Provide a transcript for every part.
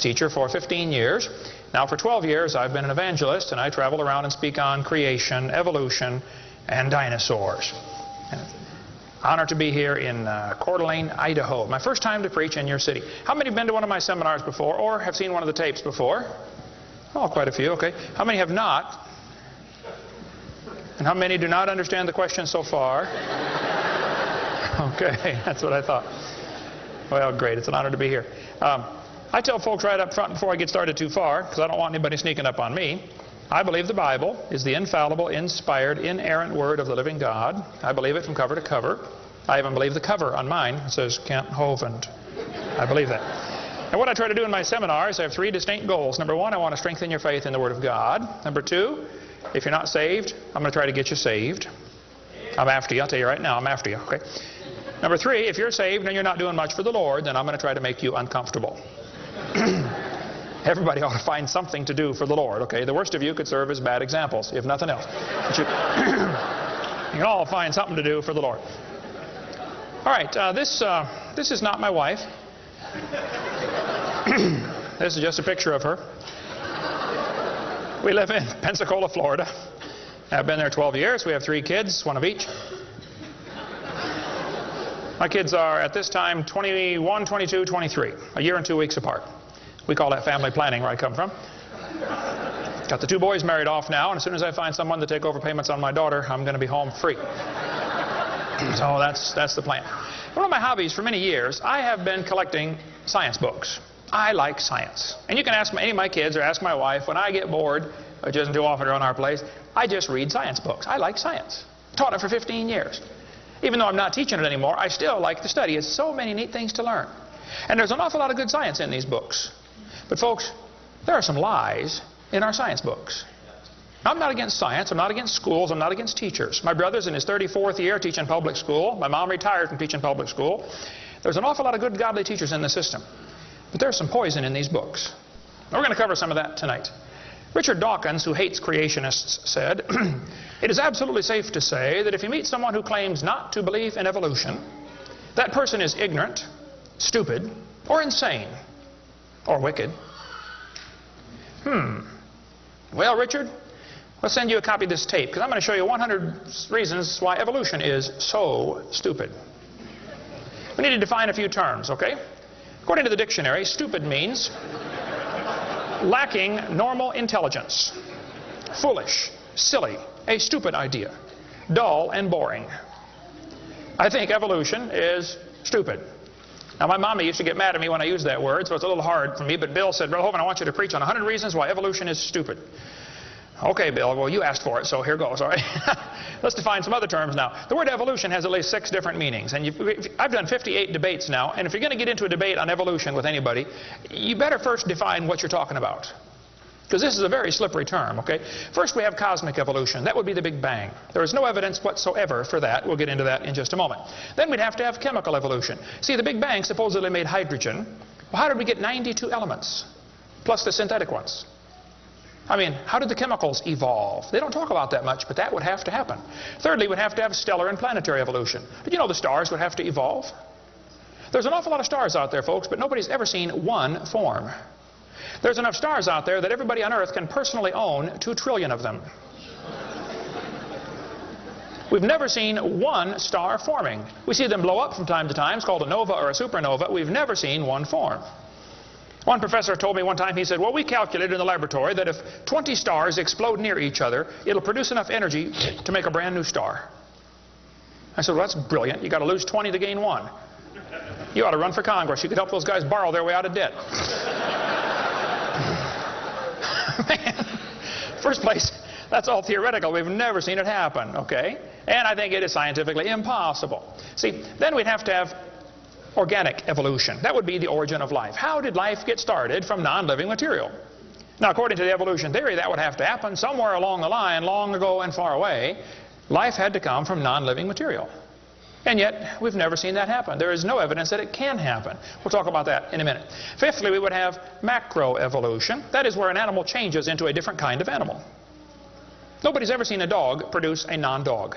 teacher for 15 years. Now for 12 years I've been an evangelist, and I travel around and speak on creation, evolution, and dinosaurs. Honor to be here in Coeur d'Alene, Idaho. My first time to preach in your city. How many have been to one of my seminars before or have seen one of the tapes before? Oh, quite a few, okay. How many have not? And how many do not understand the question so far? Okay, that's what I thought. Well, great. It's an honor to be here. I tell folks right up front before I get started too far, because I don't want anybody sneaking up on me, I believe the Bible is the infallible, inspired, inerrant Word of the living God. I believe it from cover to cover. I even believe the cover on mine. It says Kent Hovind. I believe that. And what I try to do in my seminars, I have three distinct goals. Number one, I want to strengthen your faith in the Word of God. Number two, if you're not saved, I'm going to try to get you saved. I'm after you. I'll tell you right now, I'm after you. Okay. Number three, if you're saved and you're not doing much for the Lord, then I'm going to try to make you uncomfortable. Everybody ought to find something to do for the Lord, okay? The worst of you could serve as bad examples, if nothing else. But you can all find something to do for the Lord. All right, this is not my wife. This is just a picture of her. We live in Pensacola, Florida. I've been there 12 years. We have 3 kids, one of each. My kids are, at this time, 21, 22, 23, a year and 2 weeks apart. We call that family planning where I come from. Got the 2 boys married off now, and as soon as I find someone to take over payments on my daughter, I'm going to be home free. So that's the plan. One of my hobbies for many years, I have been collecting science books. I like science. And you can ask any of my kids or ask my wife, when I get bored, which isn't too often around our place, I just read science books. I like science. Taught it for 15 years. Even though I'm not teaching it anymore, I still like to study. It's so many neat things to learn. And there's an awful lot of good science in these books. But folks, there are some lies in our science books. I'm not against science. I'm not against schools. I'm not against teachers. My brother's in his 34th year teaching public school. My mom retired from teaching public school. There's an awful lot of good, godly teachers in the system. But there's some poison in these books. We're going to cover some of that tonight. Richard Dawkins, who hates creationists, said, "It is absolutely safe to say that if you meet someone who claims not to believe in evolution, that person is ignorant, stupid, or insane, or wicked." Well, Richard, let's send you a copy of this tape, because I'm going to show you 100 reasons why evolution is so stupid. We need to define a few terms, okay? According to the dictionary, stupid means lacking normal intelligence, foolish, silly, a stupid idea, dull and boring. I think evolution is stupid. Now, my mommy used to get mad at me when I used that word, so it's a little hard for me, but Bill said, "Brother Hovind, I want you to preach on 100 reasons why evolution is stupid." Okay, Bill, well, you asked for it, so here goes, all right? Let's define some other terms now. The word evolution has at least 6 different meanings, and I've done 58 debates now, and if you're going to get into a debate on evolution with anybody, you better first define what you're talking about, because this is a very slippery term, okay? First, we have cosmic evolution. That would be the Big Bang. There is no evidence whatsoever for that. We'll get into that in just a moment. Then we'd have to have chemical evolution. See, the Big Bang supposedly made hydrogen. Well, how did we get 92 elements, plus the synthetic ones? I mean, how did the chemicals evolve? They don't talk about that much, but that would have to happen. Thirdly, we'd have to have stellar and planetary evolution. Did you know the stars would have to evolve? There's an awful lot of stars out there, folks, but nobody's ever seen one form. There's enough stars out there that everybody on Earth can personally own 2 trillion of them. We've never seen one star forming. We see them blow up from time to time. It's called a nova or a supernova. We've never seen one form. One professor told me one time, he said, "Well, we calculated in the laboratory that if 20 stars explode near each other, it'll produce enough energy to make a brand new star." I said, "Well, that's brilliant. You got to lose 20 to gain 1. You ought to run for Congress. You could help those guys borrow their way out of debt." Man, first place, that's all theoretical. We've never seen it happen, okay? And I think it is scientifically impossible. See, then we'd have to have organic evolution. That would be the origin of life. How did life get started from non-living material? Now, according to the evolution theory, that would have to happen somewhere along the line, long ago and far away. Life had to come from non-living material. And yet, we've never seen that happen. There is no evidence that it can happen. We'll talk about that in a minute. Fifthly, we would have macroevolution. That is where an animal changes into a different kind of animal. Nobody's ever seen a dog produce a non-dog.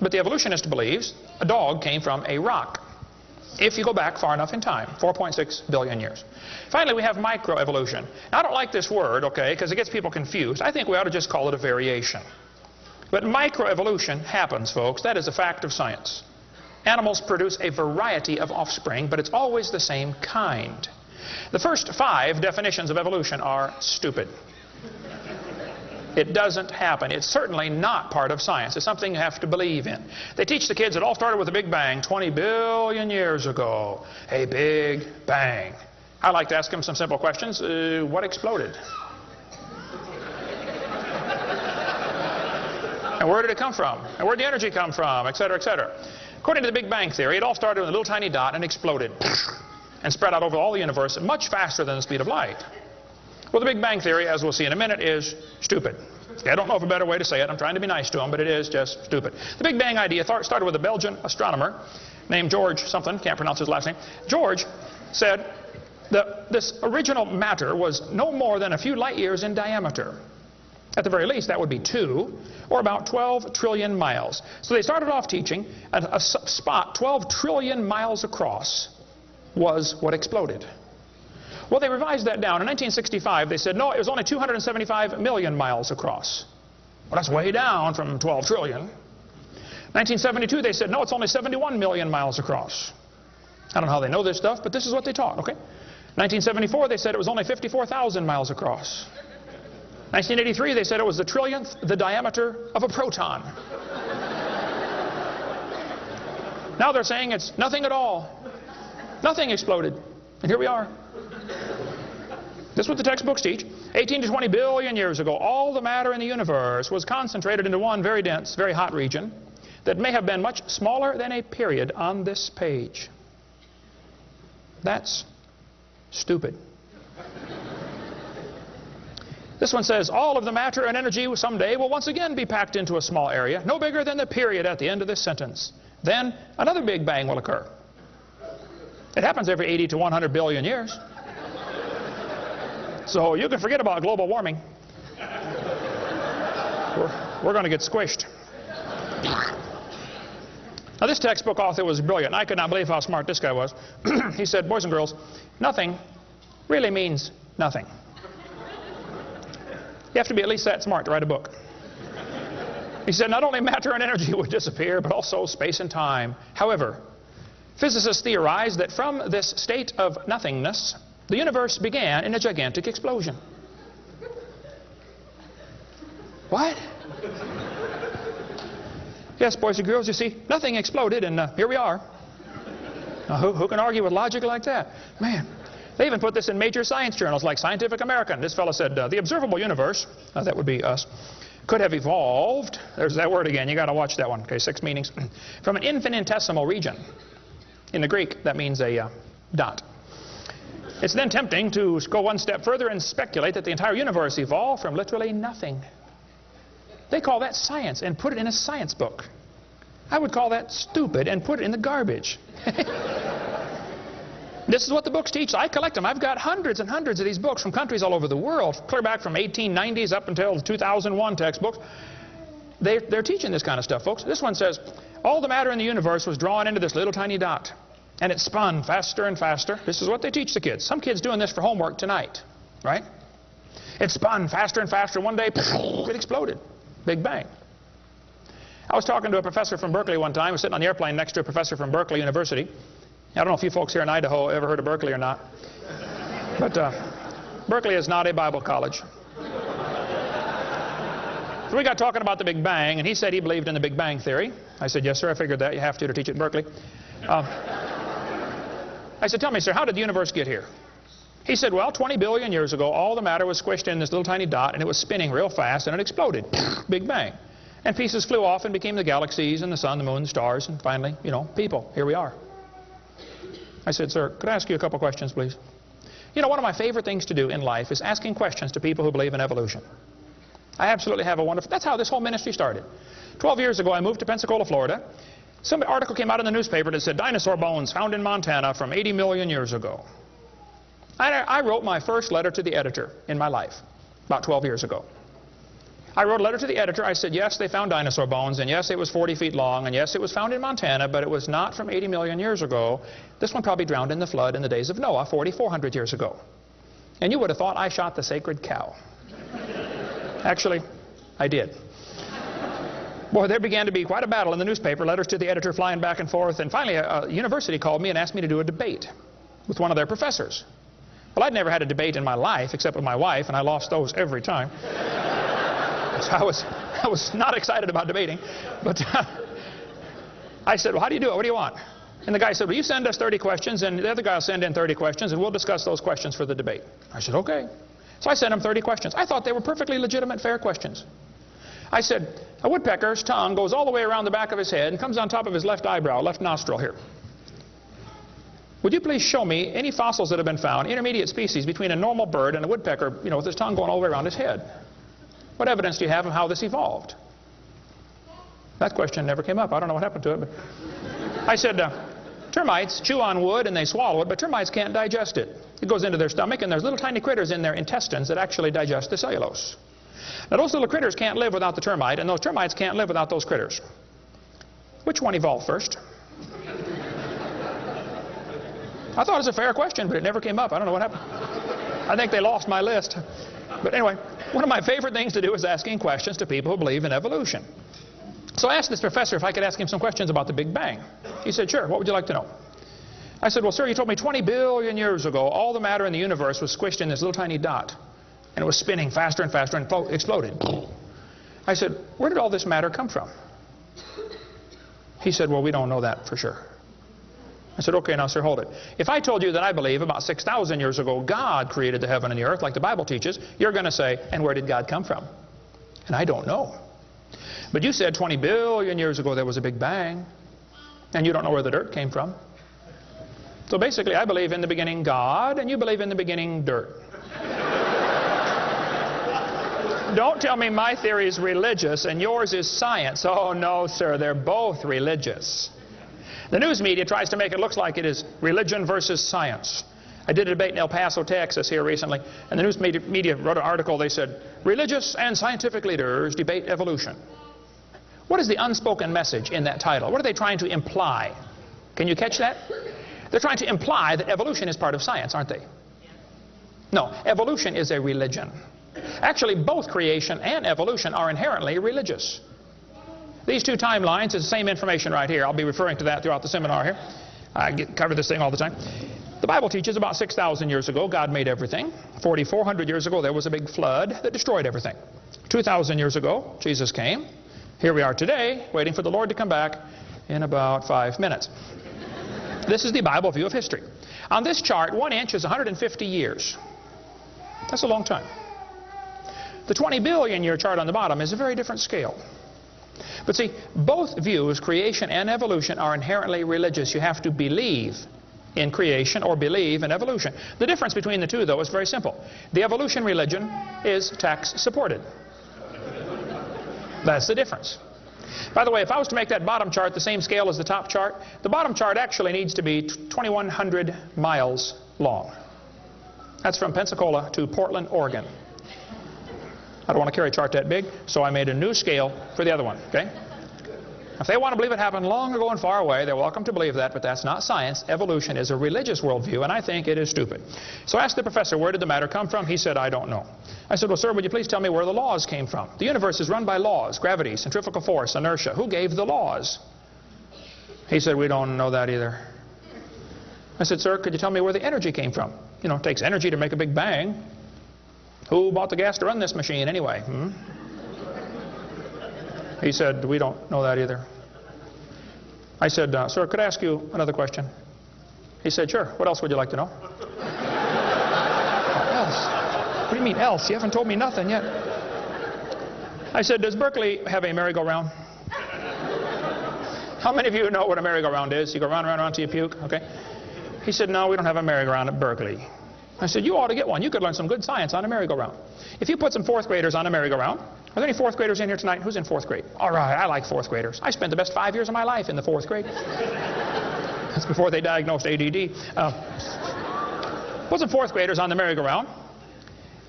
But the evolutionist believes a dog came from a rock. if you go back far enough in time, 4.6 billion years. Finally, we have microevolution. Now, I don't like this word, okay, because it gets people confused. I think we ought to just call it a variation. But microevolution happens, folks. That is a fact of science. Animals produce a variety of offspring, but it's always the same kind. The first 5 definitions of evolution are stupid. It doesn't happen. It's certainly not part of science. It's something you have to believe in. They teach the kids it all started with a big bang 20 billion years ago. A big bang. I like to ask them some simple questions. What exploded? And where did it come from? And where did the energy come from? Et cetera, et cetera. According to the Big Bang Theory, it all started with a little tiny dot and exploded and spread out over all the universe much faster than the speed of light. Well, the Big Bang Theory, as we'll see in a minute, is stupid. I don't know of a better way to say it. I'm trying to be nice to them, but it is just stupid. The Big Bang idea started with a Belgian astronomer named George something, can't pronounce his last name. George said that this original matter was no more than a few light years in diameter. At the very least, that would be 2, or about 12 trillion miles. So they started off teaching a spot 12 trillion miles across was what exploded. Well, they revised that down. In 1965, they said, no, it was only 275 million miles across. Well, that's way down from 12 trillion. 1972, they said, no, it's only 71 million miles across. I don't know how they know this stuff, but this is what they taught, okay? 1974, they said it was only 54,000 miles across. 1983, they said it was the trillionth the diameter of a proton. Now they're saying it's nothing at all. Nothing exploded. And here we are. This is what the textbooks teach. 18 to 20 billion years ago, all the matter in the universe was concentrated into one very dense, very hot region that may have been much smaller than a period on this page. That's stupid. This one says, all of the matter and energy someday will once again be packed into a small area, no bigger than the period at the end of this sentence. Then another big bang will occur. It happens every 80 to 100 billion years. So you can forget about global warming. We're going to get squished. Now, this textbook author was brilliant. I could not believe how smart this guy was. He said, boys and girls, nothing really means nothing. You have to be at least that smart to write a book. He said not only matter and energy would disappear, but also space and time. However, physicists theorize that from this state of nothingness, the universe began in a gigantic explosion. What? Yes, boys and girls, you see, nothing exploded, and here we are. Now, who can argue with logic like that? Man, they even put this in major science journals like Scientific American. This fellow said, the observable universe, that would be us, could have evolved, there's that word again, you got to watch that one, okay, 6 meanings, from an infinitesimal region. In the Greek, that means a dot. It's then tempting to go one step further and speculate that the entire universe evolved from literally nothing. They call that science and put it in a science book. I would call that stupid and put it in the garbage. This is what the books teach. I collect them. I've got hundreds and hundreds of these books from countries all over the world, clear back from 1890s up until the 2001 textbooks. They're teaching this kind of stuff, folks. This one says, all the matter in the universe was drawn into this little tiny dot, and it spun faster and faster. This is what they teach the kids. Some kids doing this for homework tonight, right? It spun faster and faster. One day, it exploded. Big bang. I was talking to a professor from Berkeley one time. I was sitting on the airplane next to a professor from Berkeley University. I don't know if you folks here in Idaho ever heard of Berkeley or not. But Berkeley is not a Bible college. So we got talking about the Big Bang, and he said he believed in the Big Bang Theory. I said, yes, sir, I figured that. You have to teach it at Berkeley. I said, tell me, sir, how did the universe get here? He said, well, 20 billion years ago, all the matter was squished in this little tiny dot, and it was spinning real fast, and it exploded. Big Bang. And pieces flew off and became the galaxies and the sun, the moon, the stars, and finally, you know, people. Here we are. I said, sir, could I ask you a couple questions, please? You know, one of my favorite things to do in life is asking questions to people who believe in evolution. I absolutely have a wonderful... That's how this whole ministry started. 12 years ago, I moved to Pensacola, Florida. Some article came out in the newspaper that said, dinosaur bones found in Montana from 80 million years ago. I wrote my first letter to the editor in my life, about 12 years ago. I wrote a letter to the editor. I said, yes, they found dinosaur bones, and yes, it was 40 feet long, and yes, it was found in Montana, but it was not from 80 million years ago. This one probably drowned in the flood in the days of Noah, 4,400 years ago. And you would have thought I shot the sacred cow. Actually, I did. Boy, there began to be quite a battle in the newspaper, letters to the editor flying back and forth, and finally a university called me and asked me to do a debate with one of their professors. Well, I'd never had a debate in my life except with my wife, and I lost those every time. So I was not excited about debating. But I said, well, how do you do it? What do you want? And the guy said, well, you send us 30 questions, and the other guy will send in 30 questions, and we'll discuss those questions for the debate. I said, okay. So I sent him 30 questions. I thought they were perfectly legitimate, fair questions. I said, a woodpecker's tongue goes all the way around the back of his head and comes on top of his left eyebrow, left nostril here. Would you please show me any fossils that have been found, intermediate species between a normal bird and a woodpecker, with his tongue going all the way around his head? What evidence do you have of how this evolved? That question never came up. I don't know what happened to it. But I said, termites chew on wood and they swallow it, but termites can't digest it. It goes into their stomach, and there's little tiny critters in their intestines that actually digest the cellulose. Now, those little critters can't live without the termite, and those termites can't live without those critters. Which one evolved first? I thought it was a fair question, but it never came up. I don't know what happened. I think they lost my list. But anyway, one of my favorite things to do is asking questions to people who believe in evolution. So I asked this professor if I could ask him some questions about the Big Bang. He said, sure, what would you like to know? I said, well, sir, you told me 20 billion years ago all the matter in the universe was squished in this little tiny dot. And it was spinning faster and faster and exploded. I said, where did all this matter come from? He said, well, we don't know that for sure. I said, okay, now, sir, hold it. If I told you that I believe about 6,000 years ago God created the heaven and the earth like the Bible teaches, you're going to say, and where did God come from? And I don't know. But you said 20 billion years ago there was a Big Bang, and you don't know where the dirt came from. So basically, I believe in the beginning God, and you believe in the beginning dirt. Don't tell me my theory is religious and yours is science. Oh, no, sir, they're both religious. The news media tries to make it look like it is religion versus science. I did a debate in El Paso, Texas here recently, and the news media wrote an article. They said, religious and scientific leaders debate evolution. What is the unspoken message in that title? What are they trying to imply? Can you catch that? They're trying to imply that evolution is part of science, aren't they? No, evolution is a religion. Actually, both creation and evolution are inherently religious. These two timelines is the same information right here. I'll be referring to that throughout the seminar here. I cover this thing all the time. The Bible teaches about 6,000 years ago God made everything. 4,400 years ago there was a big flood that destroyed everything. 2,000 years ago Jesus came. Here we are today waiting for the Lord to come back in about 5 minutes. This is the Bible view of history. On this chart, 1 inch is 150 years. That's a long time. The 20 billion year chart on the bottom is a very different scale. But see, both views, creation and evolution, are inherently religious. You have to believe in creation or believe in evolution. The difference between the two, though, is very simple. The evolution religion is tax-supported. That's the difference. By the way, if I was to make that bottom chart the same scale as the top chart, the bottom chart actually needs to be 2,100 miles long. That's from Pensacola to Portland, Oregon. I don't want to carry a chart that big, so I made a new scale for the other one, okay? If they want to believe it happened long ago and far away, they're welcome to believe that, but that's not science. Evolution is a religious worldview, and I think it is stupid. So I asked the professor, where did the matter come from? He said, I don't know. I said, well, sir, would you please tell me where the laws came from? The universe is run by laws, gravity, centrifugal force, inertia. Who gave the laws? He said, we don't know that either. I said, sir, could you tell me where the energy came from? You know, it takes energy to make a big bang. Who bought the gas to run this machine anyway? He said, we don't know that either. I said, sir, could I ask you another question? He said, sure. What else would you like to know? Else? What do you mean else? You haven't told me nothing yet. I said, does Berkeley have a merry-go-round? How many of you know what a merry-go-round is? You go round, round, round till you puke, okay? He said, no, we don't have a merry-go-round at Berkeley. I said, you ought to get one. You could learn some good science on a merry-go-round. If you put some fourth graders on a merry-go-round, are there any fourth graders in here tonight? Who's in fourth grade? All right, I like fourth graders. I spent the best 5 years of my life in the fourth grade. That's before they diagnosed ADD. Put some fourth graders on the merry-go-round,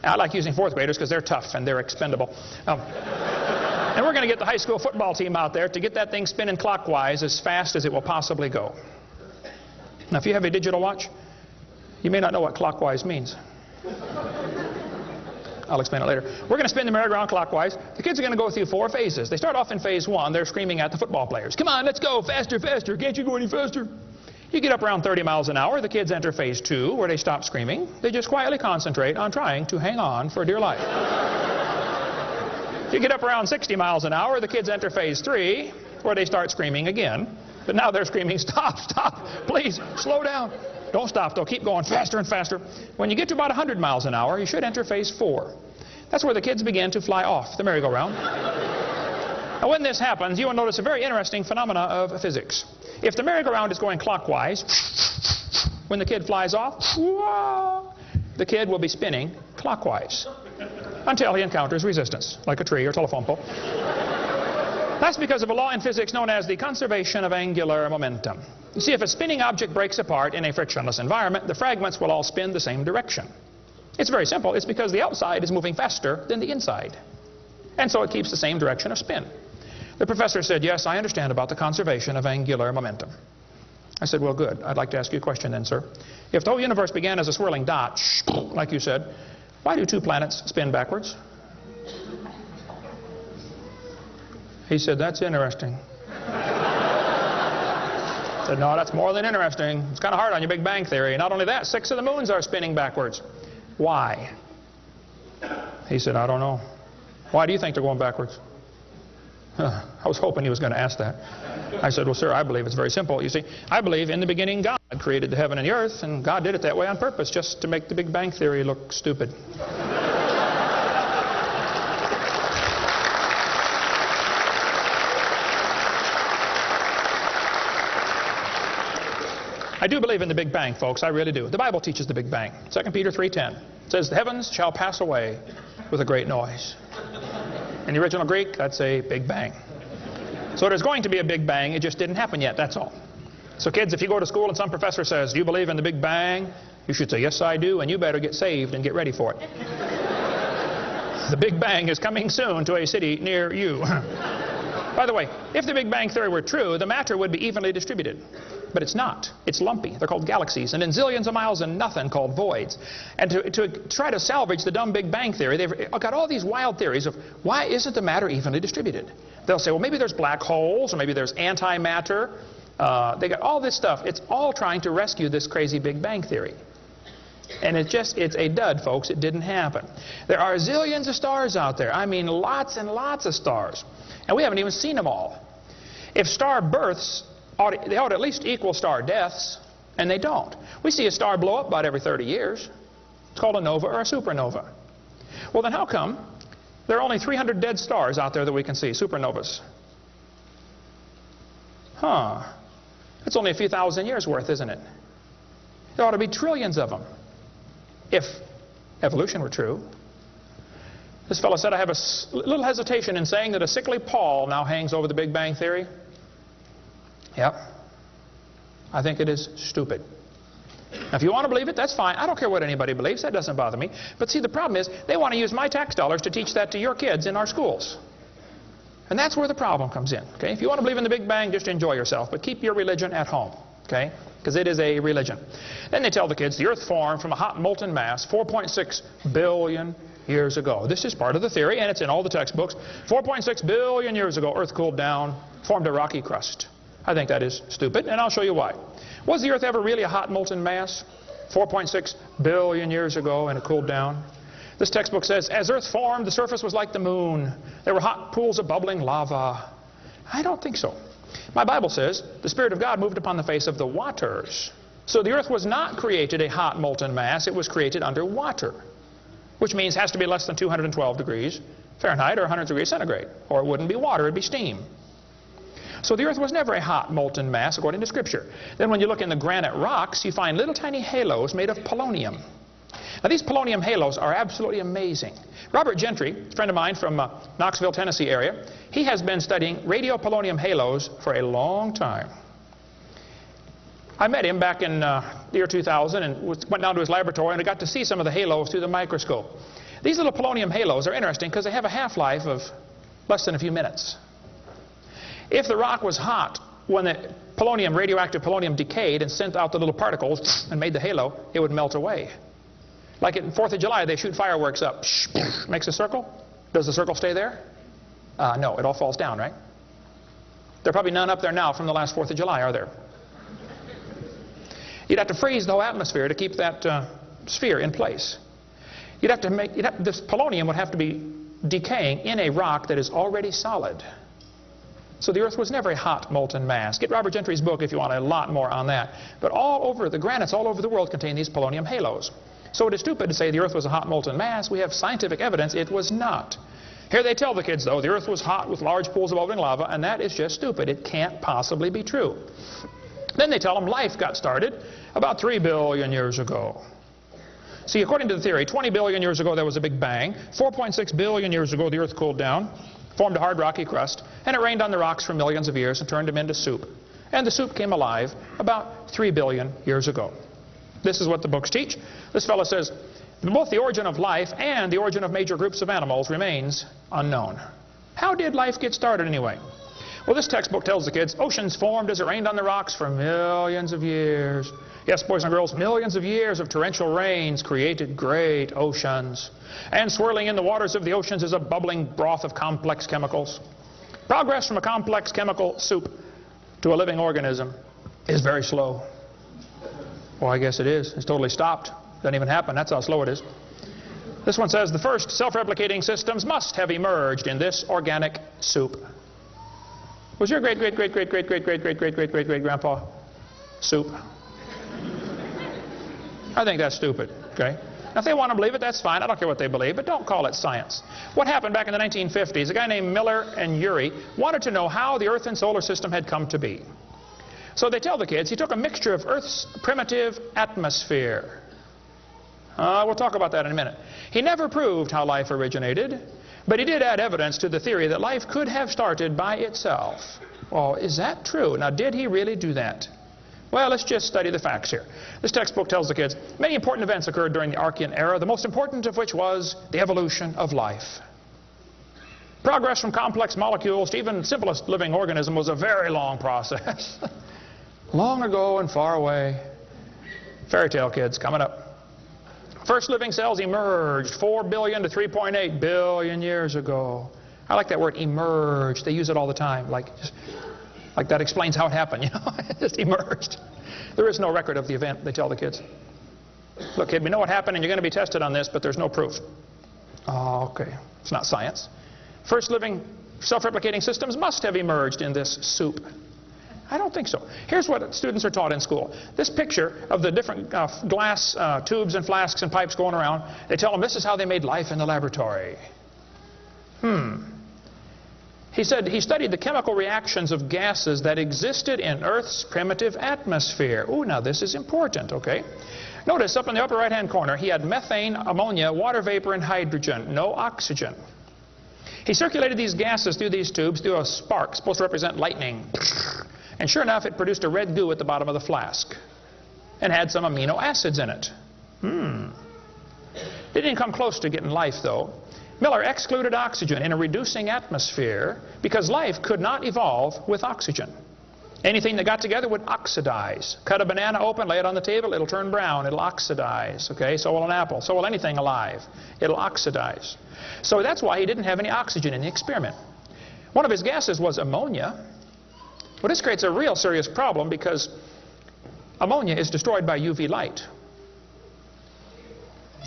I like using fourth graders because they're tough and they're expendable. And we're going to get the high school football team out there to get that thing spinning clockwise as fast as it will possibly go. Now, if you have a digital watch, you may not know what clockwise means. I'll explain it later. We're going to spin the merry-go-round clockwise. The kids are going to go through 4 phases. They start off in phase 1. They're screaming at the football players. Come on, let's go, faster, faster. Can't you go any faster? You get up around 30 miles an hour. The kids enter phase 2, where they stop screaming. They just quietly concentrate on trying to hang on for dear life. You get up around 60 miles an hour. The kids enter phase 3, where they start screaming again. But now they're screaming, stop, stop, please, slow down. Don't stop, though. Keep going faster and faster. When you get to about 100 miles an hour, you should enter phase 4. That's where the kids begin to fly off the merry-go-round. Now, when this happens, you will notice a very interesting phenomena of physics. If the merry-go-round is going clockwise, when the kid flies off, the kid will be spinning clockwise until he encounters resistance, like a tree or telephone pole. That's because of a law in physics known as the conservation of angular momentum. You see, if a spinning object breaks apart in a frictionless environment, the fragments will all spin the same direction. It's very simple. It's because the outside is moving faster than the inside. And so it keeps the same direction of spin. The professor said, yes, I understand about the conservation of angular momentum. I said, well, good. I'd like to ask you a question then, sir. If the whole universe began as a swirling dot, like you said, why do 2 planets spin backwards? He said, that's interesting. I said, no, that's more than interesting. It's kind of hard on your Big Bang Theory. Not only that, 6 of the moons are spinning backwards. Why? He said, I don't know. Why do you think they're going backwards? I was hoping he was going to ask that. I said, well, sir, I believe it's very simple. You see, I believe in the beginning God created the heaven and the earth, and God did it that way on purpose, just to make the Big Bang Theory look stupid. I do believe in the Big Bang, folks. I really do. The Bible teaches the Big Bang. 2 Peter 3:10 says, the heavens shall pass away with a great noise. In the original Greek, that's a Big Bang. So there's going to be a Big Bang. It just didn't happen yet. That's all. So kids, if you go to school and some professor says, do you believe in the Big Bang? You should say, yes, I do, and you better get saved and get ready for it. The Big Bang is coming soon to a city near you. By the way, if the Big Bang Theory were true, the matter would be evenly distributed. But it's not. It's lumpy. They're called galaxies. And in zillions of miles and nothing called voids. And to try to salvage the dumb Big Bang Theory, they've got all these wild theories of why isn't the matter evenly distributed? They'll say, well, maybe there's black holes, or maybe there's antimatter. They got all this stuff. It's all trying to rescue this crazy Big Bang Theory. And it's a dud, folks. It didn't happen. There are zillions of stars out there. I mean, lots and lots of stars. And we haven't even seen them all. If star births, they ought to at least equal star deaths, and they don't. We see a star blow up about every 30 years. It's called a nova or a supernova. Well, then how come there are only 300 dead stars out there that we can see, supernovas? It's only a few thousand years worth, isn't it? There ought to be trillions of them, if evolution were true. This fellow said, I have a little hesitation in saying that a sickly pall now hangs over the Big Bang Theory. Yep. I think it is stupid. Now, if you want to believe it, that's fine. I don't care what anybody believes. That doesn't bother me. But see, the problem is they want to use my tax dollars to teach that to your kids in our schools. And that's where the problem comes in. Okay? If you want to believe in the Big Bang, just enjoy yourself. But keep your religion at home. Okay? Because it is a religion. Then they tell the kids the earth formed from a hot molten mass 4.6 billion years ago. This is part of the theory, and it's in all the textbooks. 4.6 billion years ago, earth cooled down, formed a rocky crust. I think that is stupid, and I'll show you why. Was the earth ever really a hot molten mass 4.6 billion years ago, and it cooled down? This textbook says, as earth formed, the surface was like the moon. There were hot pools of bubbling lava. I don't think so. My Bible says the Spirit of God moved upon the face of the waters. So the earth was not created a hot molten mass. It was created under water, which means it has to be less than 212 degrees Fahrenheit or 100 degrees centigrade, or it wouldn't be water, it'd be steam. So the earth was never a hot molten mass according to Scripture. Then when you look in the granite rocks, you find little tiny halos made of polonium. Now these polonium halos are absolutely amazing. Robert Gentry, a friend of mine from Knoxville, Tennessee area, he has been studying radiopolonium halos for a long time. I met him back in the year 2000 and went down to his laboratory, and I got to see some of the halos through the microscope. These little polonium halos are interesting because they have a half-life of less than a few minutes. If the rock was hot, when the polonium, radioactive polonium, decayed and sent out the little particles and made the halo, it would melt away. Like at 4th of July, they shoot fireworks up. Makes a circle. Does the circle stay there? No, it all falls down, right? There are probably none up there now from the last 4th of July, are there? You'd have to freeze the whole atmosphere to keep that sphere in place. You'd have to make, this polonium would have to be decaying in a rock that is already solid. So the Earth was never a hot molten mass. Get Robert Gentry's book if you want a lot more on that. But all over, the granites all over the world contain these polonium halos. So it is stupid to say the Earth was a hot molten mass. We have scientific evidence it was not. Here they tell the kids, though, the Earth was hot with large pools of bubbling lava, and that is just stupid. It can't possibly be true. Then they tell them life got started about 3 billion years ago. See, according to the theory, 20 billion years ago there was a big bang. 4.6 billion years ago the Earth cooled down, formed a hard rocky crust, and it rained on the rocks for millions of years and turned them into soup. And the soup came alive about 3 billion years ago. This is what the books teach. This fellow says, both the origin of life and the origin of major groups of animals remains unknown. How did life get started anyway? Well, this textbook tells the kids, oceans formed as it rained on the rocks for millions of years. Yes, boys and girls, millions of years of torrential rains created great oceans. And swirling in the waters of the oceans is a bubbling broth of complex chemicals. Progress from a complex chemical soup to a living organism is very slow. Well, I guess it is. It's totally stopped. Doesn't even happen. That's how slow it is. This one says the first self-replicating systems must have emerged in this organic soup. Was your great-great-great-great-great-great-great-great-great-great-great-grandpa soup? I think that's stupid, okay? Now, if they want to believe it, that's fine. I don't care what they believe, but don't call it science. What happened back in the 1950s, a guy named Miller and Urey wanted to know how the Earth and solar system had come to be. So they tell the kids he took a mixture of Earth's primitive atmosphere. We'll talk about that in a minute. He never proved how life originated, but he did add evidence to the theory that life could have started by itself. Well, is that true? Now, did he really do that? Well, let's just study the facts here. This textbook tells the kids many important events occurred during the Archean era, the most important of which was the evolution of life. Progress from complex molecules to even simplest living organism was a very long process. Long ago and far away. Fairy tale kids coming up. First living cells emerged 4 billion to 3.8 billion years ago. I like that word, emerged. They use it all the time. Like that explains how it happened, you know. It just emerged. There is no record of the event, they tell the kids. Look, kid, we know what happened and you're going to be tested on this, but there's no proof. Oh, okay. It's not science. First living self-replicating systems must have emerged in this soup. I don't think so. Here's what students are taught in school. This picture of the different glass tubes and flasks and pipes going around, they tell them this is how they made life in the laboratory. He said he studied the chemical reactions of gases that existed in Earth's primitive atmosphere. Ooh, now this is important, okay? Notice up in the upper right-hand corner, he had methane, ammonia, water vapor, and hydrogen, no oxygen. He circulated these gases through these tubes through a spark, supposed to represent lightning. And sure enough, it produced a red goo at the bottom of the flask and had some amino acids in it. It didn't come close to getting life, though. Miller excluded oxygen in a reducing atmosphere because life could not evolve with oxygen. Anything that got together would oxidize. Cut a banana open, lay it on the table, it'll turn brown, it'll oxidize. Okay, so will an apple, so will anything alive. It'll oxidize. So that's why he didn't have any oxygen in the experiment. One of his gases was ammonia. Well, this creates a real serious problem because ammonia is destroyed by UV light.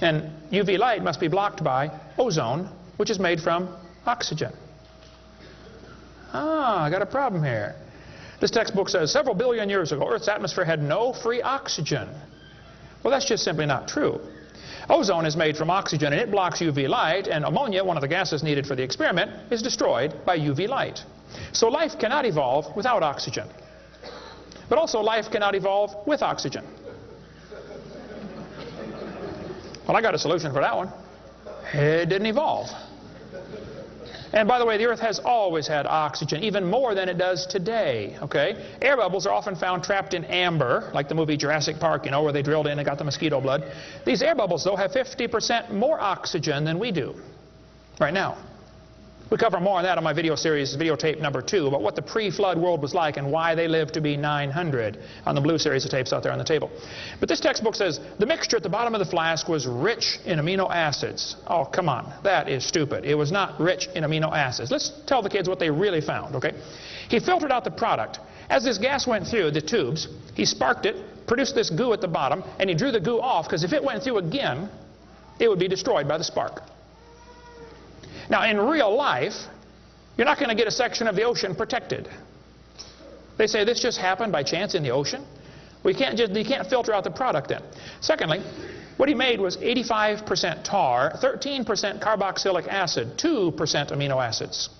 And UV light must be blocked by ozone, which is made from oxygen. I got a problem here. This textbook says several billion years ago, Earth's atmosphere had no free oxygen. Well, that's just simply not true. Ozone is made from oxygen and it blocks UV light, and ammonia, one of the gases needed for the experiment, is destroyed by UV light. So life cannot evolve without oxygen. But also life cannot evolve with oxygen. Well, I got a solution for that one. It didn't evolve. And by the way, the Earth has always had oxygen, even more than it does today, okay? Air bubbles are often found trapped in amber, like the movie Jurassic Park, you know, where they drilled in and got the mosquito blood. These air bubbles, though, have 50% more oxygen than we do right now. We cover more on that on my video series, videotape number 2, about what the pre-flood world was like and why they lived to be 900 on the blue series of tapes out there on the table. But this textbook says the mixture at the bottom of the flask was rich in amino acids. Oh, come on. That is stupid. It was not rich in amino acids. Let's tell the kids what they really found, okay? He filtered out the product. As this gas went through the tubes, he sparked it, produced this goo at the bottom, and he drew the goo off, because if it went through again, it would be destroyed by the spark. Now, in real life, you're not going to get a section of the ocean protected. They say this just happened by chance in the ocean. You can't filter out the product then. Secondly, what he made was 85% tar, 13% carboxylic acid, 2% amino acids.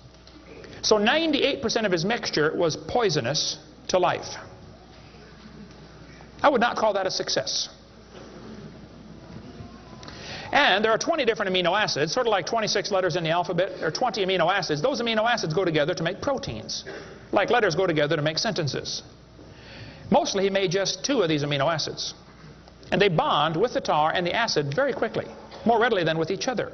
So 98% of his mixture was poisonous to life. I would not call that a success. And there are 20 different amino acids, sort of like 26 letters in the alphabet. There are 20 amino acids. Those amino acids go together to make proteins, like letters go together to make sentences. Mostly he made just 2 of these amino acids. And they bond with the tar and the acid very quickly, more readily than with each other.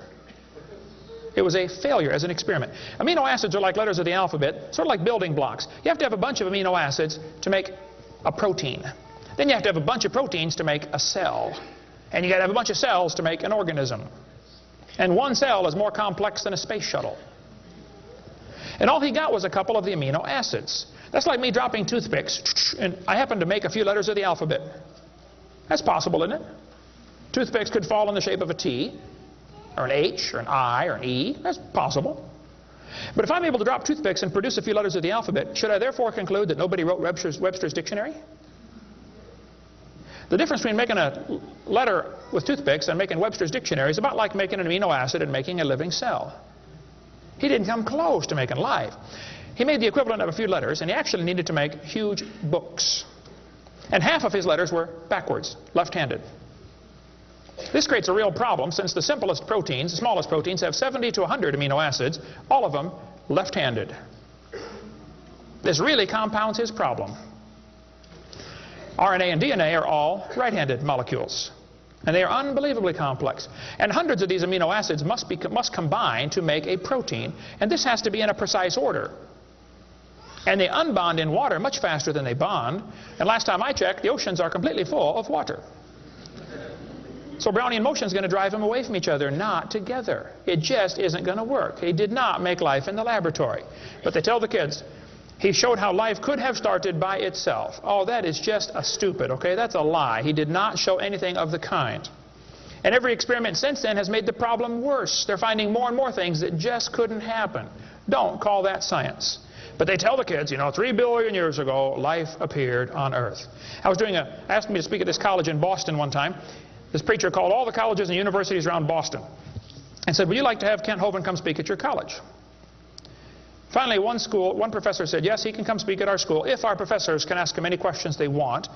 It was a failure as an experiment. Amino acids are like letters of the alphabet, sort of like building blocks. You have to have a bunch of amino acids to make a protein. Then you have to have a bunch of proteins to make a cell. And you got to have a bunch of cells to make an organism. And one cell is more complex than a space shuttle. And all he got was a couple of the amino acids. That's like me dropping toothpicks, and I happen to make a few letters of the alphabet. That's possible, isn't it? Toothpicks could fall in the shape of a T, or an H, or an I, or an E. That's possible. But if I'm able to drop toothpicks and produce a few letters of the alphabet, should I therefore conclude that nobody wrote Webster's dictionary? The difference between making a letter with toothpicks and making Webster's dictionary is about like making an amino acid and making a living cell. He didn't come close to making life. He made the equivalent of a few letters, and he actually needed to make huge books. And half of his letters were backwards, left-handed. This creates a real problem, since the simplest proteins, the smallest proteins, have 70 to 100 amino acids, all of them left-handed. This really compounds his problem. RNA and DNA are all right-handed molecules, and they are unbelievably complex. And hundreds of these amino acids must combine to make a protein, and this has to be in a precise order. And they unbond in water much faster than they bond, and last time I checked, the oceans are completely full of water. So Brownian motion is going to drive them away from each other, not together. It just isn't going to work. He did not make life in the laboratory. But they tell the kids, he showed how life could have started by itself. Oh, that is just a stupid, okay? That's a lie. He did not show anything of the kind. And every experiment since then has made the problem worse. They're finding more and more things that just couldn't happen. Don't call that science. But they tell the kids, you know, 3 billion years ago, life appeared on Earth. Asked me to speak at this college in Boston one time. This preacher called all the colleges and universities around Boston and said, would you like to have Kent Hovind come speak at your college? Finally, one professor said, yes, he can come speak at our school if our professors can ask him any questions they want,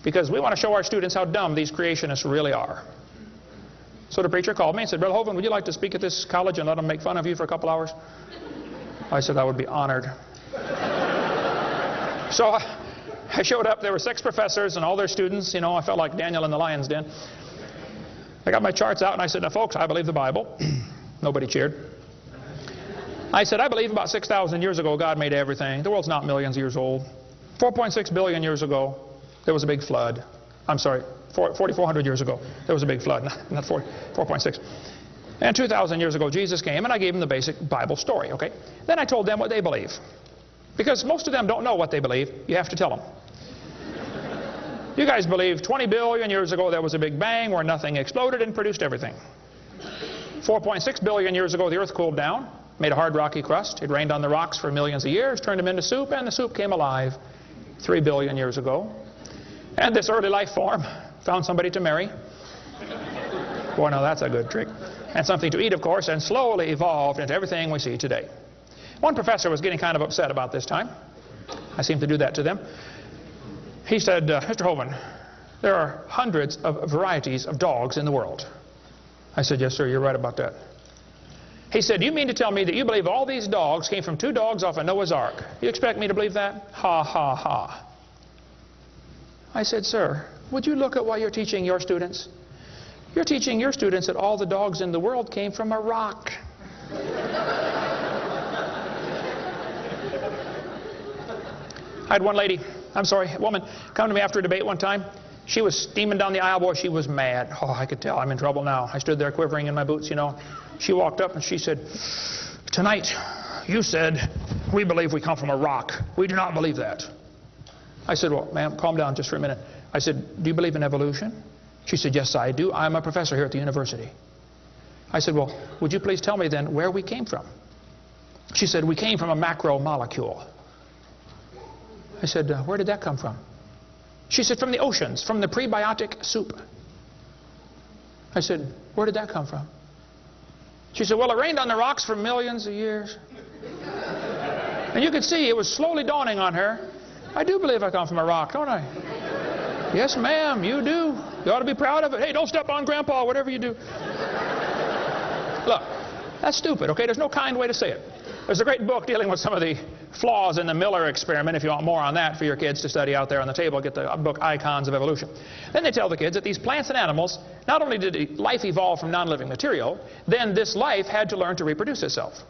because we want to show our students how dumb these creationists really are. So the preacher called me and said, Brother Hovind, would you like to speak at this college and let them make fun of you for a couple hours? I said, I would be honored. So I showed up. There were 6 professors and all their students. You know, I felt like Daniel in the lion's den. I got my charts out and I said, now folks, I believe the Bible. Nobody cheered. I said, I believe about 6,000 years ago God made everything. The world's not millions of years old. 4.6 billion years ago, there was a big flood. I'm sorry, 4,400 years ago, there was a big flood. Not 4.6. And 2,000 years ago, Jesus came, and I gave them the basic Bible story, okay? Then I told them what they believe. Because most of them don't know what they believe. You have to tell them. You guys believe 20 billion years ago there was a big bang where nothing exploded and produced everything. 4.6 billion years ago the earth cooled down, made a hard rocky crust. It rained on the rocks for millions of years, turned them into soup, and the soup came alive 3 billion years ago. And this early life form found somebody to marry. Boy, now that's a good trick. And something to eat, of course, and slowly evolved into everything we see today. One professor was getting kind of upset about this time. I seem to do that to them. He said, Mr. Hovind, there are hundreds of varieties of dogs in the world. I said, yes, sir, you're right about that. He said, "Do you mean to tell me that you believe all these dogs came from 2 dogs off a Noah's Ark? You expect me to believe that?" Ha, ha, ha. I said, "Sir, would you look at what you're teaching your students? You're teaching your students that all the dogs in the world came from a rock." I had one woman, come to me after a debate one time. She was steaming down the aisle. Boy, she was mad. Oh, I could tell I'm in trouble now. I stood there quivering in my boots, you know. She walked up and she said, "Tonight, you said we believe we come from a rock. We do not believe that." I said, "Well, ma'am, calm down just for a minute." I said, "Do you believe in evolution?" She said, "Yes, I do. I'm a professor here at the university." I said, "Well, would you please tell me then where we came from?" She said, "We came from a macromolecule." I said, "Where did that come from?" She said, "From the oceans, from the prebiotic soup." I said, "Where did that come from?" She said, "Well, it rained on the rocks for millions of years." And you could see it was slowly dawning on her. I do believe I come from a rock, don't I? "Yes, ma'am, you do. You ought to be proud of it. Hey, don't step on Grandpa, whatever you do." Look, that's stupid, okay? There's no kind way to say it. There's a great book dealing with some of the flaws in the Miller experiment. If you want more on that for your kids to study out there on the table, get the book Icons of Evolution. Then they tell the kids that these plants and animals, not only did life evolve from non-living material, then this life had to learn to reproduce itself.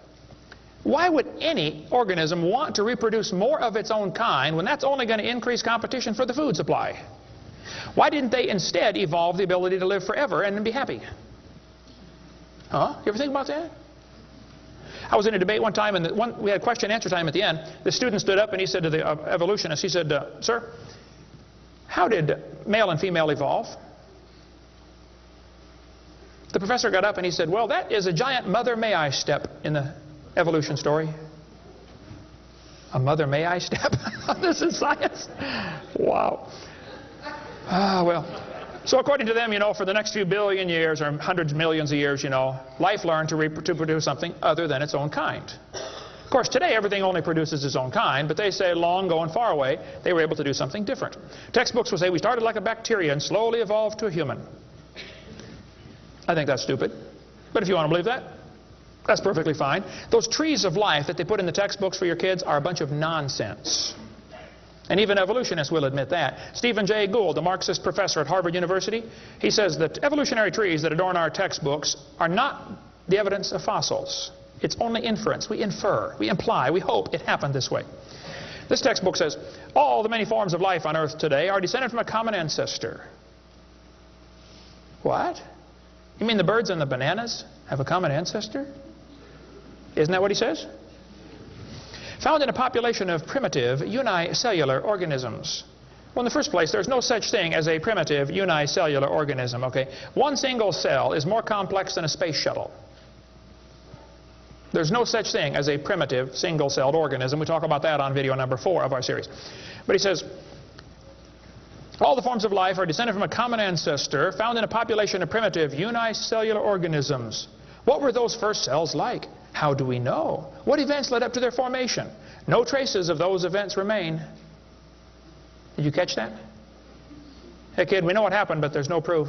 Why would any organism want to reproduce more of its own kind when that's only going to increase competition for the food supply? Why didn't they instead evolve the ability to live forever and be happy? Huh? You ever think about that? I was in a debate one time, and we had question and answer time at the end. The student stood up and he said to the evolutionist, he said, "Sir, how did male and female evolve?" The professor got up and he said, "Well, that is a giant mother may I step in the evolution story." A mother may I step? This is science. Wow. Well. So according to them, you know, for the next few billion years or hundreds of millions of years, you know, life learned to produce something other than its own kind. Of course, today everything only produces its own kind, but they say long ago and far away, they were able to do something different. Textbooks will say we started like a bacteria and slowly evolved to a human. I think that's stupid. But if you want to believe that, that's perfectly fine. Those trees of life that they put in the textbooks for your kids are a bunch of nonsense. And even evolutionists will admit that. Stephen Jay Gould, the Marxist professor at Harvard University, he says that evolutionary trees that adorn our textbooks are not the evidence of fossils. It's only inference. We infer, we imply, we hope it happened this way. This textbook says, all the many forms of life on Earth today are descended from a common ancestor. What? You mean the birds and the bananas have a common ancestor? Isn't that what he says? Found in a population of primitive unicellular organisms. Well, in the first place, there's no such thing as a primitive unicellular organism, okay? One single cell is more complex than a space shuttle. There's no such thing as a primitive single-celled organism. We talk about that on video number 4 of our series. But he says, all the forms of life are descended from a common ancestor found in a population of primitive unicellular organisms. What were those first cells like? How do we know? What events led up to their formation? No traces of those events remain. Did you catch that? Hey kid, we know what happened, but there's no proof.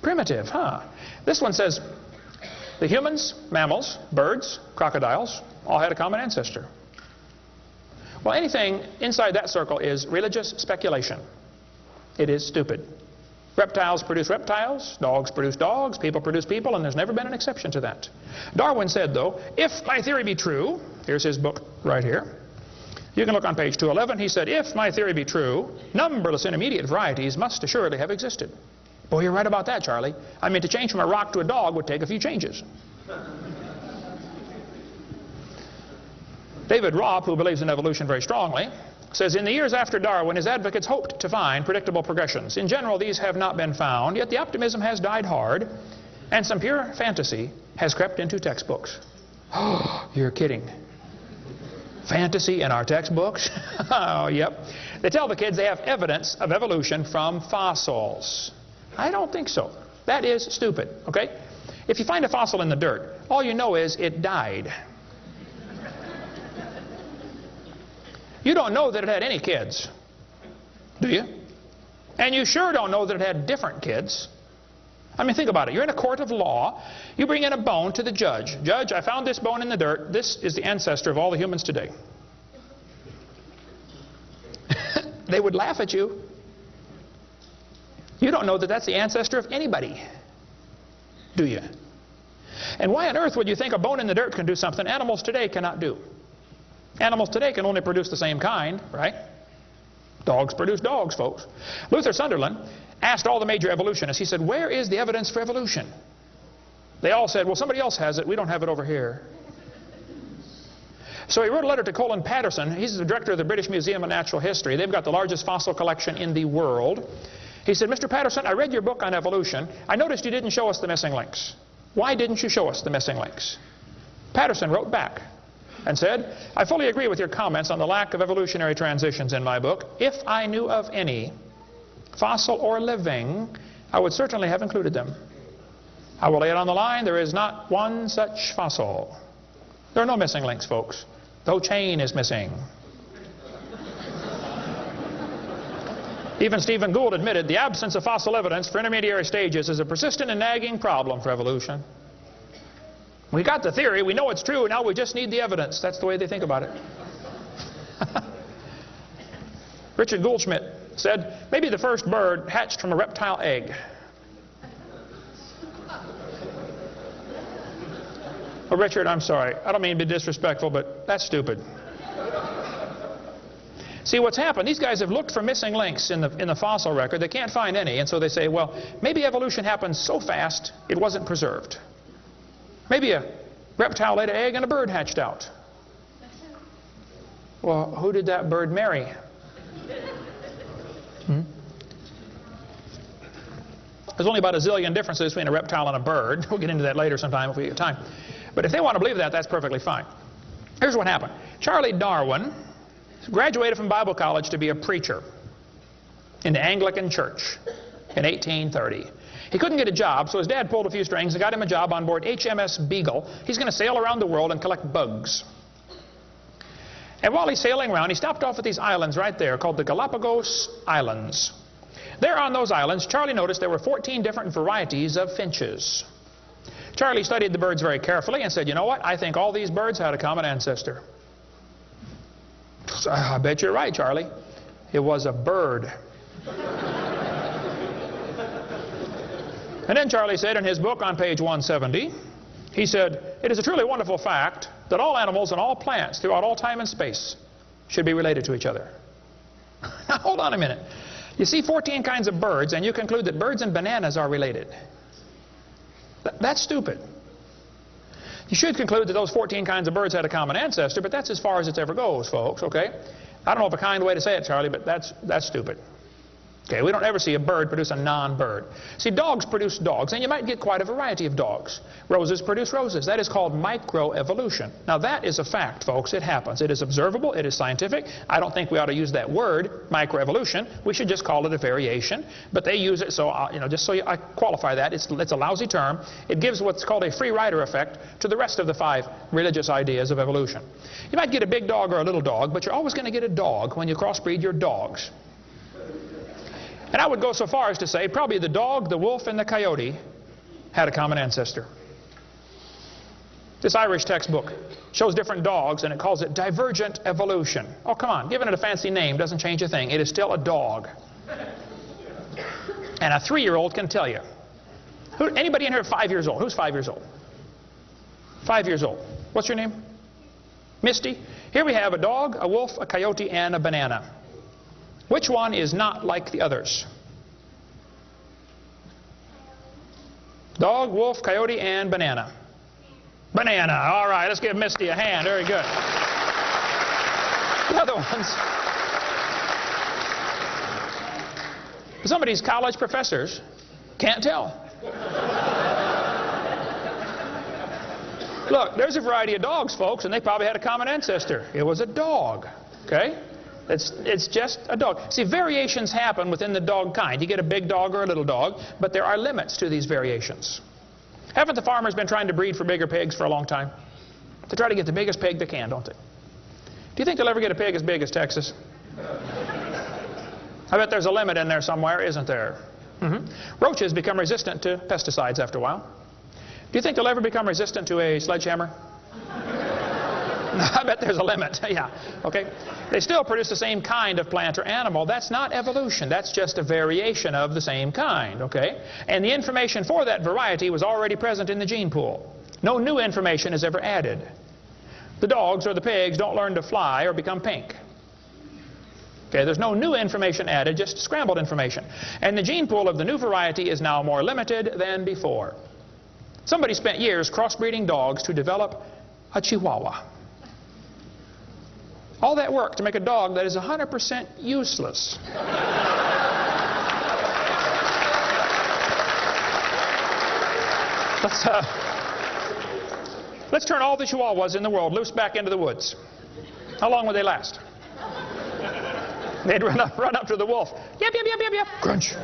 Primitive, huh? This one says the humans, mammals, birds, crocodiles all had a common ancestor. Well, anything inside that circle is religious speculation. It is stupid. Reptiles produce reptiles, dogs produce dogs, people produce people, and there's never been an exception to that. Darwin said, though, if my theory be true, here's his book right here. You can look on page 211. He said, if my theory be true, numberless intermediate varieties must assuredly have existed. Boy, you're right about that, Charlie. I mean, to change from a rock to a dog would take a few changes. David Robb, who believes in evolution very strongly, says, in the years after Darwin, his advocates hoped to find predictable progressions. In general, these have not been found, yet the optimism has died hard, and some pure fantasy has crept into textbooks. Oh, you're kidding. Fantasy in our textbooks? Oh, yep. They tell the kids they have evidence of evolution from fossils. I don't think so. That is stupid, okay? If you find a fossil in the dirt, all you know is it died. You don't know that it had any kids, do you? And you sure don't know that it had different kids. I mean, think about it. You're in a court of law. You bring in a bone to the judge. Judge, I found this bone in the dirt. This is the ancestor of all the humans today. They would laugh at you. You don't know that that's the ancestor of anybody, do you? And why on earth would you think a bone in the dirt can do something animals today cannot do? Animals today can only produce the same kind, right? Dogs produce dogs, folks. Luther Sunderland asked all the major evolutionists, he said, where is the evidence for evolution? They all said, well, somebody else has it. We don't have it over here. So he wrote a letter to Colin Patterson. He's the director of the British Museum of Natural History. They've got the largest fossil collection in the world. He said, Mr. Patterson, I read your book on evolution. I noticed you didn't show us the missing links. Why didn't you show us the missing links? Patterson wrote back and said, I fully agree with your comments on the lack of evolutionary transitions in my book. If I knew of any, fossil or living, I would certainly have included them. I will lay it on the line, there is not one such fossil. There are no missing links, folks. The whole chain is missing. Even Stephen Gould admitted the absence of fossil evidence for intermediary stages is a persistent and nagging problem for evolution. We got the theory, we know it's true, now we just need the evidence. That's the way they think about it. Richard Goldschmidt said, maybe the first bird hatched from a reptile egg. Well, Richard, I'm sorry. I don't mean to be disrespectful, but that's stupid. See, what's happened, these guys have looked for missing links in the fossil record. They can't find any, and so they say, well, maybe evolution happened so fast it wasn't preserved. Maybe a reptile laid an egg and a bird hatched out. Well, who did that bird marry? There's only about a zillion differences between a reptile and a bird. We'll get into that later sometime if we get time. But if they want to believe that, that's perfectly fine. Here's what happened. Charlie Darwin graduated from Bible college to be a preacher in the Anglican Church in 1830. He couldn't get a job, so his dad pulled a few strings and got him a job on board HMS Beagle. He's going to sail around the world and collect bugs. And while he's sailing around, he stopped off at these islands right there called the Galapagos Islands. There on those islands, Charlie noticed there were 14 different varieties of finches. Charlie studied the birds very carefully and said, you know what, I think all these birds had a common ancestor. I bet you're right, Charlie. It was a bird. And then Charlie said in his book on page 170, he said, it is a truly wonderful fact that all animals and all plants throughout all time and space should be related to each other. Now, hold on a minute. You see 14 kinds of birds, and you conclude that birds and bananas are related. That's stupid. You should conclude that those 14 kinds of birds had a common ancestor, but that's as far as it ever goes, folks, okay? I don't know of a kind way to say it, Charlie, but that's stupid. Okay, we don't ever see a bird produce a non-bird. See, dogs produce dogs, and you might get quite a variety of dogs. Roses produce roses. That is called microevolution. Now, that is a fact, folks. It happens. It is observable. It is scientific. I don't think we ought to use that word, microevolution. We should just call it a variation. But they use it, so, just so I qualify that, it's a lousy term. It gives what's called a free rider effect to the rest of the 5 religious ideas of evolution. You might get a big dog or a little dog, but you're always going to get a dog when you crossbreed your dogs. And I would go so far as to say probably the dog, the wolf, and the coyote had a common ancestor. This Irish textbook shows different dogs, and it calls it divergent evolution. Oh, come on. Giving it a fancy name doesn't change a thing. It is still a dog. And a 3-year-old can tell you. Anybody in here 5 years old? Who's 5 years old? 5 years old. What's your name? Misty. Here we have a dog, a wolf, a coyote, and a banana. Which one is not like the others? Dog, wolf, coyote, and banana. Banana. All right, let's give Misty a hand. Very good. The other ones. Some of these college professors can't tell. Look, there's a variety of dogs, folks, and they probably had a common ancestor. It was a dog. Okay? It's just a dog. See, variations happen within the dog kind. You get a big dog or a little dog, but there are limits to these variations. Haven't the farmers been trying to breed for bigger pigs for a long time? They try to get the biggest pig they can, don't they? Do you think they'll ever get a pig as big as Texas? I bet there's a limit in there somewhere, isn't there? Roaches become resistant to pesticides after a while. Do you think they'll ever become resistant to a sledgehammer? I bet there's a limit. Yeah, okay. They still produce the same kind of plant or animal. That's not evolution. That's just a variation of the same kind, okay? And the information for that variety was already present in the gene pool. No new information is ever added. The dogs or the pigs don't learn to fly or become pink. Okay, there's no new information added, just scrambled information. And the gene pool of the new variety is now more limited than before. Somebody spent years crossbreeding dogs to develop a Chihuahua. All that work to make a dog that is 100% useless. Let's turn all the Chihuahuas in the world loose back into the woods. How long would they last? They'd run up to the wolf. Yep, yep, yep, yep, yep. Crunch.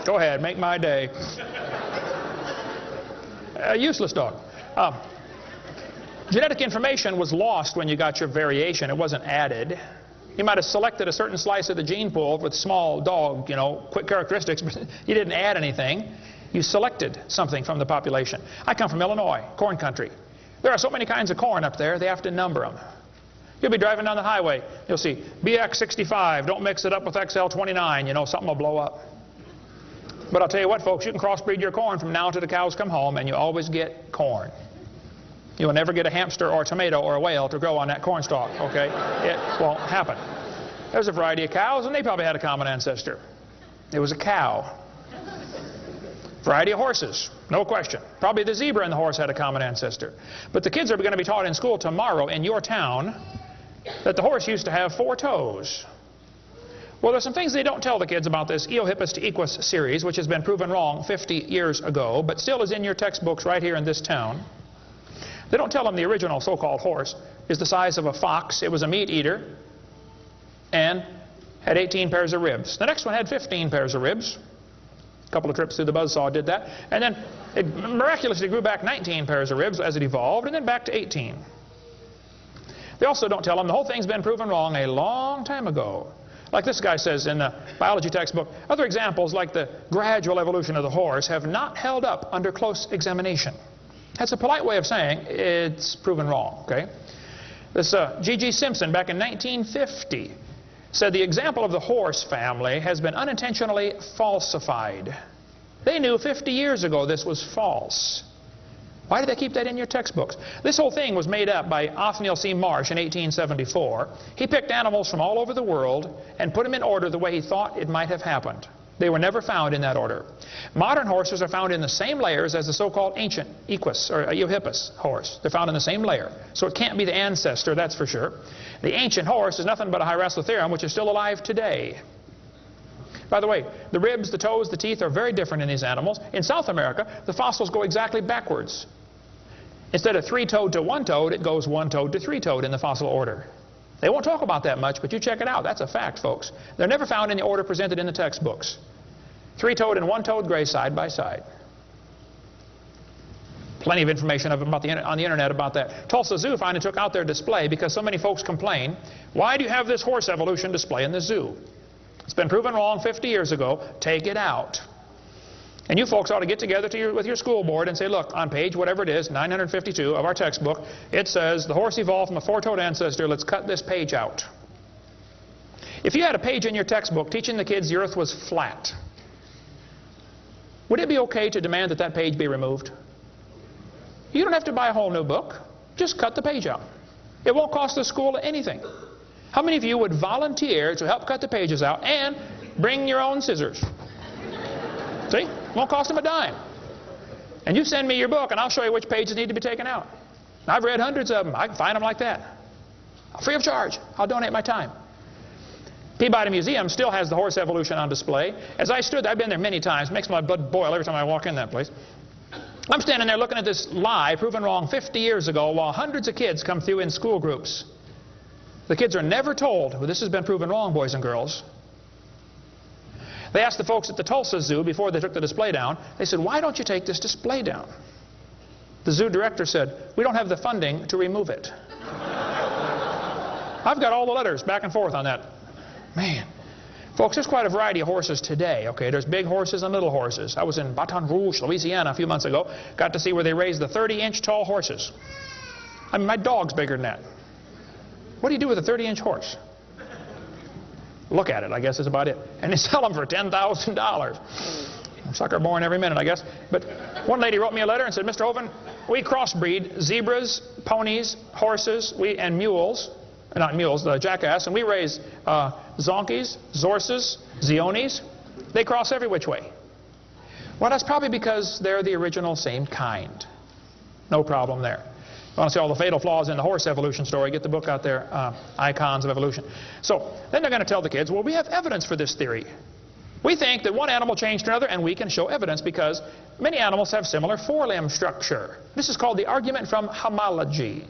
Go ahead, make my day. A useless dog. Genetic information was lost when you got your variation. It wasn't added. You might have selected a certain slice of the gene pool with small dog, quick characteristics, but you didn't add anything. You selected something from the population. I come from Illinois, corn country. There are so many kinds of corn up there, they have to number them. You'll be driving down the highway. You'll see BX65, don't mix it up with XL29, something will blow up. But I'll tell you what, folks, you can crossbreed your corn from now to the cows come home, and you always get corn. You will never get a hamster or a tomato or a whale to grow on that corn stalk, okay? It won't happen. There's a variety of cows, and they probably had a common ancestor. It was a cow. Variety of horses, no question. Probably the zebra and the horse had a common ancestor. But the kids are going to be taught in school tomorrow in your town that the horse used to have 4 toes. Well, there's some things they don't tell the kids about this Eohippus to Equus series, which has been proven wrong 50 years ago, but still is in your textbooks right here in this town. They don't tell them the original so-called horse is the size of a fox. It was a meat eater and had 18 pairs of ribs. The next one had 15 pairs of ribs. A couple of trips through the buzzsaw did that. And then it miraculously grew back 19 pairs of ribs as it evolved, and then back to 18. They also don't tell them the whole thing's been proven wrong a long time ago. Like this guy says in the biology textbook, other examples like the gradual evolution of the horse have not held up under close examination. That's a polite way of saying it's proven wrong, okay? This G.G. Simpson back in 1950 said the example of the horse family has been unintentionally falsified. They knew 50 years ago this was false. Why did they keep that in your textbooks? This whole thing was made up by Othniel C. Marsh in 1874. He picked animals from all over the world and put them in order the way he thought it might have happened. They were never found in that order. Modern horses are found in the same layers as the so-called ancient Equus or Eohippus horse. They're found in the same layer. So it can't be the ancestor, that's for sure. The ancient horse is nothing but a Hyracotherium, which is still alive today. By the way, the ribs, the toes, the teeth are very different in these animals. In South America, the fossils go exactly backwards. Instead of 3-toed to 1-toed, it goes 1-toed to 3-toed in the fossil order. They won't talk about that much, but you check it out. That's a fact, folks. They're never found in the order presented in the textbooks. 3-toed and 1-toed gray side by side. Plenty of information on the internet about that. Tulsa Zoo finally took out their display because so many folks complain, why do you have this horse evolution display in the zoo? It's been proven wrong 50 years ago. Take it out. And you folks ought to get together with your school board and say, look, on page whatever it is, 952 of our textbook, it says the horse evolved from a 4-toed ancestor. Let's cut this page out. If you had a page in your textbook teaching the kids the earth was flat, would it be okay to demand that that page be removed? You don't have to buy a whole new book. Just cut the page out. It won't cost the school anything. How many of you would volunteer to help cut the pages out and bring your own scissors? See? Won't cost them a dime. And you send me your book and I'll show you which pages need to be taken out. I've read hundreds of them. I can find them like that. Free of charge. I'll donate my time. Peabody Museum still has the horse evolution on display. As I stood there, I've been there many times. It makes my blood boil every time I walk in that place. I'm standing there looking at this lie proven wrong 50 years ago while hundreds of kids come through in school groups. The kids are never told, well, this has been proven wrong, boys and girls. They asked the folks at the Tulsa Zoo before they took the display down, they said, why don't you take this display down? The zoo director said, we don't have the funding to remove it. I've got all the letters back and forth on that. Man, Folks, there's quite a variety of horses today, okay? There's big horses and little horses. I was in Baton Rouge, Louisiana a few months ago. Got to see where they raise the 30-inch tall horses. I mean, my dog's bigger than that. What do you do with a 30-inch horse? Look at it, I guess is about it. And they sell them for $10,000. Sucker born every minute, I guess. But one lady wrote me a letter and said, Mr. Hovind, we crossbreed zebras, ponies, horses, and mules. Not mules, the jackass. And we raise zonkies, zorses, zeonies. They cross every which way. Well, that's probably because they're the original same kind. No problem there. You want to see all the fatal flaws in the horse evolution story, get the book out there, Icons of Evolution. So then they're going to tell the kids, well, we have evidence for this theory. We think that one animal changed to another, and we can show evidence because many animals have similar forelimb structure. This is called the argument from homology.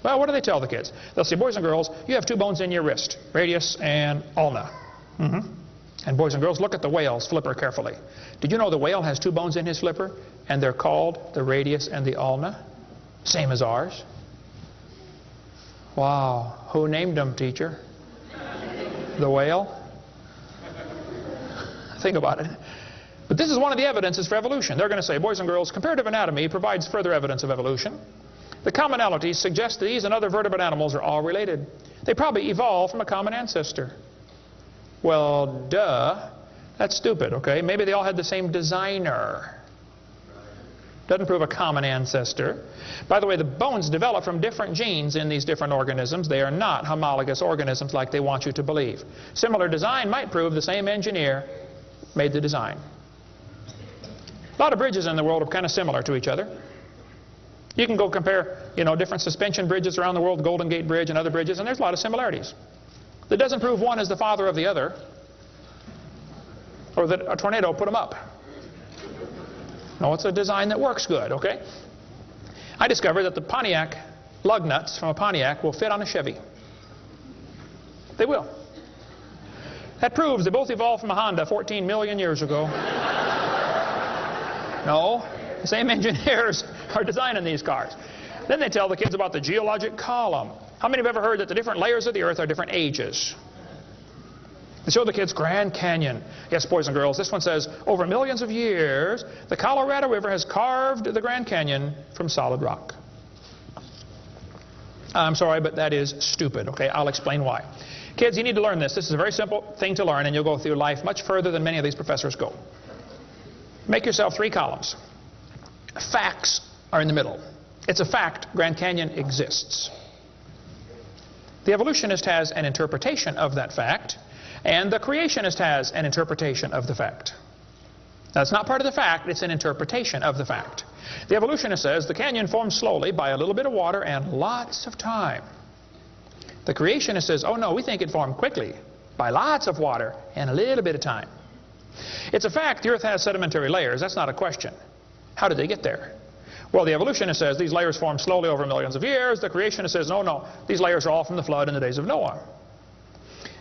Well, what do they tell the kids? They'll say, boys and girls, you have two bones in your wrist, radius and ulna. And boys and girls, look at the whale's flipper carefully. Did you know the whale has two bones in his flipper, and they're called the radius and the ulna? Same as ours. Wow. Who named them, teacher? The whale? Think about it. But this is one of the evidences for evolution. They're going to say, boys and girls, comparative anatomy provides further evidence of evolution. The commonalities suggest that these and other vertebrate animals are all related. They probably evolved from a common ancestor. Well, duh. That's stupid, okay? Maybe they all had the same designer. Doesn't prove a common ancestor. By the way, the bones develop from different genes in these different organisms. They are not homologous organisms like they want you to believe. Similar design might prove the same engineer made the design. A lot of bridges in the world are kind of similar to each other. You can go compare, different suspension bridges around the world, Golden Gate Bridge and other bridges, and there's a lot of similarities. That doesn't prove one is the father of the other, or that a tornado put them up. No, it's a design that works good, okay? I discovered that the Pontiac lug nuts from a Pontiac will fit on a Chevy. They will. That proves they both evolved from a Honda 14 million years ago. No, the same engineers are designing these cars. Then they tell the kids about the geologic column. How many have ever heard that the different layers of the earth are different ages? They show the kids Grand Canyon. Yes, boys and girls, this one says, over millions of years, the Colorado River has carved the Grand Canyon from solid rock. I'm sorry, but that is stupid, okay? I'll explain why. Kids, you need to learn this. This is a very simple thing to learn, and you'll go through life much further than many of these professors go. Make yourself 3 columns. Facts are in the middle. It's a fact Grand Canyon exists. The evolutionist has an interpretation of that fact, and the creationist has an interpretation of the fact. Now, it's not part of the fact, it's an interpretation of the fact. The evolutionist says the canyon formed slowly by a little bit of water and lots of time. The creationist says, oh no, we think it formed quickly by lots of water and a little bit of time. It's a fact the earth has sedimentary layers. That's not a question. How did they get there? Well, the evolutionist says these layers formed slowly over millions of years. The creationist says, no, these layers are all from the flood in the days of Noah.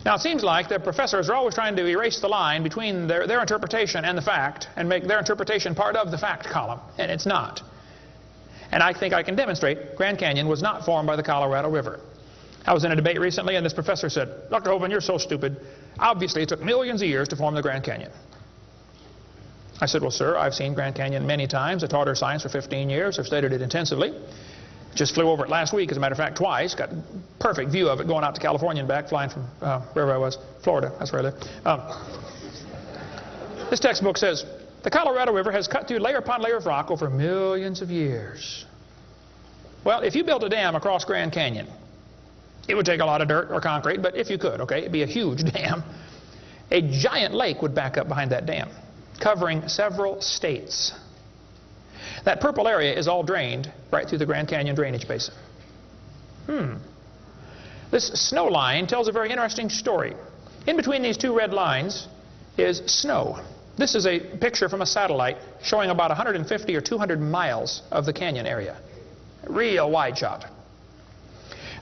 Now, it seems like the professors are always trying to erase the line between their interpretation and the fact and make their interpretation part of the fact column, and it's not. And I think I can demonstrate Grand Canyon was not formed by the Colorado River. I was in a debate recently, and this professor said, Dr. Hovind, you're so stupid. Obviously, it took millions of years to form the Grand Canyon. I said, well, sir, I've seen Grand Canyon many times. I taught earth science for 15 years. I've studied it intensively. Just flew over it last week, as a matter of fact, twice. Got a perfect view of it going out to California and back, flying from wherever I was, Florida. That's where I live. This textbook says, the Colorado River has cut through layer upon layer of rock over millions of years. Well, if you built a dam across Grand Canyon, it would take a lot of dirt or concrete, but if you could, okay, it'd be a huge dam. A giant lake would back up behind that dam, covering several states. That purple area is all drained right through the Grand Canyon drainage basin. This snow line tells a very interesting story. In between these 2 red lines is snow. This is a picture from a satellite showing about 150 or 200 miles of the canyon area. Real wide shot.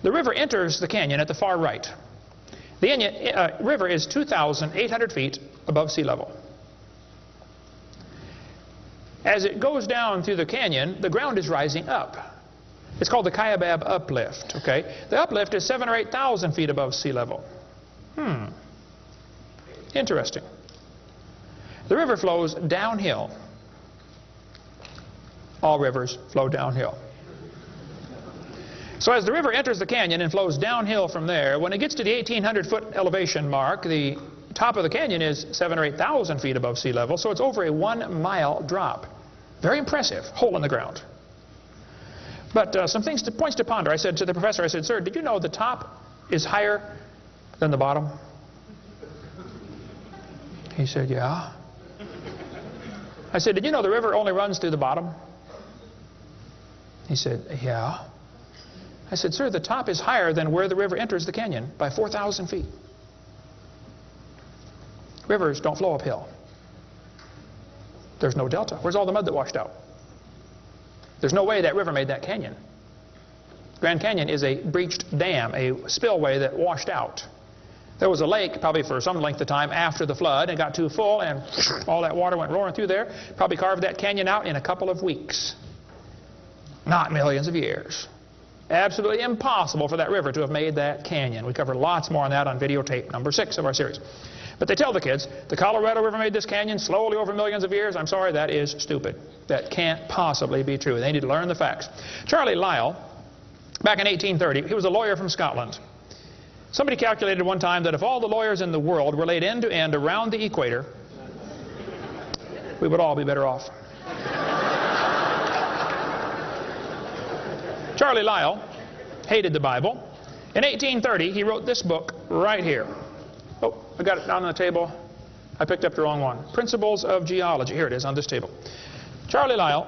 The river enters the canyon at the far right. The river is 2,800 feet above sea level. As it goes down through the canyon, the ground is rising up. It's called the Kaibab uplift, okay? The uplift is 7,000 or 8,000 feet above sea level. Interesting. The river flows downhill. All rivers flow downhill. So as the river enters the canyon and flows downhill from there, when it gets to the 1,800-foot elevation mark, the top of the canyon is 7,000 or 8,000 feet above sea level, so it's over a 1-mile drop. Very impressive. Hole in the ground. But some points to ponder. I said to the professor, I said, "Sir, did you know the top is higher than the bottom?" He said, "Yeah." I said, "Did you know the river only runs through the bottom?" He said, "Yeah." I said, "Sir, the top is higher than where the river enters the canyon by 4,000 feet. Rivers don't flow uphill. There's no delta. Where's all the mud that washed out? There's no way that river made that canyon. Grand Canyon is a breached dam, a spillway that washed out. There was a lake probably for some length of time after the flood and got too full and all that water went roaring through there. Probably carved that canyon out in a couple of weeks. Not millions of years. Absolutely impossible for that river to have made that canyon. We cover lots more on that on videotape number 6 of our series. But they tell the kids, the Colorado River made this canyon slowly over millions of years. I'm sorry, that is stupid. That can't possibly be true. They need to learn the facts. Charlie Lyell, back in 1830, he was a lawyer from Scotland. Somebody calculated one time that if all the lawyers in the world were laid end to end around the equator, we would all be better off. Charlie Lyell hated the Bible. In 1830, he wrote this book right here. Oh, I got it down on the table. I picked up the wrong one. Principles of Geology. Here it is on this table. Charlie Lyell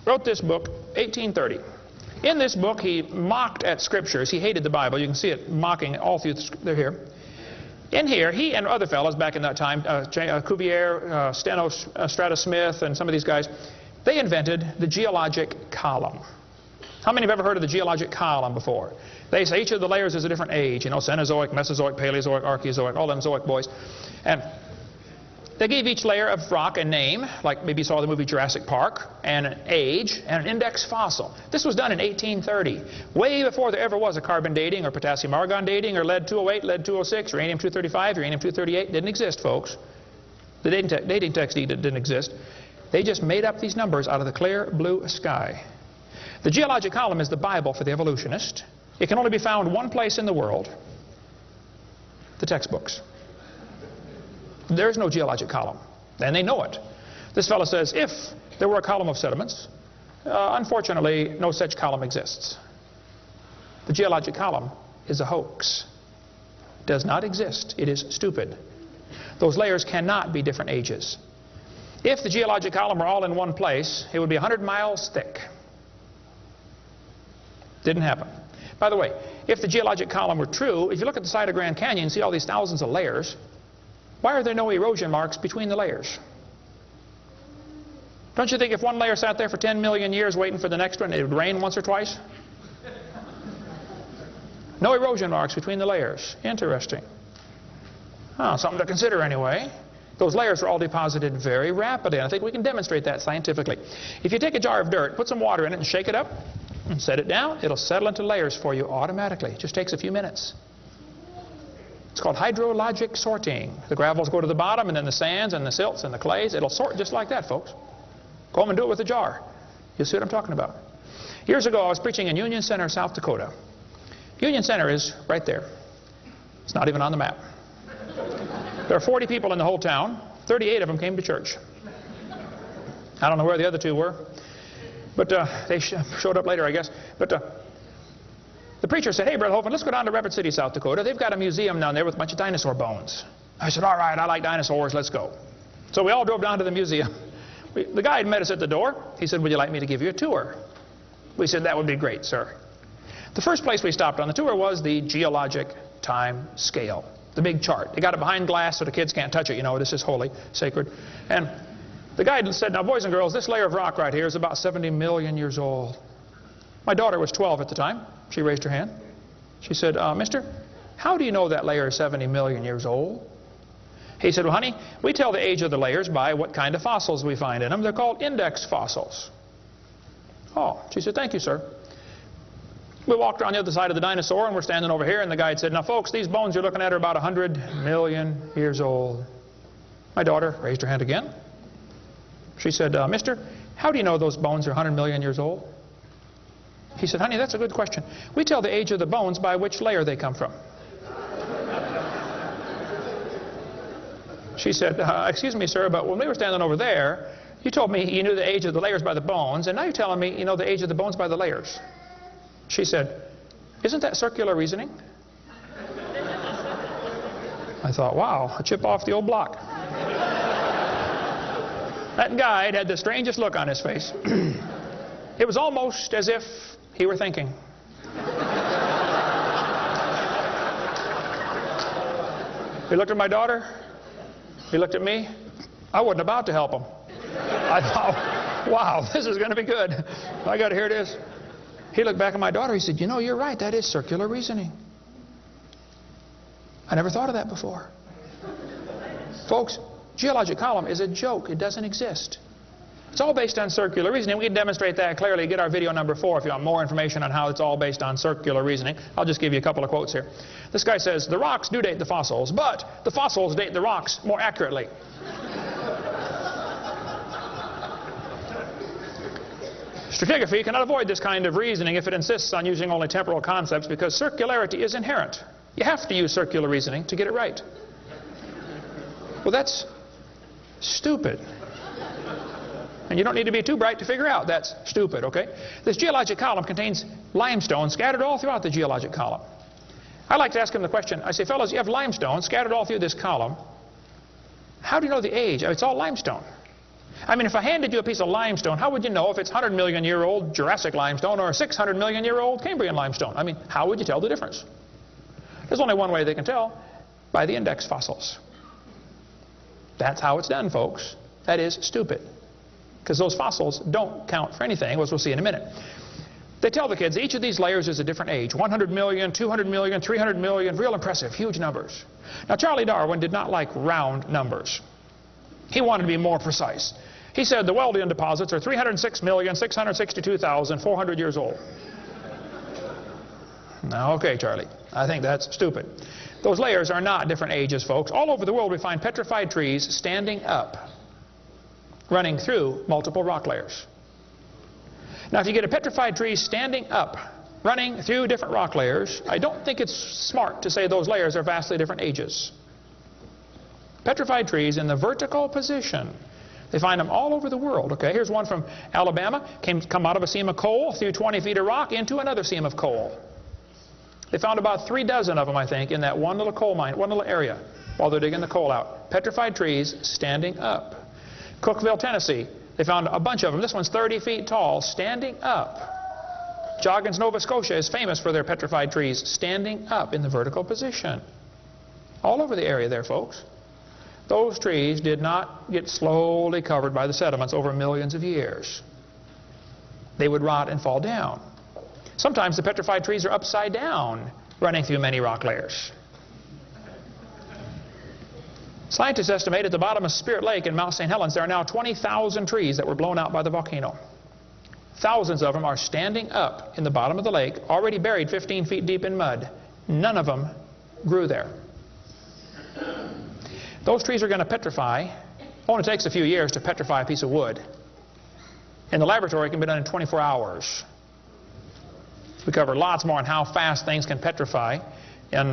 wrote this book, 1830. In this book, he mocked at scriptures. He hated the Bible. You can see it mocking all through they're here. In here, he and other fellows back in that time, Cuvier, Steno Smith, and some of these guys, they invented the geologic column. How many have ever heard of the geologic column before? They say each of the layers is a different age, you know, Cenozoic, Mesozoic, Paleozoic, Archeozoic, all them Zoic boys. And they gave each layer of rock a name, like maybe you saw the movie Jurassic Park, and an age, and an index fossil. This was done in 1830, way before there ever was a carbon dating or potassium argon dating or lead-208, lead-206, uranium-235, uranium-238. Didn't exist, folks. The dating technique didn't exist. They just made up these numbers out of the clear blue sky. The geologic column is the Bible for the evolutionist. It can only be found one place in the world, the textbooks. There's no geologic column, and they know it. This fellow says, if there were a column of sediments, unfortunately, no such column exists. The geologic column is a hoax. It does not exist. It is stupid. Those layers cannot be different ages. If the geologic column were all in one place, it would be 100 miles thick. Didn't happen. By the way, if the geologic column were true, if you look at the side of Grand Canyon and see all these thousands of layers, why are there no erosion marks between the layers? Don't you think if one layer sat there for 10 million years waiting for the next one, it would rain once or twice? No erosion marks between the layers. Interesting. Oh, something to consider anyway. Those layers were all deposited very rapidly, and I think we can demonstrate that scientifically. If you take a jar of dirt, put some water in it and shake it up, and set it down, it'll settle into layers for you automatically. It just takes a few minutes. It's called hydrologic sorting. The gravels go to the bottom, and then the sands and the silts and the clays. It'll sort just like that, folks. Go home and do it with a jar. You'll see what I'm talking about. Years ago, I was preaching in Union Center, South Dakota. Union Center is right there. It's not even on the map. There are 40 people in the whole town. 38 of them came to church. I don't know where the other 2 were. But they showed up later, I guess. But the preacher said, "Hey, Brother Hovind, let's go down to Rapid City, South Dakota. They've got a museum down there with a bunch of dinosaur bones." I said, "All right, I like dinosaurs. Let's go." So we all drove down to the museum. The guide met us at the door. He said, "Would you like me to give you a tour?" We said, "That would be great, sir." The first place we stopped on the tour was the geologic time scale, the big chart. They got it behind glass so the kids can't touch it. You know, this is holy, sacred. And the guide said, "Now, boys and girls, this layer of rock right here is about 70 million years old." My daughter was 12 at the time. She raised her hand. She said, "Mister, how do you know that layer is 70 million years old?" He said, "Well, honey, we tell the age of the layers by what kind of fossils we find in them. They're called index fossils." Oh, she said, "Thank you, sir." We walked around the other side of the dinosaur, and we're standing over here, and the guide said, now folks, these bones you're looking at are about 100 million years old. My daughter raised her hand again. She said, mister, how do you know those bones are 100 million years old? He said, honey, that's a good question. We tell the age of the bones by which layer they come from. She said, excuse me, sir, but when we were standing over there, you told me you knew the age of the layers by the bones, and now you're telling me you know the age of the bones by the layers. She said, isn't that circular reasoning? I thought, wow, a chip off the old block. That guide had the strangest look on his face. It was almost as if he were thinking. He looked at my daughter. He looked at me. I wasn't about to help him. I thought, wow, this is going to be good. I got to hear this. He looked back at my daughter. He said, you know, you're right. That is circular reasoning. I never thought of that before. Folks, geologic column is a joke. It doesn't exist. It's all based on circular reasoning. We can demonstrate that clearly. Get our video number 4 if you want more information on how it's all based on circular reasoning. I'll just give you a couple of quotes here. This guy says, the rocks do date the fossils, but the fossils date the rocks more accurately. Stratigraphy cannot avoid this kind of reasoning if it insists on using only temporal concepts because circularity is inherent. You have to use circular reasoning to get it right. Well, that's stupid. And you don't need to be too bright to figure out that's stupid, okay? This geologic column contains limestone scattered all throughout the geologic column. I like to ask him the question. I say, fellas, you have limestone scattered all through this column. How do you know the age? It's all limestone. I mean, if I handed you a piece of limestone, how would you know if it's 100 million year old Jurassic limestone or 600 million year old Cambrian limestone? I mean, how would you tell the difference? There's only one way they can tell, by the index fossils. That's how it's done, folks. That is stupid. Because those fossils don't count for anything, as we'll see in a minute. They tell the kids each of these layers is a different age. 100 million, 200 million, 300 million, real impressive, huge numbers. Now, Charlie Darwin did not like round numbers. He wanted to be more precise. He said the Wealdian deposits are 306,662,400 years old. Now, okay, Charlie, I think that's stupid. Those layers are not different ages, folks. All over the world we find petrified trees standing up, running through multiple rock layers. Now, if you get a petrified tree standing up, running through different rock layers, I don't think it's smart to say those layers are vastly different ages. Petrified trees in the vertical position, they find them all over the world. Okay, here's one from Alabama. Come out of a seam of coal through 20 feet of rock into another seam of coal. They found about 3 dozen of them, I think, in that one little coal mine, one little area, while they're digging the coal out. Petrified trees standing up. Cookeville, Tennessee, they found a bunch of them. This one's 30 feet tall, standing up. Joggins, Nova Scotia is famous for their petrified trees standing up in the vertical position. All over the area there, folks. Those trees did not get slowly covered by the sediments over millions of years. They would rot and fall down. Sometimes the petrified trees are upside down, running through many rock layers. Scientists estimate at the bottom of Spirit Lake in Mount St. Helens there are now 20,000 trees that were blown out by the volcano. Thousands of them are standing up in the bottom of the lake, already buried 15 feet deep in mud. None of them grew there. Those trees are going to petrify. Only takes a few years to petrify a piece of wood. In the laboratory, it can be done in 24 hours. We cover lots more on how fast things can petrify in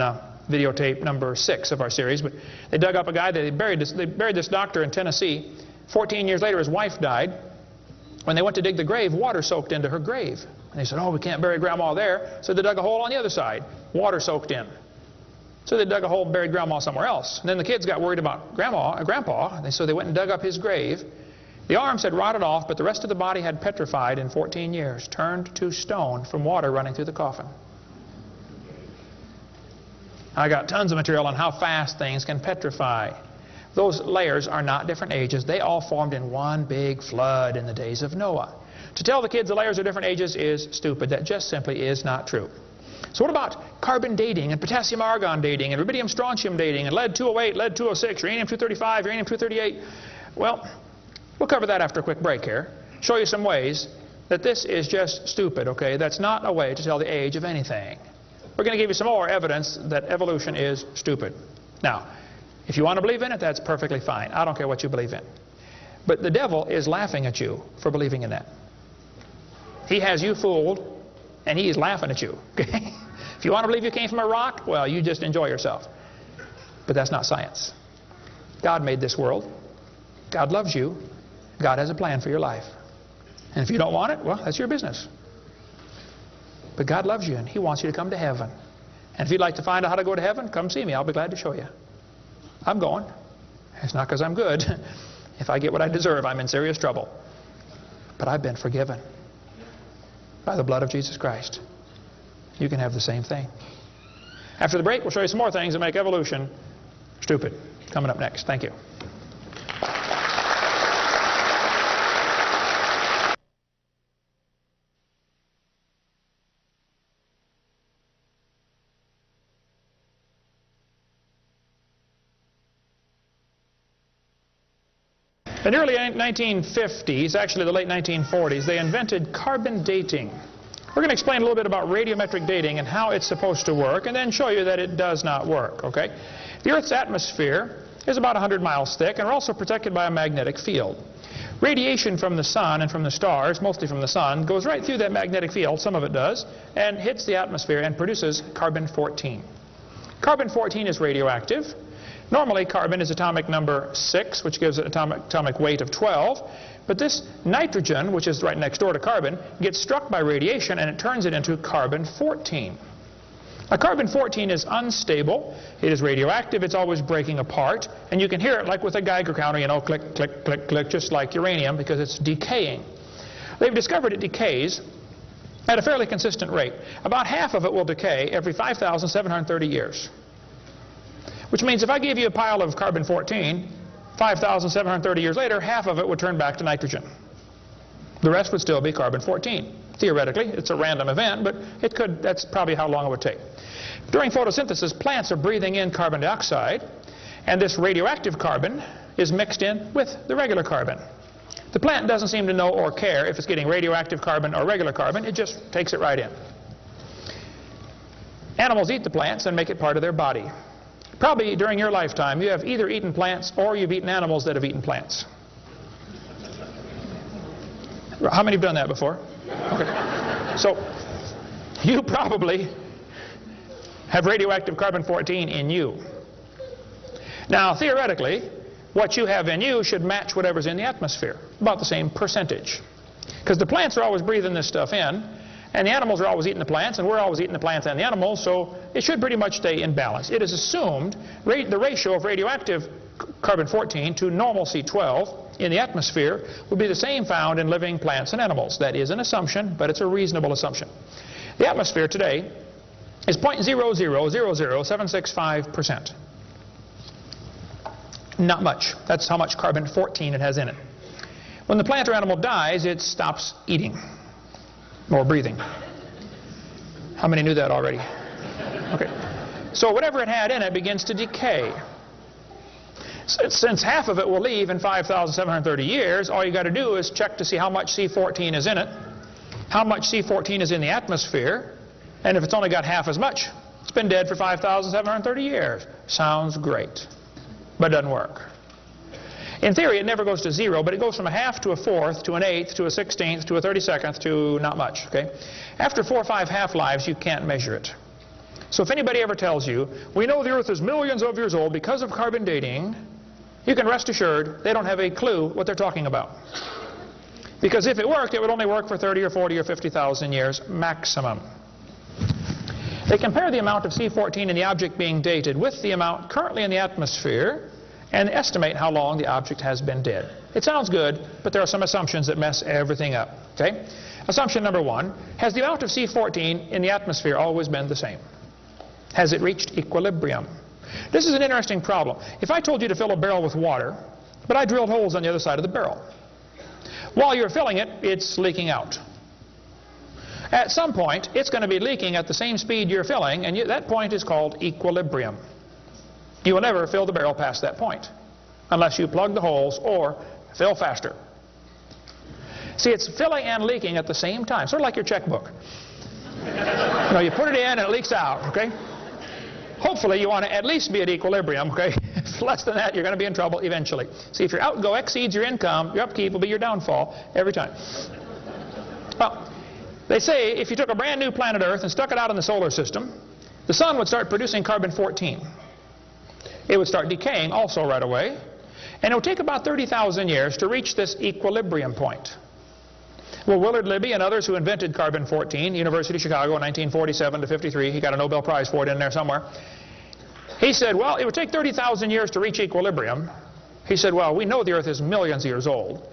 videotape number 6 of our series. But they dug up a guy, they buried this doctor in Tennessee. 14 years later, his wife died. When they went to dig the grave, water soaked into her grave. And they said, oh, we can't bury Grandma there. So they dug a hole on the other side. Water soaked in. So they dug a hole and buried Grandma somewhere else. And then the kids got worried about Grandpa, and so they went and dug up his grave. The arms had rotted off, but the rest of the body had petrified in 14 years, turned to stone from water running through the coffin. I got tons of material on how fast things can petrify. Those layers are not different ages. They all formed in one big flood in the days of Noah. To tell the kids the layers are different ages is stupid. That just simply is not true. So what about carbon dating and potassium argon dating and rubidium strontium dating and lead-208, lead-206, uranium-235, uranium-238? Well, we'll cover that after a quick break here. Show you some ways that this is just stupid, okay? That's not a way to tell the age of anything. We're going to give you some more evidence that evolution is stupid. Now, if you want to believe in it, that's perfectly fine. I don't care what you believe in. But the devil is laughing at you for believing in that. He has you fooled, and he is laughing at you, okay? If you want to believe you came from a rock, well, you just enjoy yourself. But that's not science. God made this world. God loves you. God has a plan for your life. And if you don't want it, well, that's your business. But God loves you, and he wants you to come to heaven. And if you'd like to find out how to go to heaven, come see me. I'll be glad to show you. I'm going. It's not because I'm good. If I get what I deserve, I'm in serious trouble. But I've been forgiven by the blood of Jesus Christ. You can have the same thing. After the break, we'll show you some more things that make evolution stupid. Coming up next. Thank you. In the early 1950s, actually the late 1940s, they invented carbon dating. We're going to explain a little bit about radiometric dating and how it's supposed to work, and then show you that it does not work, okay? The Earth's atmosphere is about 100 miles thick, and we're also protected by a magnetic field. Radiation from the sun and from the stars, mostly from the sun, goes right through that magnetic field, some of it does, and hits the atmosphere and produces carbon-14. Carbon-14 is radioactive. Normally, carbon is atomic number 6, which gives it atomic weight of 12. But this nitrogen, which is right next door to carbon, gets struck by radiation and it turns it into carbon-14. Now, carbon-14 is unstable. It is radioactive. It's always breaking apart. And you can hear it like with a Geiger counter, you know, click, click, click, click, just like uranium, because it's decaying. They've discovered it decays at a fairly consistent rate. About half of it will decay every 5,730 years. Which means if I gave you a pile of carbon-14, 5,730 years later, half of it would turn back to nitrogen. The rest would still be carbon-14. Theoretically, it's a random event, but it could, that's probably how long it would take. During photosynthesis, plants are breathing in carbon dioxide, and this radioactive carbon is mixed in with the regular carbon. The plant doesn't seem to know or care if it's getting radioactive carbon or regular carbon. It just takes it right in. Animals eat the plants and make it part of their body. Probably during your lifetime, you have either eaten plants or you've eaten animals that have eaten plants. How many have done that before? Okay. So, you probably have radioactive carbon-14 in you. Now, theoretically, what you have in you should match whatever's in the atmosphere, about the same percentage. Because the plants are always breathing this stuff in, and the animals are always eating the plants, and we're always eating the plants and the animals, so it should pretty much stay in balance. It is assumed the ratio of radioactive carbon-14 to normal C12 in the atmosphere would be the same found in living plants and animals. That is an assumption, but it's a reasonable assumption. The atmosphere today is 0.0000765%. Not much. That's how much carbon-14 it has in it. When the plant or animal dies, it stops eating or breathing. How many knew that already? Okay. So whatever it had in it begins to decay. Since half of it will leave in 5,730 years, all you got to do is check to see how much C14 is in it, how much C14 is in the atmosphere, and if it's only got half as much, it's been dead for 5,730 years. Sounds great, but it doesn't work. In theory, it never goes to zero, but it goes from a half to a fourth to an eighth to a 16th to a 32nd to not much. Okay? After 4 or 5 half-lives, you can't measure it. So if anybody ever tells you, we know the Earth is millions of years old because of carbon dating, you can rest assured they don't have a clue what they're talking about. Because if it worked, it would only work for 30 or 40 or 50,000 years maximum. They compare the amount of C14 in the object being dated with the amount currently in the atmosphere and estimate how long the object has been dead. It sounds good, but there are some assumptions that mess everything up. Okay? Assumption number 1, has the amount of C14 in the atmosphere always been the same? Has it reached equilibrium? This is an interesting problem. If I told you to fill a barrel with water, but I drilled holes on the other side of the barrel, while you're filling it, it's leaking out. At some point, it's going to be leaking at the same speed you're filling, and that point is called equilibrium. You will never fill the barrel past that point unless you plug the holes or fill faster. See, it's filling and leaking at the same time, sort of like your checkbook. You know, you put it in and it leaks out, okay? Hopefully you want to at least be at equilibrium, okay? If less than that, you're going to be in trouble eventually. See, if your outgo exceeds your income, your upkeep will be your downfall every time. Well, they say if you took a brand new planet Earth and stuck it out in the solar system, the sun would start producing carbon-14. It would start decaying also right away, and it would take about 30,000 years to reach this equilibrium point. Well, Willard Libby and others who invented carbon-14, University of Chicago in 1947 to 53, he got a Nobel Prize for it in there somewhere. He said, well, it would take 30,000 years to reach equilibrium. He said, well, we know the Earth is millions of years old.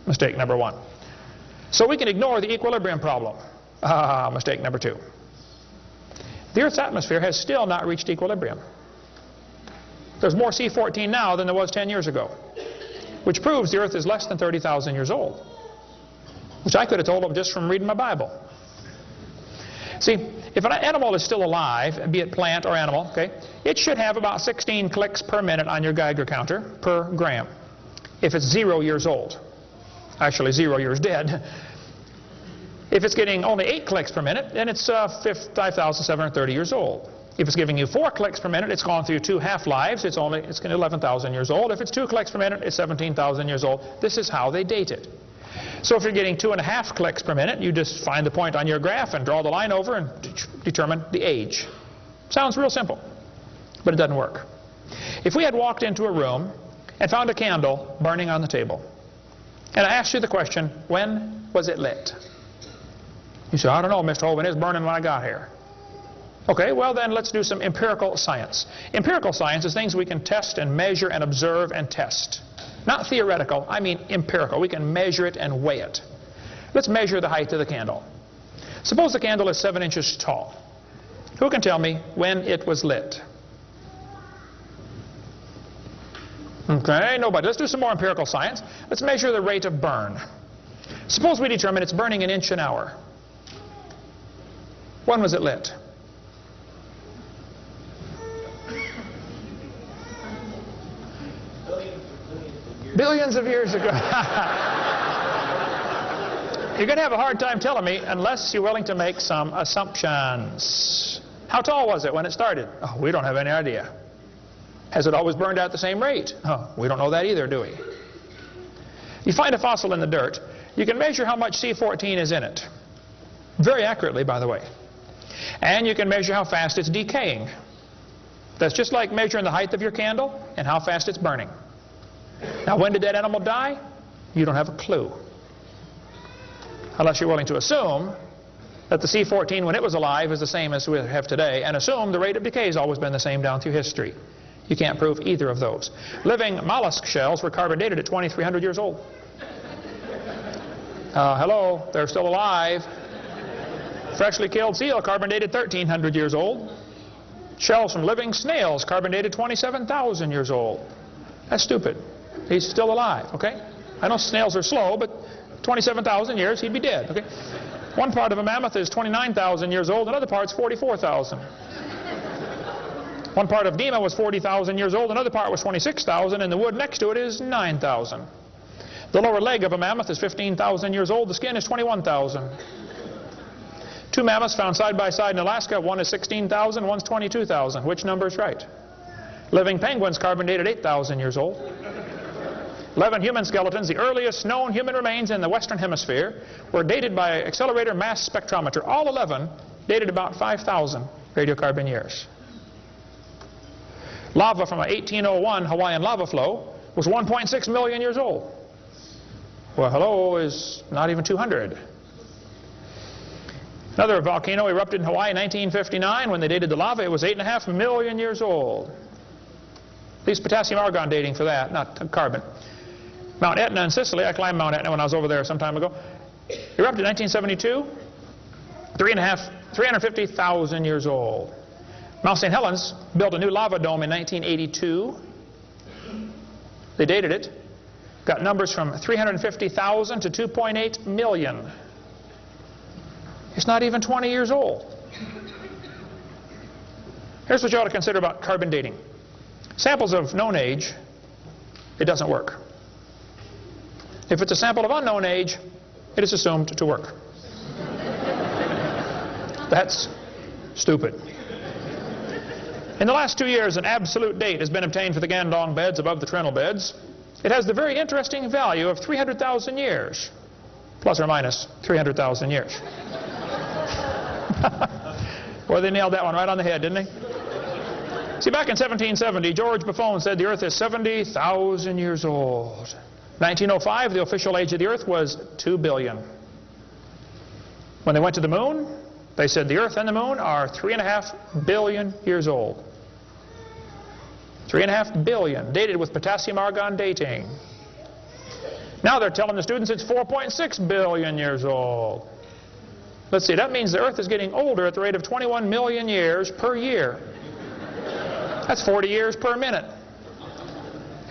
Mistake number one. So we can ignore the equilibrium problem. Mistake number two. The Earth's atmosphere has still not reached equilibrium. There's more C14 now than there was 10 years ago, which proves the Earth is less than 30,000 years old, which I could have told them just from reading my Bible. See, if an animal is still alive, be it plant or animal, okay, it should have about 16 clicks per minute on your Geiger counter per gram if it's 0 years old. Actually, 0 years dead. If it's getting only 8 clicks per minute, then it's 5,730 years old. If it's giving you 4 clicks per minute, it's gone through 2 half-lives. It's 11,000 years old. If it's 2 clicks per minute, it's 17,000 years old. This is how they date it. So if you're getting 2.5 clicks per minute, you just find the point on your graph and draw the line over and determine the age. Sounds real simple, but it doesn't work. If we had walked into a room and found a candle burning on the table, and I asked you the question, when was it lit? You say, I don't know, Mr. Hovind, it's burning when I got here. Okay, well then let's do some empirical science. Empirical science is things we can test and measure and observe and test. Not theoretical, I mean empirical. We can measure it and weigh it. Let's measure the height of the candle. Suppose the candle is 7 inches tall. Who can tell me when it was lit? Okay, nobody. Let's do some more empirical science. Let's measure the rate of burn. Suppose we determine it's burning 1 inch an hour. When was it lit? Billions of years ago. You're going to have a hard time telling me unless you're willing to make some assumptions. How tall was it when it started? Oh, we don't have any idea. Has it always burned out at the same rate? Oh, we don't know that either, do we? You find a fossil in the dirt, you can measure how much C14 is in it. Very accurately, by the way. And you can measure how fast it's decaying. That's just like measuring the height of your candle and how fast it's burning. Now, when did that animal die? You don't have a clue. Unless you're willing to assume that the C14 when it was alive is the same as we have today, and assume the rate of decay has always been the same down through history. You can't prove either of those. Living mollusk shells were carbon dated at 2,300 years old. Hello, they're still alive. Freshly killed seal carbon dated 1,300 years old. Shells from living snails carbon dated 27,000 years old. That's stupid. He's still alive, okay? I know snails are slow, but 27,000 years, he'd be dead, okay? One part of a mammoth is 29,000 years old, another part's 44,000. One part of Dima was 40,000 years old, another part was 26,000, and the wood next to it is 9,000. The lower leg of a mammoth is 15,000 years old, the skin is 21,000. 2 mammoths found side by side in Alaska, one is 16,000, one's 22,000. Which number is right? Living penguins carbon dated 8,000 years old. 11 human skeletons, the earliest known human remains in the Western Hemisphere, were dated by accelerator mass spectrometer. All 11 dated about 5,000 radiocarbon years. Lava from a 1801 Hawaiian lava flow was 1.6 million years old. Well, hello is not even 200. Another volcano erupted in Hawaii in 1959. When they dated the lava, it was 8.5 million years old. At least potassium argon dating for that, not carbon. Mount Etna in Sicily, I climbed Mount Etna when I was over there some time ago, erupted in 1972, 350,000 years old. Mount St. Helens built a new lava dome in 1982. They dated it, got numbers from 350,000 to 2.8 million. It's not even 20 years old. Here's what you ought to consider about carbon dating. Samples of known age, it doesn't work. If it's a sample of unknown age, it is assumed to work. That's stupid. In the last 2 years, an absolute date has been obtained for the Gandong beds above the Trinil beds. It has the very interesting value of 300,000 years, plus or minus 300,000 years. Well, they nailed that one right on the head, didn't they? See, back in 1770, George Buffon said the Earth is 70,000 years old. 1905, the official age of the Earth was 2 billion. When they went to the moon, they said the Earth and the moon are 3.5 billion years old. 3.5 billion, dated with potassium-argon dating. Now they're telling the students it's 4.6 billion years old. Let's see, that means the Earth is getting older at the rate of 21 million years per year. That's 40 years per minute.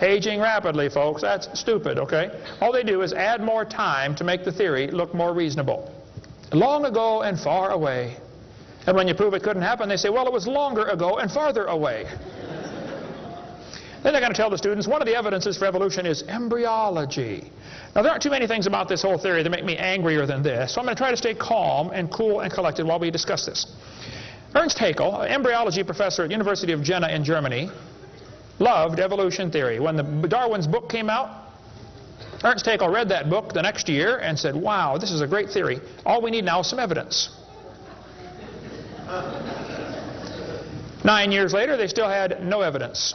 Aging rapidly, folks. That's stupid, okay? All they do is add more time to make the theory look more reasonable. Long ago and far away. And when you prove it couldn't happen, they say, well, it was longer ago and farther away. Then they're going to tell the students one of the evidences for evolution is embryology. Now, there aren't too many things about this whole theory that make me angrier than this, so I'm going to try to stay calm and cool and collected while we discuss this. Ernst Haeckel, an embryology professor at University of Jena in Germany, loved evolution theory. When Darwin's book came out, Ernst Haeckel read that book the next year and said, wow, this is a great theory. All we need now is some evidence. 9 years later, they still had no evidence.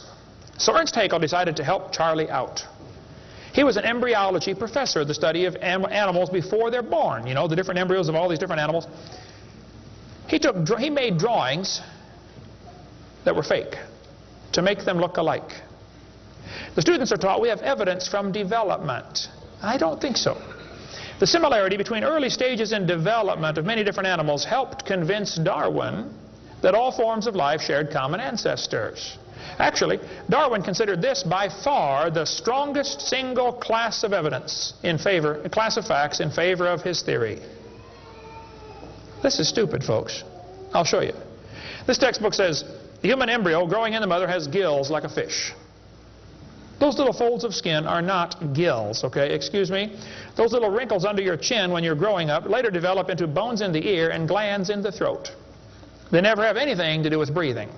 So Ernst Haeckel decided to help Charlie out. He was an embryology professor, the study of animals before they're born. You know, the different embryos of all these different animals. He made drawings that were fake to make them look alike. The students are taught we have evidence from development. I don't think so. The similarity between early stages in development of many different animals helped convince Darwin that all forms of life shared common ancestors. Actually, Darwin considered this by far the strongest single class of evidence in favor, a class of facts in favor of his theory. This is stupid, folks. I'll show you. This textbook says the human embryo growing in the mother has gills like a fish. Those little folds of skin are not gills, okay? Excuse me. Those little wrinkles under your chin when you're growing up later develop into bones in the ear and glands in the throat. They never have anything to do with breathing.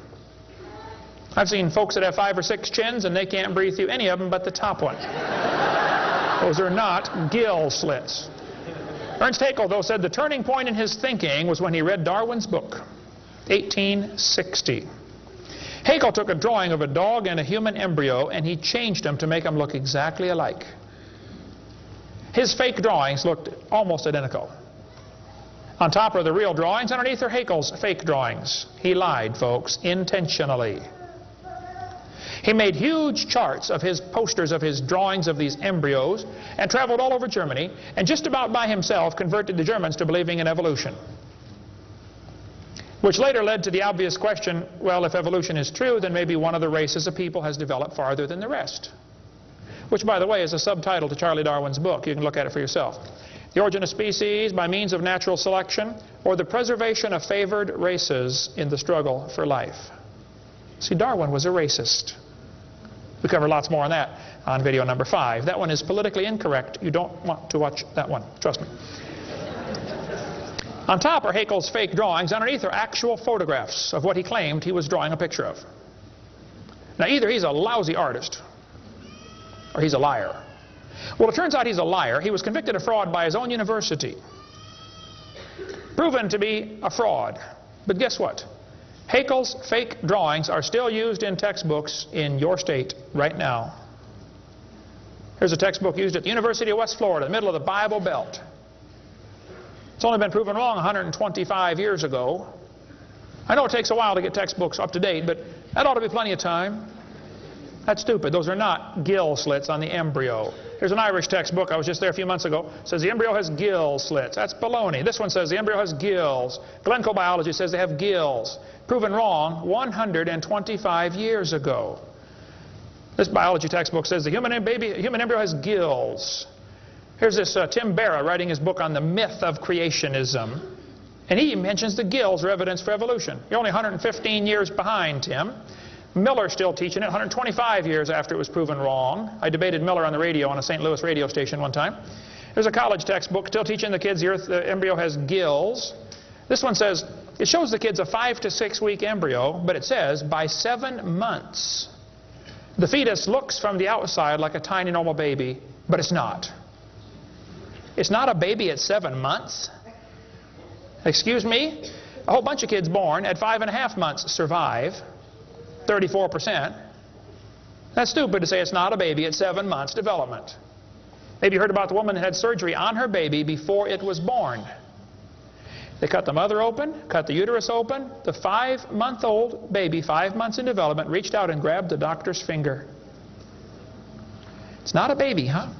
I've seen folks that have 5 or 6 chins and they can't breathe through any of them but the top one. Those are not gill slits. Ernst Haeckel, though, said the turning point in his thinking was when he read Darwin's book, 1860. Haeckel took a drawing of a dog and a human embryo and he changed them to make them look exactly alike. His fake drawings looked almost identical. On top are the real drawings, underneath are Haeckel's fake drawings. He lied, folks, intentionally. He made huge charts of his posters of his drawings of these embryos and traveled all over Germany and just about by himself converted the Germans to believing in evolution. Which later led to the obvious question, well, if evolution is true, then maybe one of the races of people has developed farther than the rest. Which, by the way, is a subtitle to Charlie Darwin's book. You can look at it for yourself. The Origin of Species by Means of Natural Selection, or the Preservation of Favored Races in the Struggle for Life. See, Darwin was a racist. We cover lots more on that on video number 5. That one is politically incorrect. You don't want to watch that one. Trust me. On top are Haeckel's fake drawings. Underneath are actual photographs of what he claimed he was drawing a picture of. Now, either he's a lousy artist or he's a liar. Well, it turns out he's a liar. He was convicted of fraud by his own university. Proven to be a fraud. But guess what? Haeckel's fake drawings are still used in textbooks in your state right now. Here's a textbook used at the University of West Florida, in the middle of the Bible Belt. It's only been proven wrong 125 years ago. I know it takes a while to get textbooks up to date, but that ought to be plenty of time. That's stupid. Those are not gill slits on the embryo. Here's an Irish textbook. I was just there a few months ago. It says the embryo has gill slits. That's baloney. This one says the embryo has gills. Glencoe Biology says they have gills. Proven wrong 125 years ago. This biology textbook says the human embryo has gills. Here's this Tim Barra writing his book on the myth of creationism. And he mentions the gills are evidence for evolution. You're only 115 years behind, Tim. Miller's still teaching it 125 years after it was proven wrong. I debated Miller on the radio on a St. Louis radio station one time. There's a college textbook still teaching the kids the embryo has gills. This one says, it shows the kids a 5 to 6 week embryo, but it says by 7 months. The fetus looks from the outside like a tiny normal baby, but it's not. It's not a baby at 7 months. Excuse me? A whole bunch of kids born at 5.5 months survive, 34%. That's stupid to say it's not a baby at 7 months development. Maybe you heard about the woman that had surgery on her baby before it was born. They cut the mother open, cut the uterus open. The 5-month-old baby, 5 months in development, reached out and grabbed the doctor's finger. It's not a baby, huh?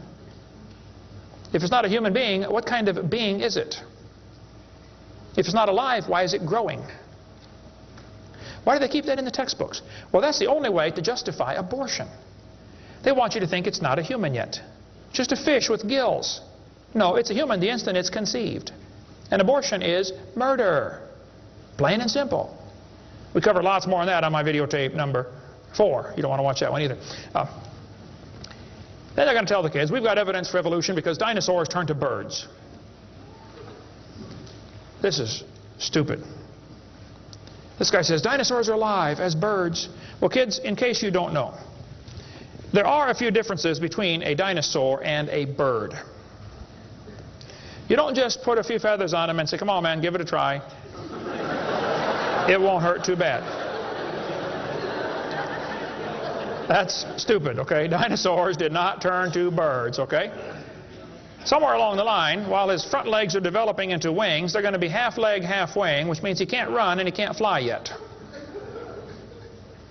If it's not a human being, what kind of being is it? If it's not alive, why is it growing? Why do they keep that in the textbooks? Well, that's the only way to justify abortion. They want you to think it's not a human yet. Just a fish with gills. No, it's a human the instant it's conceived. And abortion is murder. Plain and simple. We covered lots more on that on my videotape number 4. You don't want to watch that one either. Then they're going to tell the kids, we've got evidence for evolution because dinosaurs turned to birds. This is stupid. This guy says, dinosaurs are alive as birds. Well, kids, in case you don't know, there are a few differences between a dinosaur and a bird. You don't just put a few feathers on them and say, come on, man, give it a try. It won't hurt too bad. That's stupid, okay? Dinosaurs did not turn to birds, okay? Somewhere along the line, while his front legs are developing into wings, they're going to be half leg, half wing, which means he can't run and he can't fly yet.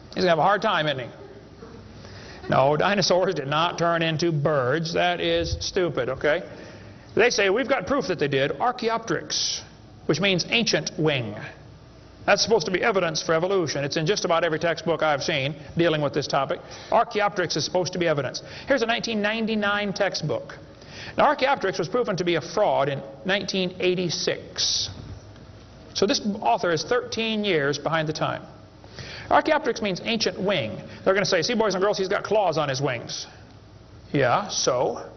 He's going to have a hard time, isn't he? No, dinosaurs did not turn into birds. That is stupid, okay? They say, we've got proof that they did. Archaeopteryx, which means ancient wing. That's supposed to be evidence for evolution. It's in just about every textbook I've seen dealing with this topic. Archaeopteryx is supposed to be evidence. Here's a 1999 textbook. Now, Archaeopteryx was proven to be a fraud in 1986. So this author is 13 years behind the time. Archaeopteryx means ancient wing. They're going to say, see, boys and girls, he's got claws on his wings. Yeah, so?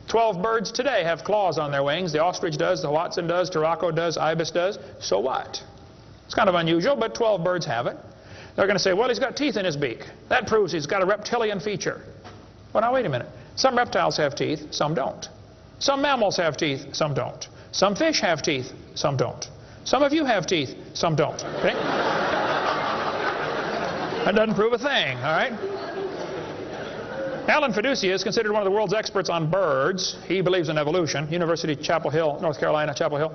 12 birds today have claws on their wings. The ostrich does, the Watson does, Turako does, ibis does. So what? It's kind of unusual, but 12 birds have it. They're going to say, well, he's got teeth in his beak. That proves he's got a reptilian feature. Well, now, wait a minute. Some reptiles have teeth, some don't. Some mammals have teeth, some don't. Some fish have teeth, some don't. Some of you have teeth, some don't. Okay? That doesn't prove a thing, all right? Alan Fiducia is considered one of the world's experts on birds. He believes in evolution. University of Chapel Hill, North Carolina, Chapel Hill.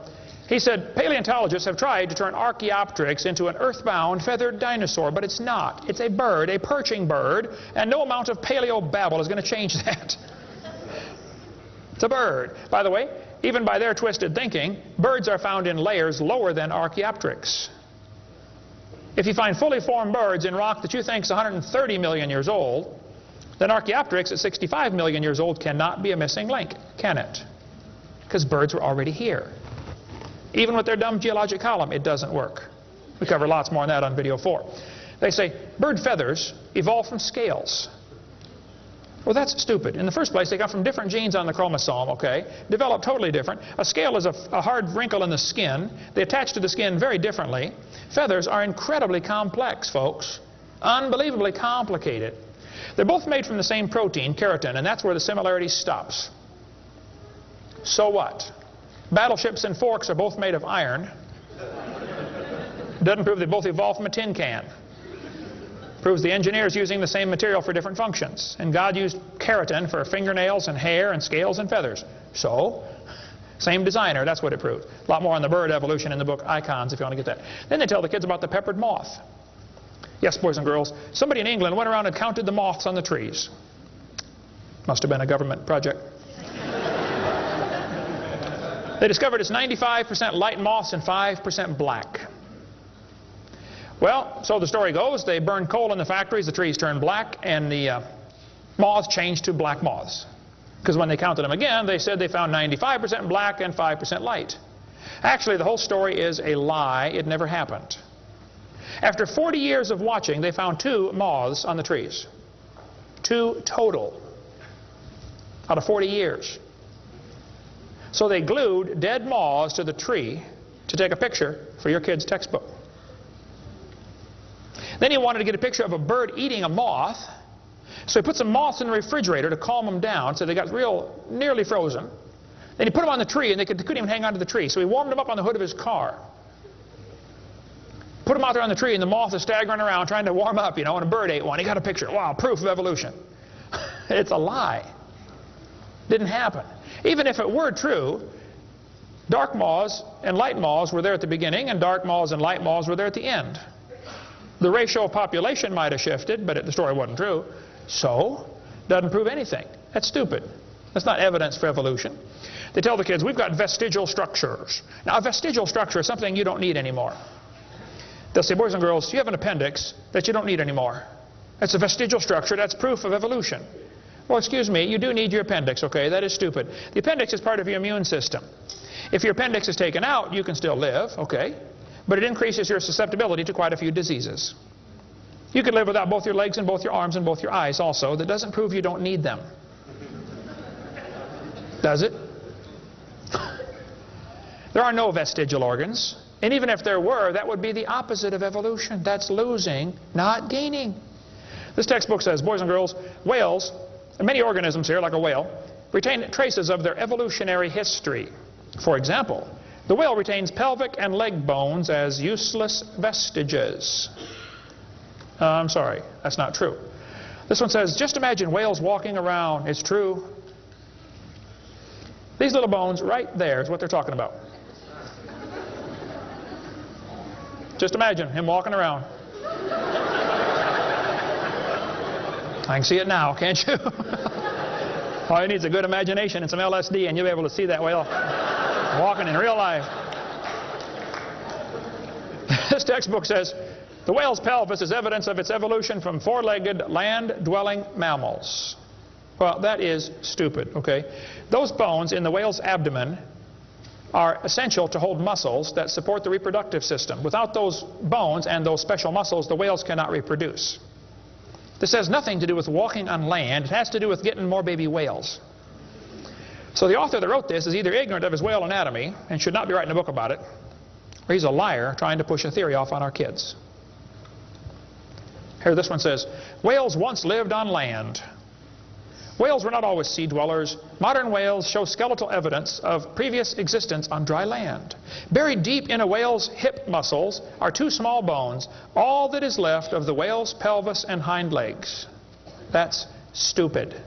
He said, paleontologists have tried to turn Archaeopteryx into an earthbound feathered dinosaur, but it's not. It's a bird, a perching bird, and no amount of paleo-babble is going to change that. It's a bird. By the way, even by their twisted thinking, birds are found in layers lower than Archaeopteryx. If you find fully formed birds in rock that you think is 130 million years old, then Archaeopteryx at 65 million years old cannot be a missing link, can it? Because birds were already here. Even with their dumb geologic column, it doesn't work. We cover lots more on that on video 4. They say bird feathers evolved from scales. Well, that's stupid. In the first place, they come from different genes on the chromosome, okay? Developed totally different. A scale is a hard wrinkle in the skin. They attach to the skin very differently. Feathers are incredibly complex, folks. Unbelievably complicated. They're both made from the same protein, keratin, and that's where the similarity stops. So what? Battleships and forks are both made of iron. Doesn't prove they both evolved from a tin can. Proves the engineer's using the same material for different functions. And God used keratin for fingernails and hair and scales and feathers. So, same designer, that's what it proves. A lot more on the bird evolution in the book Icons if you want to get that. Then they tell the kids about the peppered moth. Yes, boys and girls, somebody in England went around and counted the moths on the trees. Must have been a government project. They discovered it's 95% light moths and 5% black. Well, so the story goes, they burned coal in the factories, the trees turned black, and the moths changed to black moths. Because when they counted them again, they said they found 95% black and 5% light. Actually, the whole story is a lie. It never happened. After 40 years of watching, they found 2 moths on the trees. 2 total out of 40 years. So they glued dead moths to the tree to take a picture for your kid's textbook. Then he wanted to get a picture of a bird eating a moth, so he put some moths in the refrigerator to calm them down, so they got nearly frozen. Then he put them on the tree, and they couldn't even hang onto the tree, so he warmed them up on the hood of his car. Put them out there on the tree, and the moth is staggering around trying to warm up, and a bird ate one. He got a picture. Wow, proof of evolution. It's a lie. Didn't happen. Even if it were true, dark moths and light moths were there at the beginning, and dark moths and light moths were there at the end. The ratio of population might have shifted, but the story wasn't true. So, doesn't prove anything. That's stupid. That's not evidence for evolution. They tell the kids, we've got vestigial structures. Now, a vestigial structure is something you don't need anymore. They'll say, boys and girls, you have an appendix that you don't need anymore. That's a vestigial structure. That's proof of evolution. Well, excuse me, you do need your appendix, okay? That is stupid. The appendix is part of your immune system. If your appendix is taken out, you can still live, okay? But it increases your susceptibility to quite a few diseases. You could live without both your legs and both your arms and both your eyes also. That doesn't prove you don't need them. Does it? There are no vestigial organs. And even if there were, that would be the opposite of evolution. That's losing, not gaining. This textbook says, boys and girls, whales, and many organisms here, like a whale, retain traces of their evolutionary history. For example, the whale retains pelvic and leg bones as useless vestiges. I'm sorry, that's not true. This one says, just imagine whales walking around. It's true. These little bones right there is what they're talking about. Just imagine him walking around. I can see it now, can't you? All you need is a good imagination and some LSD, and you'll be able to see that whale walking in real life. This textbook says, the whale's pelvis is evidence of its evolution from 4-legged land-dwelling mammals. Well, that is stupid, okay? Those bones in the whale's abdomen are essential to hold muscles that support the reproductive system. Without those bones and those special muscles, the whales cannot reproduce. This has nothing to do with walking on land. It has to do with getting more baby whales. So the author that wrote this is either ignorant of his whale anatomy and should not be writing a book about it, or he's a liar trying to push a theory off on our kids. Here, this one says, whales once lived on land. Whales were not always sea dwellers. Modern whales show skeletal evidence of previous existence on dry land. Buried deep in a whale's hip muscles are 2 small bones, all that is left of the whale's pelvis and hind legs. That's stupid.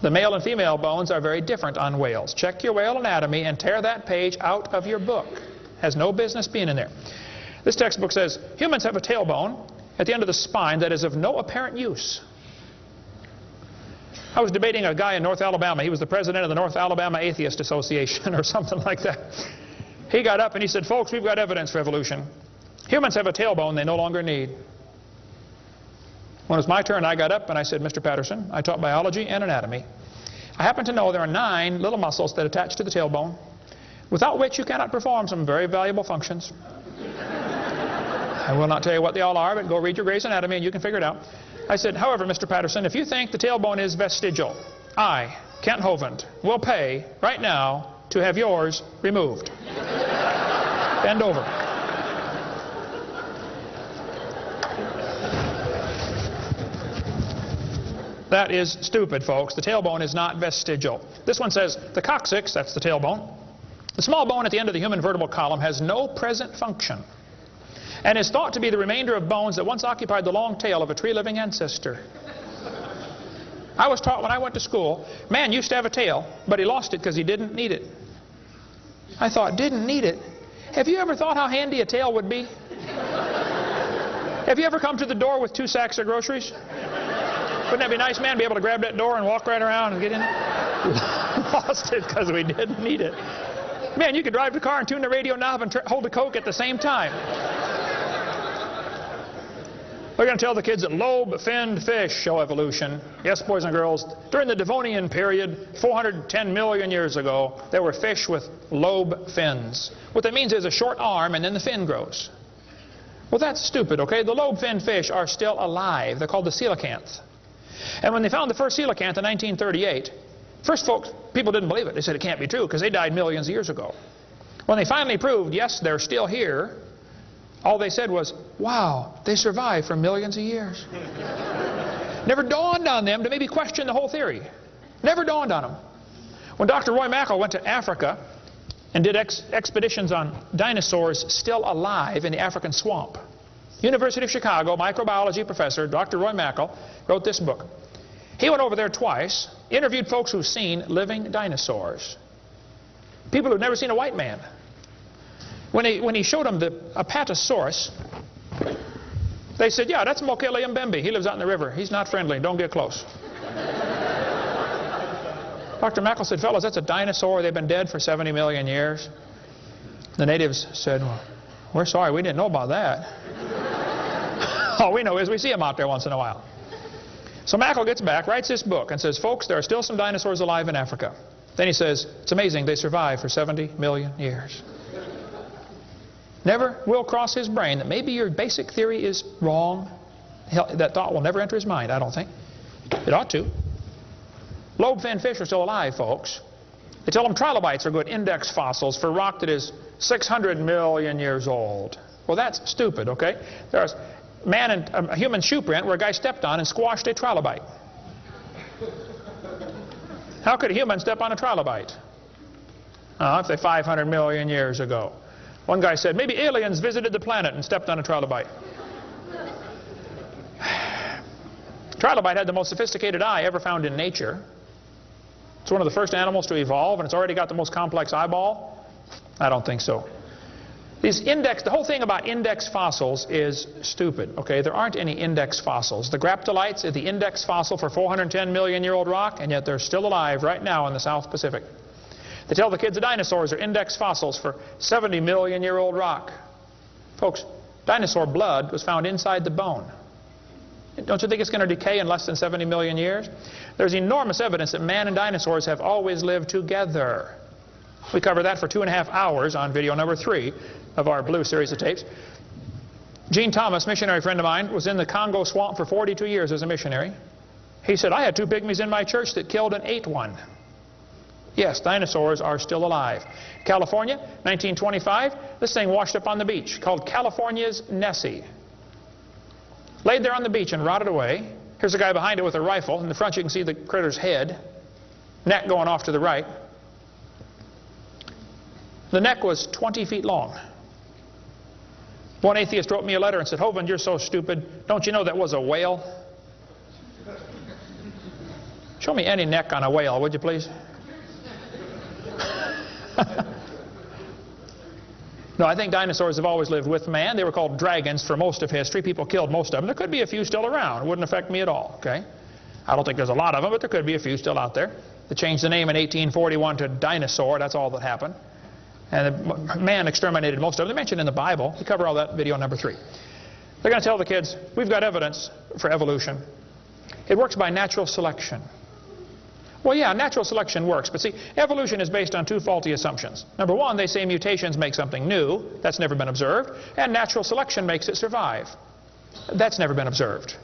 The male and female bones are very different on whales. Check your whale anatomy and tear that page out of your book. Has no business being in there. This textbook says, humans have a tailbone at the end of the spine that is of no apparent use. I was debating a guy in North Alabama. He was the president of the North Alabama Atheist Association or something like that. He got up and he said, folks, we've got evidence for evolution. Humans have a tailbone they no longer need. When it was my turn, I got up and I said, Mr. Patterson, I taught biology and anatomy. I happen to know there are 9 little muscles that attach to the tailbone, without which you cannot perform some very valuable functions. I will not tell you what they all are, but go read your Gray's Anatomy and you can figure it out. I said, however, Mr. Patterson, if you think the tailbone is vestigial, I, Kent Hovind, will pay right now to have yours removed. Bend over. That is stupid, folks. The tailbone is not vestigial. This one says, the coccyx, that's the tailbone, the small bone at the end of the human vertebral column, has no present function and is thought to be the remainder of bones that once occupied the long tail of a tree-living ancestor. I was taught when I went to school, man used to have a tail, but he lost it because he didn't need it. I thought, didn't need it? Have you ever thought how handy a tail would be? Have you ever come to the door with 2 sacks of groceries? Wouldn't that be nice, man, be able to grab that door and walk right around and get in? Lost it because we didn't need it. Man, you could drive the car and tune the radio knob and hold a Coke at the same time. We're going to tell the kids that lobe-finned fish show evolution. Yes, boys and girls, during the Devonian period, 410 million years ago, there were fish with lobe fins. What that means is a short arm and then the fin grows. Well, that's stupid, okay? The lobe-finned fish are still alive. They're called the coelacanths. And when they found the first coelacanth in 1938, first people didn't believe it. They said it can't be true because they died millions of years ago. When they finally proved, yes, they're still here, all they said was, wow, they survived for millions of years. Never dawned on them to maybe question the whole theory. Never dawned on them. When Dr. Roy Mackal went to Africa and did expeditions on dinosaurs still alive in the African swamp, University of Chicago microbiology professor Dr. Roy Mackal wrote this book. He went over there twice, interviewed folks who've seen living dinosaurs. People who've never seen a white man. When he showed them the Apatosaurus, they said, yeah, that's Mokele Mbembe. He lives out in the river. He's not friendly. Don't get close. Dr. Mackal said, fellas, that's a dinosaur. They've been dead for 70 million years. The natives said, well, we're sorry. We didn't know about that. All we know is we see them out there once in a while. So Mackal gets back, writes this book, and says, folks, there are still some dinosaurs alive in Africa. Then he says, it's amazing they survived for 70 million years. Never will cross his brain that maybe your basic theory is wrong. That thought will never enter his mind, I don't think. It ought to. Lobe-finned fish are still alive, folks. They tell them trilobites are good index fossils for rock that is 600 million years old. Well, that's stupid, okay? There's a human shoe print where a guy stepped on and squashed a trilobite. How could a human step on a trilobite? If they're 500 million years ago. One guy said, maybe aliens visited the planet and stepped on a trilobite. Trilobite had the most sophisticated eye ever found in nature. It's one of the first animals to evolve, and it's already got the most complex eyeball. I don't think so. The whole thing about index fossils is stupid, okay? There aren't any index fossils. The graptolites are the index fossil for 410 million year old rock, and yet they're still alive right now in the South Pacific. They tell the kids the dinosaurs are index fossils for 70 million year old rock. Folks, dinosaur blood was found inside the bone. Don't you think it's going to decay in less than 70 million years? There's enormous evidence that man and dinosaurs have always lived together. We cover that for 2.5 hours on video number 3 of our blue series of tapes. Gene Thomas, missionary friend of mine, was in the Congo swamp for 42 years as a missionary. He said, I had 2 pygmies in my church that killed and ate one. Yes, dinosaurs are still alive. California, 1925, this thing washed up on the beach called California's Nessie. Laid there on the beach and rotted away. Here's a guy behind it with a rifle. In the front you can see the critter's head, neck going off to the right. The neck was 20 feet long. One atheist wrote me a letter and said, Hovind, you're so stupid. Don't you know that was a whale? Show me any neck on a whale, would you please? No, I think dinosaurs have always lived with man. They were called dragons for most of history. People killed most of them. There could be a few still around. It wouldn't affect me at all, okay? I don't think there's a lot of them, but there could be a few still out there. They changed the name in 1841 to dinosaur. That's all that happened. And man exterminated most of them. They're mentioned in the Bible. We cover all that video number 3. They're going to tell the kids, we've got evidence for evolution. It works by natural selection. Well, yeah, natural selection works, but see, evolution is based on 2 faulty assumptions. Number 1, they say mutations make something new. That's never been observed. And natural selection makes it survive. That's never been observed.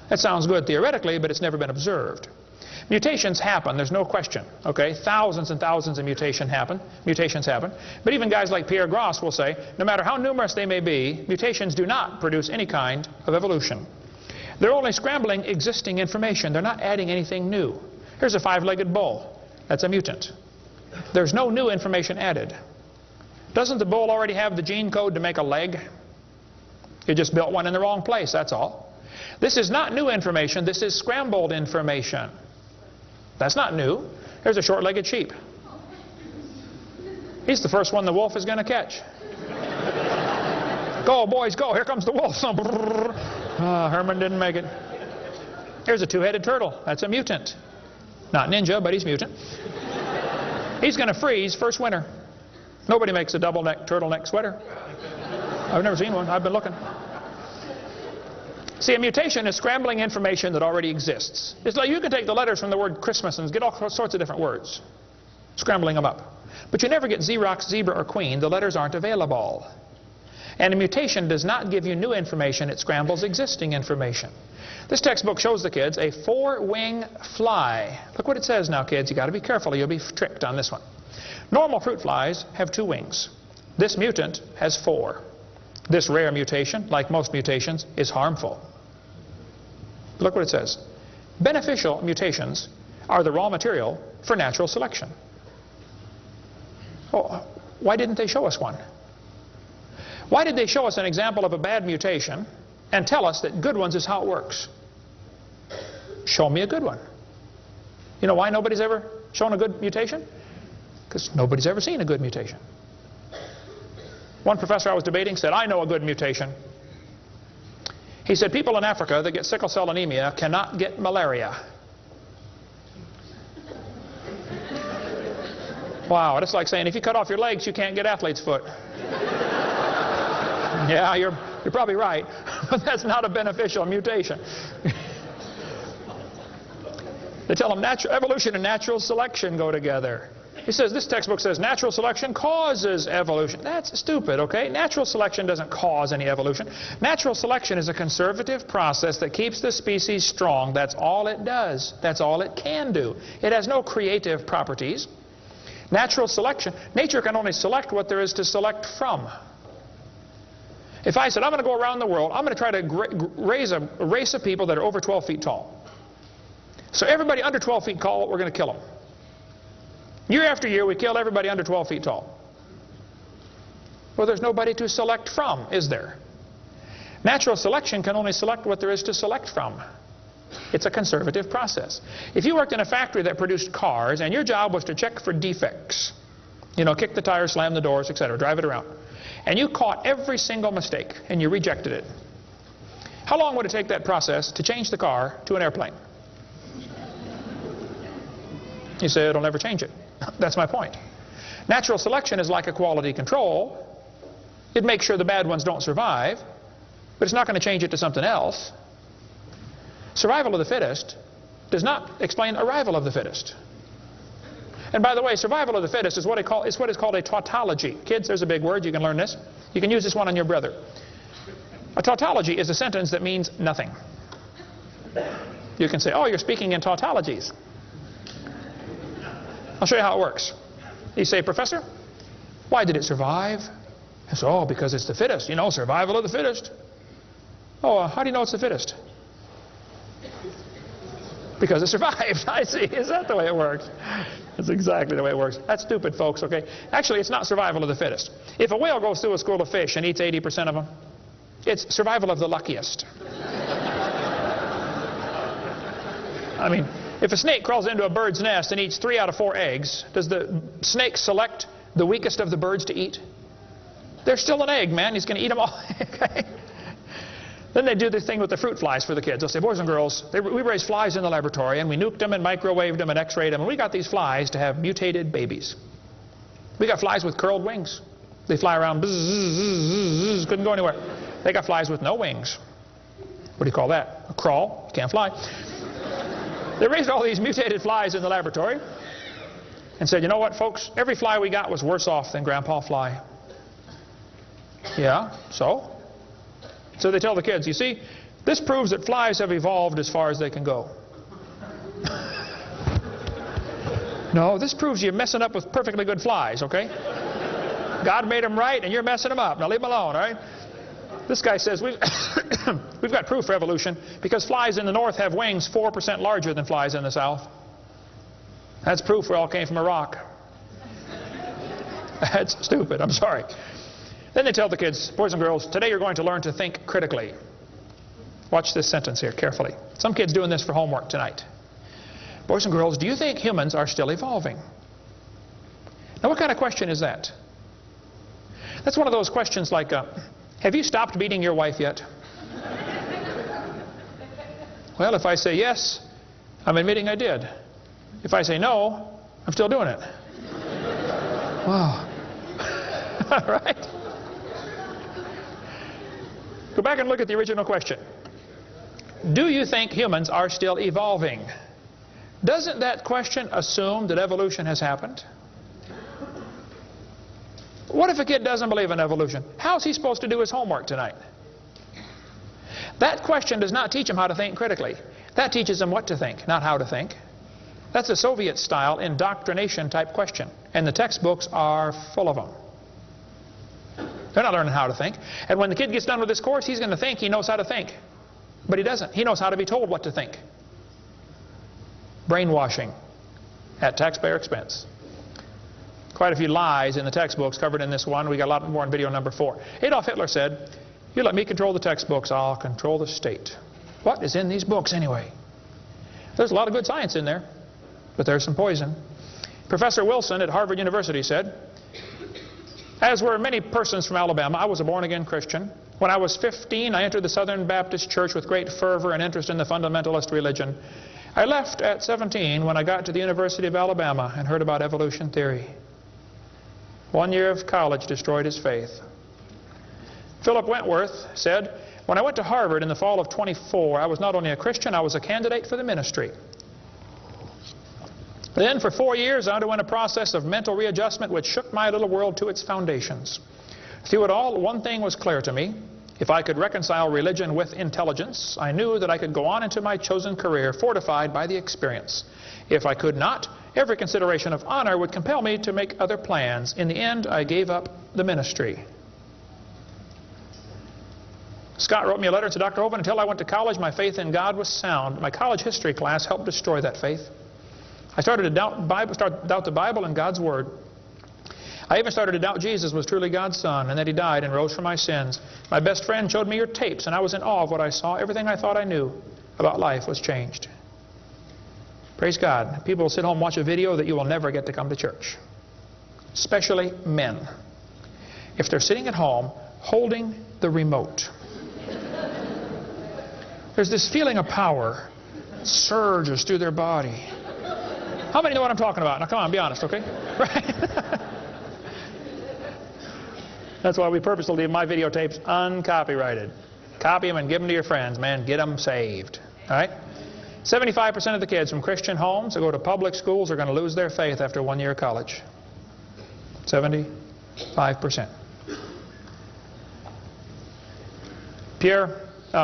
That sounds good theoretically, but it's never been observed. Mutations happen, there's no question, okay? Thousands and thousands of mutations happen. But even guys like Pierre Gross will say, no matter how numerous they may be, mutations do not produce any kind of evolution. They're only scrambling existing information. They're not adding anything new. Here's a 5-legged bull. That's a mutant. There's no new information added. Doesn't the bull already have the gene code to make a leg? You just built one in the wrong place, that's all. This is not new information. This is scrambled information. That's not new. Here's a short-legged sheep. He's the first one the wolf is going to catch. Go, boys, go. Here comes the wolf. Herman didn't make it. Here's a 2-headed turtle. That's a mutant. Not ninja, but he's mutant. He's going to freeze first winter. Nobody makes a double-neck turtleneck sweater. I've never seen one. I've been looking. See, a mutation is scrambling information that already exists. It's like you can take the letters from the word Christmas and get all sorts of different words, scrambling them up. But you never get Xerox, zebra, or queen. The letters aren't available. And a mutation does not give you new information. It scrambles existing information. This textbook shows the kids a 4-wing fly. Look what it says now, kids. You've got to be careful. You'll be tricked on this one. Normal fruit flies have 2 wings. This mutant has 4. This rare mutation, like most mutations, is harmful. Look what it says. Beneficial mutations are the raw material for natural selection. Oh, why didn't they show us one? Why did they show us an example of a bad mutation and tell us that good ones is how it works? Show me a good one. You know why nobody's ever shown a good mutation? Because nobody's ever seen a good mutation. One professor I was debating said, I know a good mutation. He said, people in Africa that get sickle cell anemia cannot get malaria. Wow, that's like saying if you cut off your legs, you can't get athlete's foot. Yeah, you're probably right, but that's not a beneficial mutation. They tell them evolution and natural selection go together. He says, this textbook says natural selection causes evolution. That's stupid, okay? Natural selection doesn't cause any evolution. Natural selection is a conservative process that keeps the species strong. That's all it does. That's all it can do. It has no creative properties. Natural selection, nature can only select what there is to select from. If I said, I'm going to go around the world, I'm going to try to raise a race of people that are over 12 feet tall. So everybody under 12 feet tall, we're going to kill them. Year after year, we kill everybody under 12 feet tall. Well, there's nobody to select from, is there? Natural selection can only select what there is to select from. It's a conservative process. If you worked in a factory that produced cars, and your job was to check for defects, you know, kick the tires, slam the doors, etc., drive it around, and you caught every single mistake, and you rejected it, how long would it take that process to change the car to an airplane? You say it'll never change it. That's my point. Natural selection is like a quality control. It makes sure the bad ones don't survive, but it's not going to change it to something else. Survival of the fittest does not explain arrival of the fittest. And by the way, survival of the fittest is what is called a tautology. Kids, there's a big word. You can learn this. You can use this one on your brother. A tautology is a sentence that means nothing. You can say, oh, you're speaking in tautologies. I'll show you how it works. You say, Professor, why did it survive? I say, oh, because it's the fittest. You know, survival of the fittest. Oh, how do you know it's the fittest? Because it survived. I see. Is that the way it works? That's exactly the way it works. That's stupid, folks, okay? Actually, it's not survival of the fittest. If a whale goes through a school of fish and eats 80% of them, it's survival of the luckiest. I mean, if a snake crawls into a bird's nest and eats 3 out of 4 eggs, does the snake select the weakest of the birds to eat? There's still an egg, man. He's going to eat them all. Okay? Then they do this thing with the fruit flies for the kids. They'll say, boys and girls, we raised flies in the laboratory, and we nuked them and microwaved them and x-rayed them, and we got these flies to have mutated babies. We got flies with curled wings. They fly around, bzz, bzz, bzz, bzz, couldn't go anywhere. They got flies with no wings. What do you call that? A crawl. You can't fly. They raised all these mutated flies in the laboratory and said, you know what, folks? Every fly we got was worse off than Grandpa Fly. Yeah, so? So they tell the kids, you see, this proves that flies have evolved as far as they can go. No, this proves you're messing up with perfectly good flies, okay? God made them right, and you're messing them up. Now leave them alone, all right? This guy says, we've got proof for evolution because flies in the north have wings 4% larger than flies in the south. That's proof we all came from a rock. That's stupid, I'm sorry. Then they tell the kids, boys and girls, today you're going to learn to think critically. Watch this sentence here carefully. Some kids doing this for homework tonight. Boys and girls, do you think humans are still evolving? Now what kind of question is that? That's one of those questions like, have you stopped beating your wife yet? Well, if I say yes, I'm admitting I did. If I say no, I'm still doing it. Wow. All right. Go back and look at the original question. Do you think humans are still evolving? Doesn't that question assume that evolution has happened? What if a kid doesn't believe in evolution? How's he supposed to do his homework tonight? That question does not teach him how to think critically. That teaches him what to think, not how to think. That's a Soviet-style indoctrination type question, and the textbooks are full of them. They're not learning how to think. And when the kid gets done with this course, he's going to think he knows how to think. But he doesn't. He knows how to be told what to think. Brainwashing at taxpayer expense. Quite a few lies in the textbooks covered in this one. We got a lot more in video number 4. Adolf Hitler said, "You let me control the textbooks, I'll control the state." What is in these books anyway? There's a lot of good science in there, but there's some poison. Professor Wilson at Harvard University said, "As were many persons from Alabama, I was a born-again Christian. When I was 15, I entered the Southern Baptist Church with great fervor and interest in the fundamentalist religion. I left at 17 when I got to the University of Alabama and heard about evolution theory. 1 year of college destroyed his faith." Philip Wentworth said, "When I went to Harvard in the fall of 24, I was not only a Christian, I was a candidate for the ministry. Then for 4 years I underwent a process of mental readjustment which shook my little world to its foundations. Through it all, one thing was clear to me. If I could reconcile religion with intelligence, I knew that I could go on into my chosen career fortified by the experience. If I could not, every consideration of honor would compel me to make other plans. In the end, I gave up the ministry." Scott wrote me a letter and said, "Dr. Hovind, until I went to college, my faith in God was sound. My college history class helped destroy that faith. I started to doubt the Bible and God's Word. I even started to doubt Jesus was truly God's Son and that He died and rose for my sins. My best friend showed me your tapes, and I was in awe of what I saw. Everything I thought I knew about life was changed." Praise God. People will sit home and watch a video that you will never get to come to church. Especially men. If they're sitting at home holding the remote. There's this feeling of power surges through their body. How many know what I'm talking about? Now come on, be honest, okay? Right? That's why we purposely leave my videotapes uncopyrighted. Copy them and give them to your friends, man. Get them saved. All right? 75% of the kids from Christian homes that go to public schools are going to lose their faith after 1 year of college. 75%.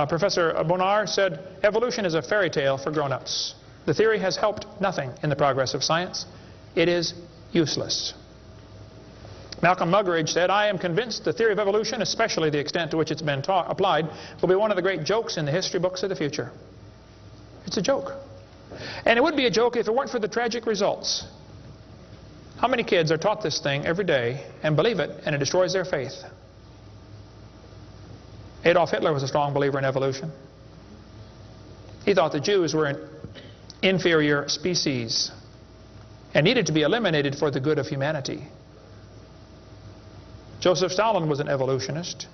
Professor Bonar said, "Evolution is a fairy tale for grown-ups. The theory has helped nothing in the progress of science. It is useless." Malcolm Muggeridge said, "I am convinced the theory of evolution, especially the extent to which it's been applied, will be one of the great jokes in the history books of the future." It's a joke. And it would be a joke if it weren't for the tragic results. How many kids are taught this thing every day and believe it, and it destroys their faith? Adolf Hitler was a strong believer in evolution. He thought the Jews were an inferior species and needed to be eliminated for the good of humanity. Joseph Stalin was an evolutionist.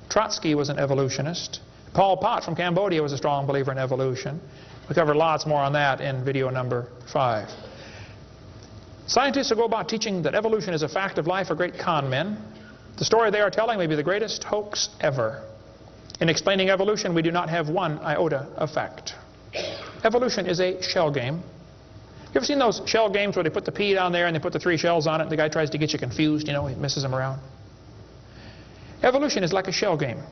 Trotsky was an evolutionist. Pol Pot from Cambodia was a strong believer in evolution. We covered lots more on that in video number 5. Scientists who go about teaching that evolution is a fact of life are great con men. The story they are telling may be the greatest hoax ever. In explaining evolution, we do not have one iota of fact. Evolution is a shell game. You ever seen those shell games where they put the pea down there and they put the 3 shells on it and the guy tries to get you confused, you know, he messes them around? Evolution is like a shell game.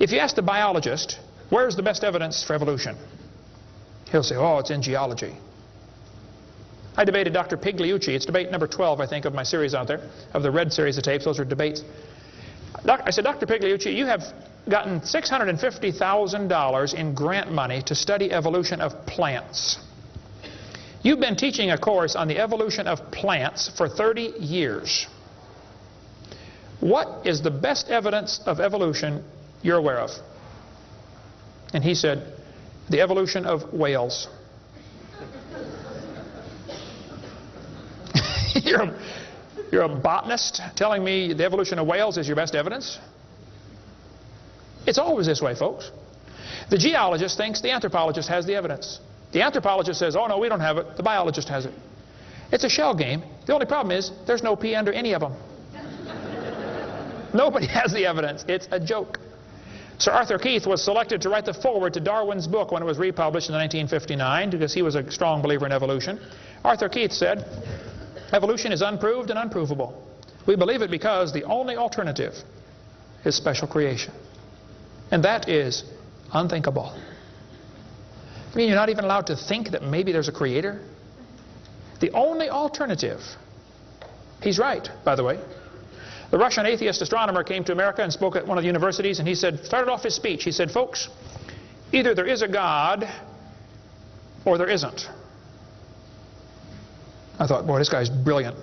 If you ask the biologist, where's the best evidence for evolution? He'll say, oh, it's in geology. I debated Dr. Pigliucci. It's debate number 12, I think, of my series out there, of the red series of tapes. Those are debates. I said, Dr. Pigliucci, you have gotten $650,000 in grant money to study evolution of plants. You've been teaching a course on the evolution of plants for 30 years. What is the best evidence of evolution you're aware of? And he said, the evolution of whales. You're a botanist telling me the evolution of whales is your best evidence? It's always this way, folks. The geologist thinks the anthropologist has the evidence. The anthropologist says, oh no, we don't have it. The biologist has it. It's a shell game. The only problem is there's no P under any of them. Nobody has the evidence. It's a joke. Sir Arthur Keith was selected to write the foreword to Darwin's book when it was republished in 1959 because he was a strong believer in evolution. Arthur Keith said, "Evolution is unproved and unprovable. We believe it because the only alternative is special creation. And that is unthinkable." I mean, you're not even allowed to think that maybe there's a creator? The only alternative. He's right, by the way. The Russian atheist astronomer came to America and spoke at one of the universities, and he said, started off his speech, he said, "Folks, either there is a God or there isn't." I thought, boy, this guy's brilliant.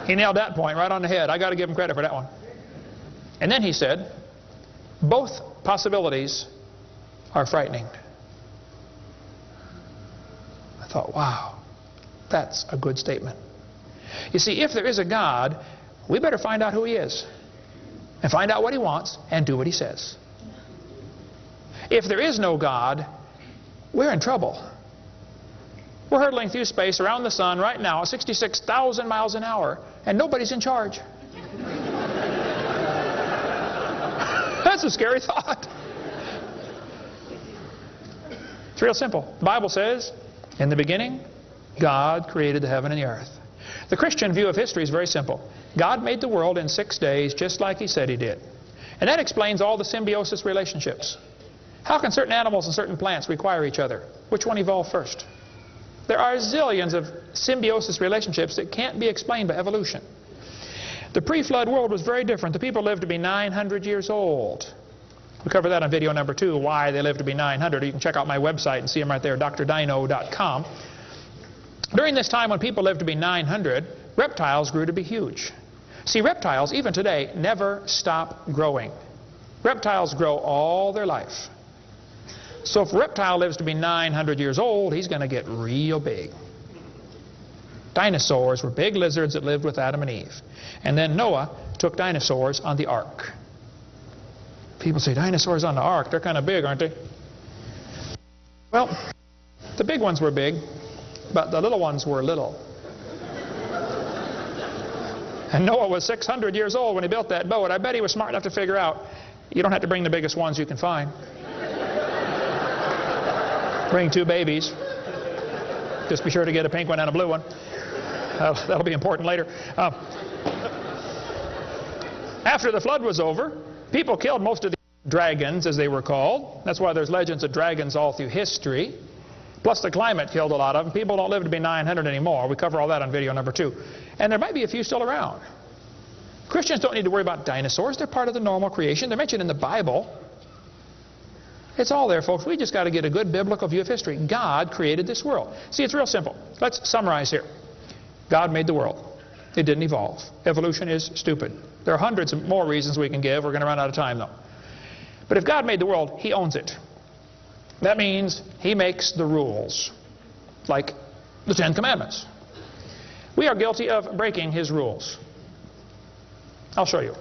He nailed that point right on the head. I got to give him credit for that one. And then he said, "Both possibilities are frightening." I thought, wow, that's a good statement. You see, if there is a God, we better find out who He is and find out what He wants and do what He says. If there is no God, we're in trouble. We're hurtling through space around the sun right now at 66,000 miles an hour, and nobody's in charge. That's a scary thought. It's real simple. The Bible says, in the beginning, God created the heaven and the earth. The Christian view of history is very simple. God made the world in 6 days just like He said He did. And that explains all the symbiosis relationships. How can certain animals and certain plants require each other? Which one evolved first? There are zillions of symbiosis relationships that can't be explained by evolution. The pre-flood world was very different. The people lived to be 900 years old. We cover that on video number 2, why they lived to be 900. You can check out my website and see them right there, drdino.com. During this time when people lived to be 900, reptiles grew to be huge. See, reptiles, even today, never stop growing. Reptiles grow all their life. So if a reptile lives to be 900 years old, he's going to get real big. Dinosaurs were big lizards that lived with Adam and Eve. And then Noah took dinosaurs on the ark. People say, dinosaurs on the ark, they're kind of big, aren't they? Well, the big ones were big, but the little ones were little. And Noah was 600 years old when he built that boat. I bet he was smart enough to figure out, you don't have to bring the biggest ones you can find. Bring 2 babies. Just be sure to get a pink one and a blue one. That'll be important later. After the flood was over, people killed most of the dragons, as they were called. That's why there's legends of dragons all through history. Plus the climate killed a lot of them. People don't live to be 900 anymore. We cover all that on video number 2. And there might be a few still around. Christians don't need to worry about dinosaurs. They're part of the normal creation. They're mentioned in the Bible. It's all there, folks. We just got to get a good biblical view of history. God created this world. See, it's real simple. Let's summarize here. God made the world. It didn't evolve. Evolution is stupid. There are hundreds of more reasons we can give. We're going to run out of time, though. But if God made the world, He owns it. That means He makes the rules, like the 10 Commandments. We are guilty of breaking His rules. I'll show you.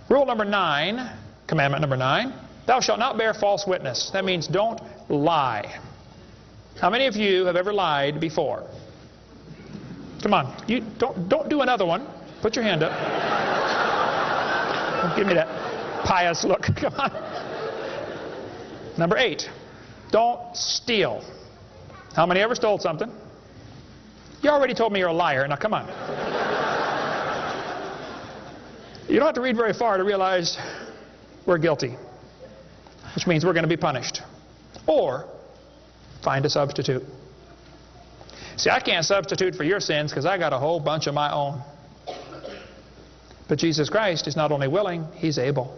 Rule number 9, commandment number 9, thou shalt not bear false witness. That means don't lie. How many of you have ever lied before? Come on, you don't do another one. Put your hand up. Don't give me that pious look. Come on. Number 8, don't steal. How many ever stole something? You already told me you're a liar. Now come on. You don't have to read very far to realize we're guilty, which means we're going to be punished. Or find a substitute. See, I can't substitute for your sins because I got a whole bunch of my own. But Jesus Christ is not only willing, He's able.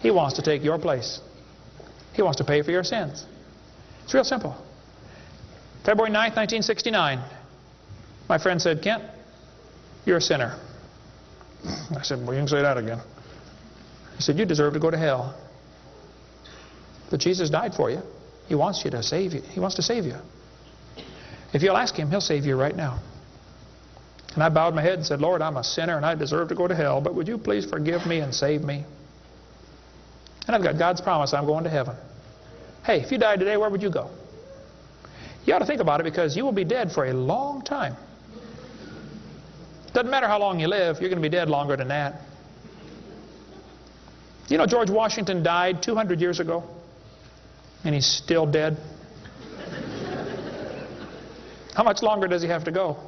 He wants to take your place. He wants to pay for your sins. It's real simple. February 9th, 1969, my friend said, Kent, you're a sinner. I said, well, you can say that again. He said, you deserve to go to hell. But Jesus died for you. He wants you to save you. He wants to save you. If you'll ask Him, He'll save you right now. And I bowed my head and said, Lord, I'm a sinner and I deserve to go to hell, but would you please forgive me and save me? And I've got God's promise I'm going to heaven. Hey, if you died today, where would you go? You ought to think about it because you will be dead for a long time. Doesn't matter how long you live, you're going to be dead longer than that. You know George Washington died 200 years ago, and he's still dead. How much longer does he have to go?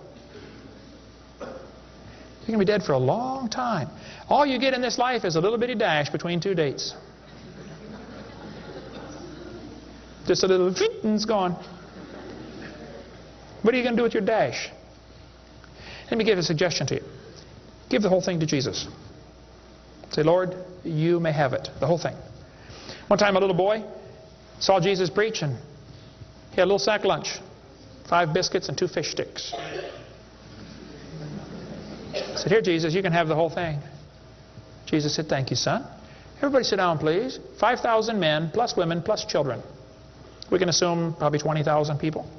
He's going to be dead for a long time. All you get in this life is a little bitty dash between two dates. Just a little, and it's gone. What are you going to do with your dash? Let me give a suggestion to you. Give the whole thing to Jesus. Say, Lord, you may have it, the whole thing. One time a little boy saw Jesus preach, and he had a little sack lunch, 5 biscuits and 2 fish sticks. I said, here, Jesus, you can have the whole thing. Jesus said, thank you, son. Everybody sit down, please. 5,000 men, plus women, plus children. We can assume probably 20,000 people.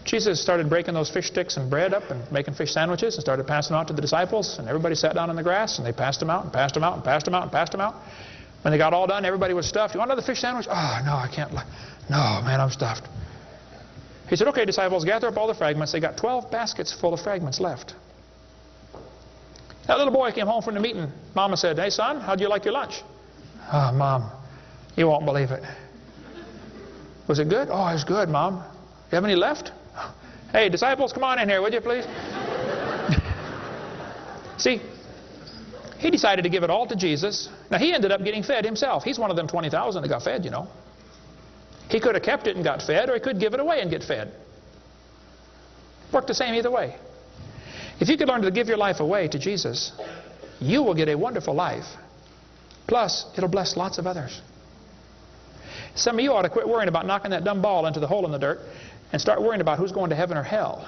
Jesus started breaking those fish sticks and bread up and making fish sandwiches and started passing them out to the disciples. And everybody sat down on the grass and they passed them out and passed them out and passed them out and passed them out. When they got all done, everybody was stuffed. You want another fish sandwich? Oh, no, I can't. No, man, I'm stuffed. He said, okay, disciples, gather up all the fragments. They got 12 baskets full of fragments left. That little boy came home from the meeting. Mama said, hey, son, how'd you like your lunch? Oh, Mom, you won't believe it. Was it good? Oh, it was good, Mom. You have any left? Hey, disciples, come on in here, would you please? See, he decided to give it all to Jesus. Now, he ended up getting fed himself. He's one of them 20,000 that got fed, you know. He could have kept it and got fed, or he could give it away and get fed. Worked the same either way. If you could learn to give your life away to Jesus, you will get a wonderful life. Plus, it'll bless lots of others. Some of you ought to quit worrying about knocking that dumb ball into the hole in the dirt and start worrying about who's going to heaven or hell.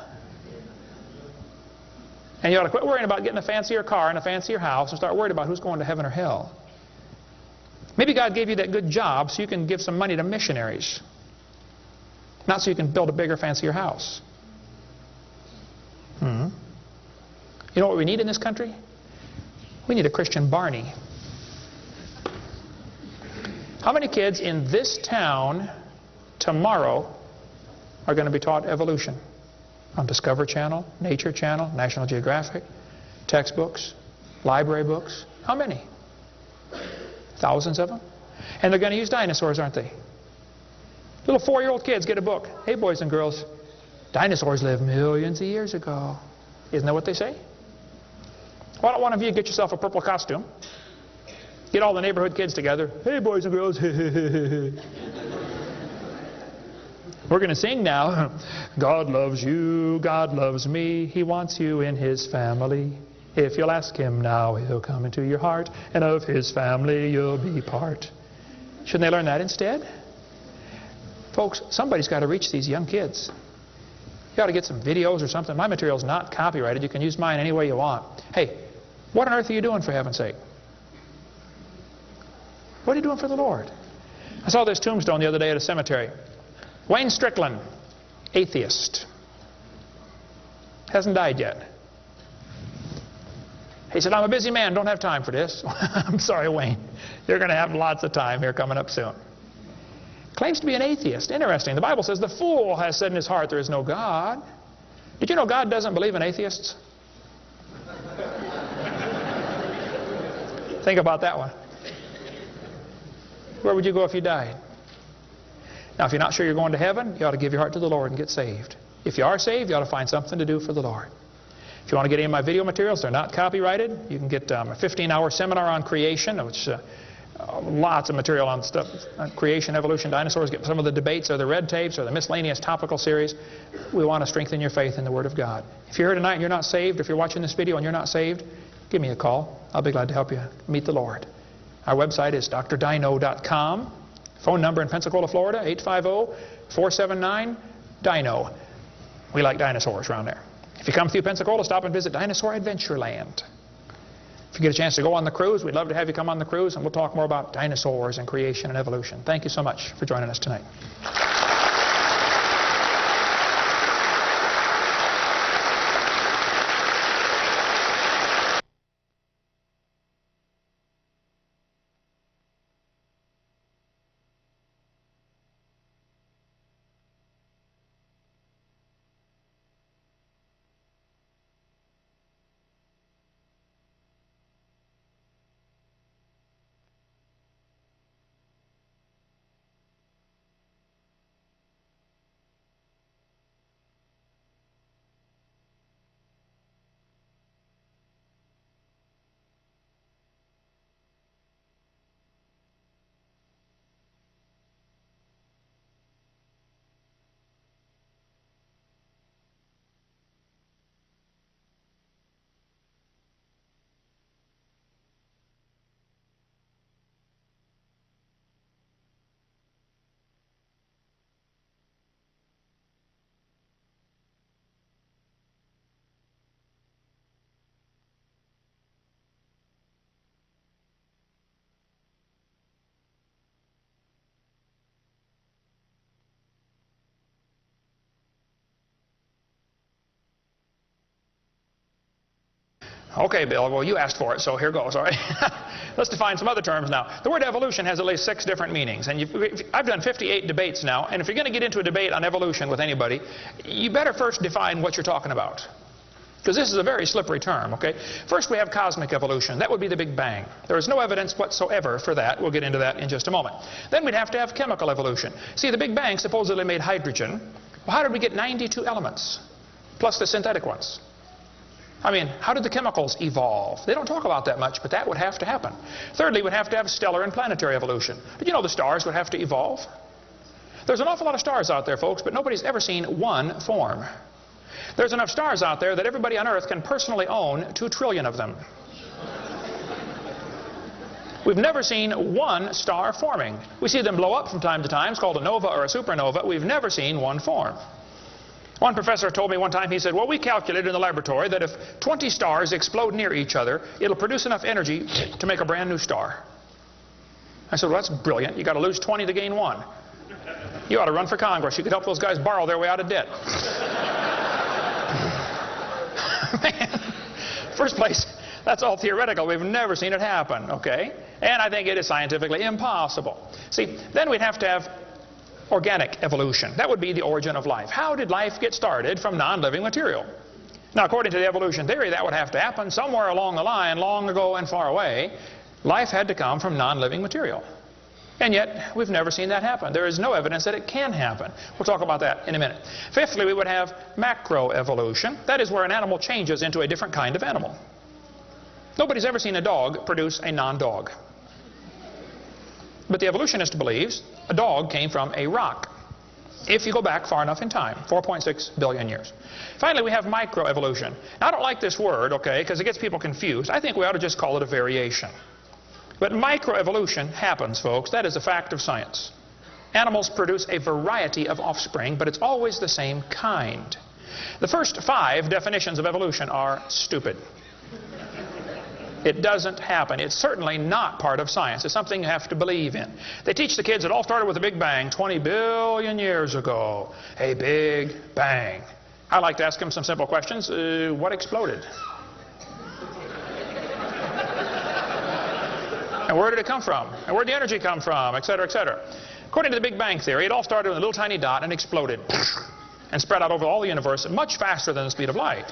And you ought to quit worrying about getting a fancier car and a fancier house and start worrying about who's going to heaven or hell. Maybe God gave you that good job so you can give some money to missionaries. Not so you can build a bigger, fancier house. You know what we need in this country? We need a Christian Barney. How many kids in this town tomorrow are going to be taught evolution on Discovery Channel, Nature Channel, National Geographic, textbooks, library books? How many? Thousands of them. And they're going to use dinosaurs, aren't they? Little 4-year-old kids get a book. Hey, boys and girls, dinosaurs lived millions of years ago. Isn't that what they say? Why don't one of you get yourself a purple costume? Get all the neighborhood kids together. Hey, boys and girls. We're going to sing now. God loves you, God loves me. He wants you in His family. If you'll ask Him now, He'll come into your heart, and of His family you'll be part. Shouldn't they learn that instead? Folks, somebody's got to reach these young kids. You ought to get some videos or something. My material's not copyrighted. You can use mine any way you want. Hey, what on earth are you doing, for heaven's sake? What are you doing for the Lord? I saw this tombstone the other day at a cemetery. Wayne Strickland, atheist. Hasn't died yet. He said, I'm a busy man, don't have time for this. I'm sorry, Wayne. You're going to have lots of time here coming up soon. Claims to be an atheist. Interesting. The Bible says the fool has said in his heart there is no God. Did you know God doesn't believe in atheists? Think about that one. Where would you go if you died? Now, if you're not sure you're going to heaven, you ought to give your heart to the Lord and get saved. If you are saved, you ought to find something to do for the Lord. If you want to get any of my video materials, they're not copyrighted. You can get a 15-hour seminar on creation, which lots of material on stuff, creation, evolution, dinosaurs. Get some of the debates or the red tapes or the miscellaneous topical series. We want to strengthen your faith in the Word of God. If you're here tonight and you're not saved, if you're watching this video and you're not saved, give me a call. I'll be glad to help you meet the Lord. Our website is drdino.com. Phone number in Pensacola, Florida, 850-479-DINO. We like dinosaurs around there. If you come through Pensacola, stop and visit Dinosaur Adventureland. If you get a chance to go on the cruise, we'd love to have you come on the cruise, and we'll talk more about dinosaurs and creation and evolution. Thank you so much for joining us tonight. Okay, Bill, well, you asked for it, so here goes, all right? Let's define some other terms now. The word evolution has at least 6 different meanings. And I've done 58 debates now, and if you're going to get into a debate on evolution with anybody, you better first define what you're talking about. Because this is a very slippery term, okay? First, we have cosmic evolution. That would be the Big Bang. There is no evidence whatsoever for that. We'll get into that in just a moment. Then we'd have to have chemical evolution. See, the Big Bang supposedly made hydrogen. Well, how did we get 92 elements, plus the synthetic ones? I mean, how did the chemicals evolve? They don't talk about that much, but that would have to happen. Thirdly, we'd have to have stellar and planetary evolution. But you know the stars would have to evolve. There's an awful lot of stars out there, folks, but nobody's ever seen one form. There's enough stars out there that everybody on Earth can personally own 2 trillion of them. We've never seen one star forming. We see them blow up from time to time. It's called a nova or a supernova. We've never seen one form. One professor told me one time, he said, well, we calculated in the laboratory that if 20 stars explode near each other, it'll produce enough energy to make a brand new star. I said, well, that's brilliant. You've got to lose 20 to gain 1. You ought to run for Congress. You could help those guys borrow their way out of debt. Man, first place, that's all theoretical. We've never seen it happen, okay? And I think it is scientifically impossible. See, then we'd have to have organic evolution. That would be the origin of life. How did life get started from non-living material? Now, according to the evolution theory, that would have to happen somewhere along the line, long ago and far away. Life had to come from non-living material. And yet, we've never seen that happen. There is no evidence that it can happen. We'll talk about that in a minute. Fifthly, we would have macroevolution. That is where an animal changes into a different kind of animal. Nobody's ever seen a dog produce a non-dog. But the evolutionist believes a dog came from a rock, if you go back far enough in time, 4.6 billion years. Finally, we have microevolution. Now, I don't like this word, okay, because it gets people confused. I think we ought to just call it a variation. But microevolution happens, folks. That is a fact of science. Animals produce a variety of offspring, but it's always the same kind. The first 5 definitions of evolution are stupid. It doesn't happen. It's certainly not part of science. It's something you have to believe in. They teach the kids it all started with a Big Bang 20 billion years ago. A Big Bang. I like to ask them some simple questions. What exploded? And where did it come from? And where did the energy come from? Etc., etc. According to the Big Bang theory, it all started with a little tiny dot and exploded and spread out over all the universe much faster than the speed of light.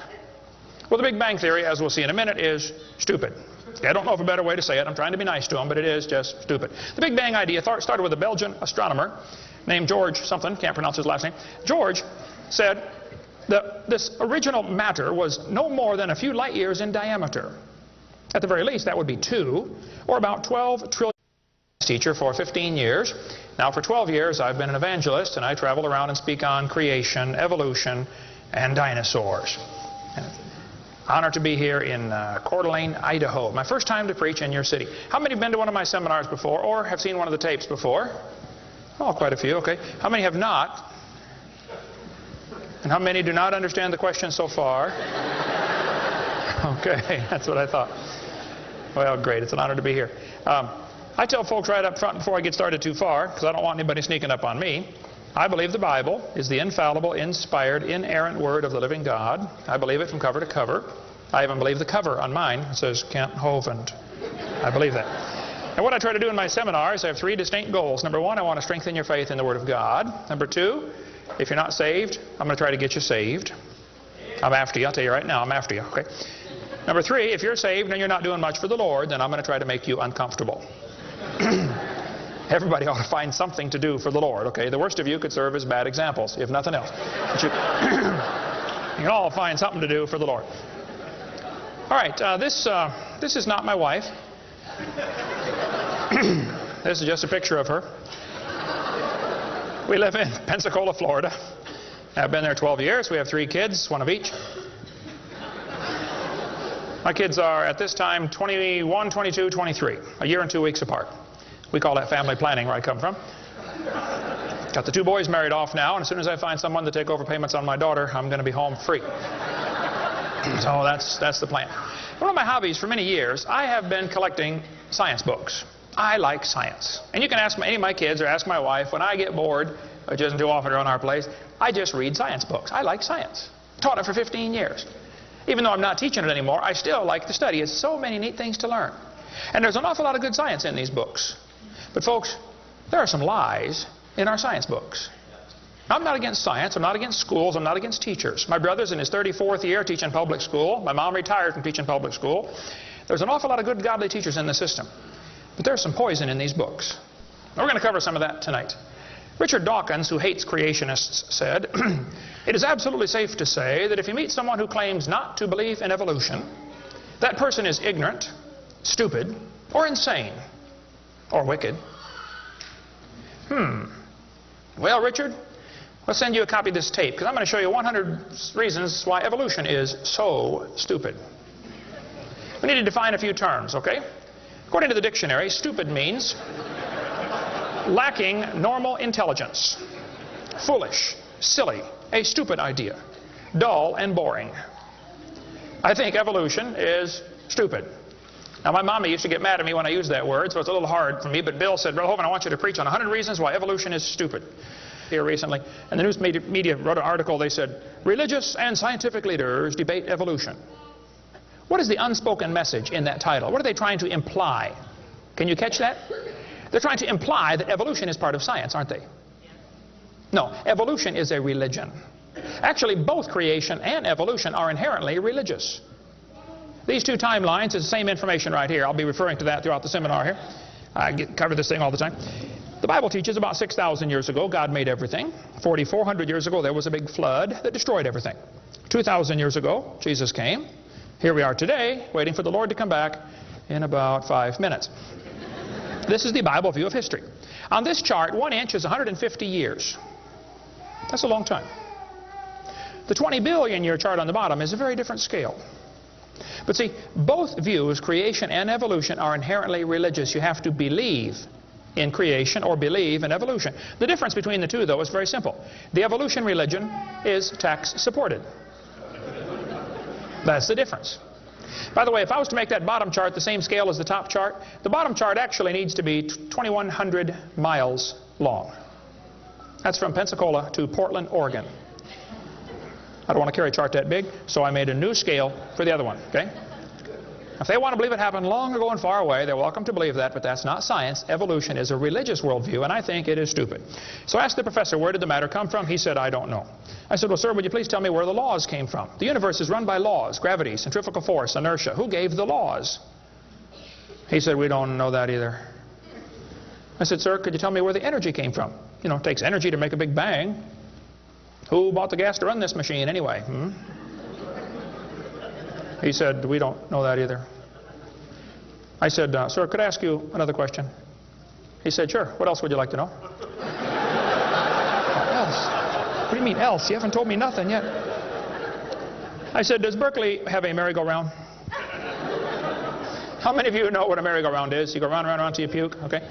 Well, the Big Bang theory, as we'll see in a minute, is stupid. I don't know of a better way to say it. I'm trying to be nice to them, but it is just stupid. The Big Bang idea started with a Belgian astronomer named George something, can't pronounce his last name. George said that this original matter was no more than a few light years in diameter. At the very least, that would be 2, or about 12 trillion. Teacher for 15 years. Now, for 12 years, I've been an evangelist, and I travel around and speak on creation, evolution, and dinosaurs. And honor to be here in Coeur d'Alene, Idaho. My first time to preach in your city. How many have been to one of my seminars before or have seen one of the tapes before? Oh, quite a few, okay. How many have not? And how many do not understand the question so far? Okay, that's what I thought. Well, great. It's an honor to be here. I tell folks right up front before I get started too far, because I don't want anybody sneaking up on me, I believe the Bible is the infallible, inspired, inerrant Word of the living God. I believe it from cover to cover. I even believe the cover on mine. It says Kent Hovind. I believe that. And what I try to do in my seminars, I have 3 distinct goals. Number 1, I want to strengthen your faith in the Word of God. Number 2, if you're not saved, I'm going to try to get you saved. I'm after you. I'll tell you right now, I'm after you. Okay. Number 3, if you're saved and you're not doing much for the Lord, then I'm going to try to make you uncomfortable. Everybody ought to find something to do for the Lord, okay? The worst of you could serve as bad examples, if nothing else. But you can all find something to do for the Lord. All right, this is not my wife. This is just a picture of her. We live in Pensacola, Florida. I've been there 12 years. We have 3 kids, 1 of each. My kids are, at this time, 21, 22, 23, a year and 2 weeks apart. We call that family planning where I come from. Got the 2 boys married off now, and as soon as I find someone to take over payments on my daughter, I'm going to be home free. So that's the plan. One of my hobbies for many years, I have been collecting science books. I like science. And you can ask any of my kids or ask my wife, when I get bored, which isn't too often around our place, I just read science books. I like science. Taught it for 15 years. Even though I'm not teaching it anymore, I still like to study. It's so many neat things to learn. And there's an awful lot of good science in these books. But folks, there are some lies in our science books. I'm not against science. I'm not against schools. I'm not against teachers. My brother's in his 34th year teaching public school. My mom retired from teaching public school. There's an awful lot of good, godly teachers in the system. But there's some poison in these books. We're going to cover some of that tonight. Richard Dawkins, who hates creationists, said, "It is absolutely safe to say that if you meet someone who claims not to believe in evolution, that person is ignorant, stupid, or insane, or wicked." Well, Richard, let's send you a copy of this tape, because I'm going to show you 100 reasons why evolution is so stupid. We need to define a few terms, okay? According to the dictionary, stupid means lacking normal intelligence, foolish, silly, a stupid idea, dull and boring. I think evolution is stupid. Now, my mommy used to get mad at me when I used that word, so it's a little hard for me, but Bill said, "Brother Hovind, I want you to preach on 100 reasons why evolution is stupid." Here recently, and the news media wrote an article. They said, "Religious and scientific leaders debate evolution." What is the unspoken message in that title? What are they trying to imply? Can you catch that? They're trying to imply that evolution is part of science, aren't they? No, evolution is a religion. Actually, both creation and evolution are inherently religious. These two timelines is the same information right here. I'll be referring to that throughout the seminar here. I cover this thing all the time. The Bible teaches about 6,000 years ago, God made everything. 4,400 years ago, there was a big flood that destroyed everything. 2,000 years ago, Jesus came. Here we are today, waiting for the Lord to come back in about 5 minutes. This is the Bible view of history. On this chart, 1 inch is 150 years. That's a long time. The 20 billion year chart on the bottom is a very different scale. But see, both views, creation and evolution, are inherently religious. You have to believe in creation or believe in evolution. The difference between the two, though, is very simple. The evolution religion is tax supported. That's the difference. By the way, if I was to make that bottom chart the same scale as the top chart, the bottom chart actually needs to be 2,100 miles long. That's from Pensacola to Portland, Oregon. I don't want to carry a chart that big, so I made a new scale for the other one, okay? If they want to believe it happened long ago and far away, they're welcome to believe that, but that's not science. Evolution is a religious worldview, and I think it is stupid. So I asked the professor, where did the matter come from? He said, I don't know. I said, well, sir, would you please tell me where the laws came from? The universe is run by laws, gravity, centrifugal force, inertia. Who gave the laws? He said, we don't know that either. I said, sir, could you tell me where the energy came from? You know, it takes energy to make a big bang. Who bought the gas to run this machine anyway? He said, we don't know that either. I said, sir, could I ask you another question? He said, sure. What else would you like to know? Else? What do you mean else? You haven't told me nothing yet. I said, does Berkeley have a merry-go-round? How many of you know what a merry-go-round is? You go round, round, round till you puke, okay?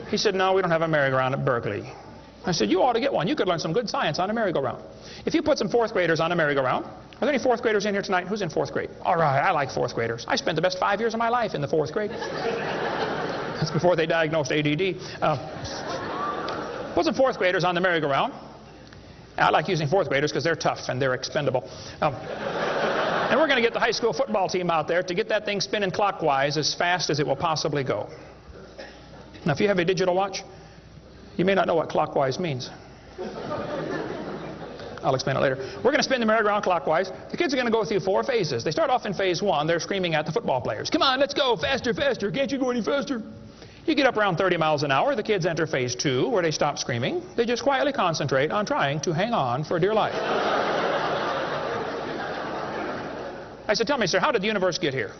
He said, no, we don't have a merry-go-round at Berkeley. I said, you ought to get one. You could learn some good science on a merry-go-round. If you put some fourth graders on a merry-go-round, are there any fourth graders in here tonight? Who's in fourth grade? All right, I like fourth graders. I spent the best 5 years of my life in the fourth grade. That's before they diagnosed ADD. Put some fourth graders on the merry-go-round. I like using fourth graders because they're tough and they're expendable. And we're going to get the high school football team out there to get that thing spinning clockwise as fast as it will possibly go. Now, if you have a digital watch, you may not know what clockwise means. I'll explain it later. We're going to spin the merry-go-round clockwise. The kids are going to go through 4 phases. They start off in phase 1. They're screaming at the football players. Come on, let's go. Faster, faster. Can't you go any faster? You get up around 30 miles an hour. The kids enter phase 2, where they stop screaming. They just quietly concentrate on trying to hang on for dear life. I said, tell me, sir, how did the universe get here?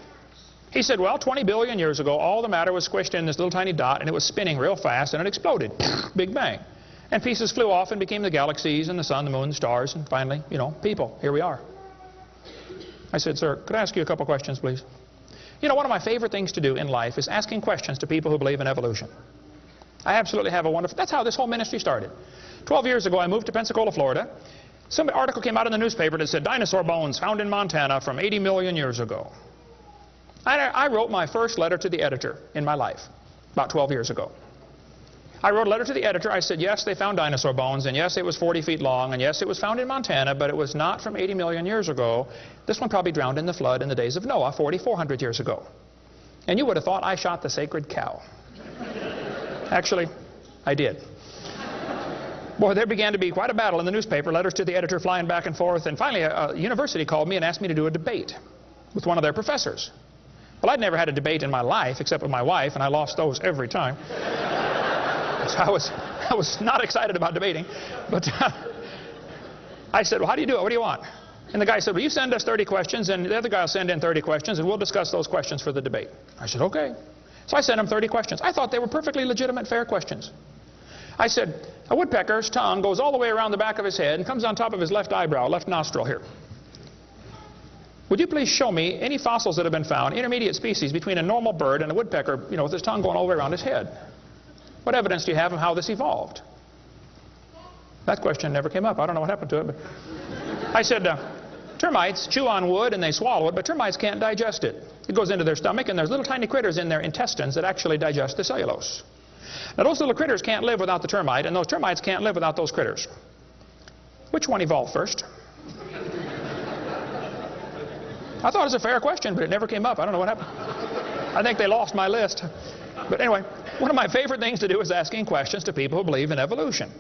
He said, well, 20 billion years ago, all the matter was squished in this little tiny dot, and it was spinning real fast, and it exploded. Big bang. And pieces flew off and became the galaxies and the sun, the moon, the stars, and finally, you know, people. Here we are. I said, sir, could I ask you a couple questions, please? You know, one of my favorite things to do in life is asking questions to people who believe in evolution. I absolutely have a wonderful... That's how this whole ministry started. 12 years ago, I moved to Pensacola, Florida. Some article came out in the newspaper that said, dinosaur bones found in Montana from 80 million years ago. I wrote my first letter to the editor in my life about 12 years ago. I wrote a letter to the editor. I said, yes, they found dinosaur bones, and yes, it was 40 feet long, and yes, it was found in Montana, but it was not from 80 million years ago. This one probably drowned in the flood in the days of Noah, 4,400 years ago. And you would have thought I shot the sacred cow. Actually, I did. Boy, there began to be quite a battle in the newspaper, letters to the editor flying back and forth, and finally a university called me and asked me to do a debate with one of their professors. Well, I'd never had a debate in my life except with my wife, and I lost those every time. So I was not excited about debating. But I said, well, how do you do it? What do you want? And the guy said, well, you send us 30 questions, and the other guy will send in 30 questions, and we'll discuss those questions for the debate. I said, okay. So I sent him 30 questions. I thought they were perfectly legitimate, fair questions. I said, a woodpecker's tongue goes all the way around the back of his head and comes on top of his left eyebrow, left nostril here. Would you please show me any fossils that have been found, intermediate species between a normal bird and a woodpecker, with his tongue going all the way around his head? What evidence do you have of how this evolved? That question never came up. I don't know what happened to it. But I said, termites chew on wood and they swallow it, but termites can't digest it. It goes into their stomach, and there's little tiny critters in their intestines that actually digest the cellulose. Now, those little critters can't live without the termite, and those termites can't live without those critters. Which one evolved first? I thought it was a fair question, but it never came up. I don't know what happened. I think they lost my list. But anyway, one of my favorite things to do is asking questions to people who believe in evolution.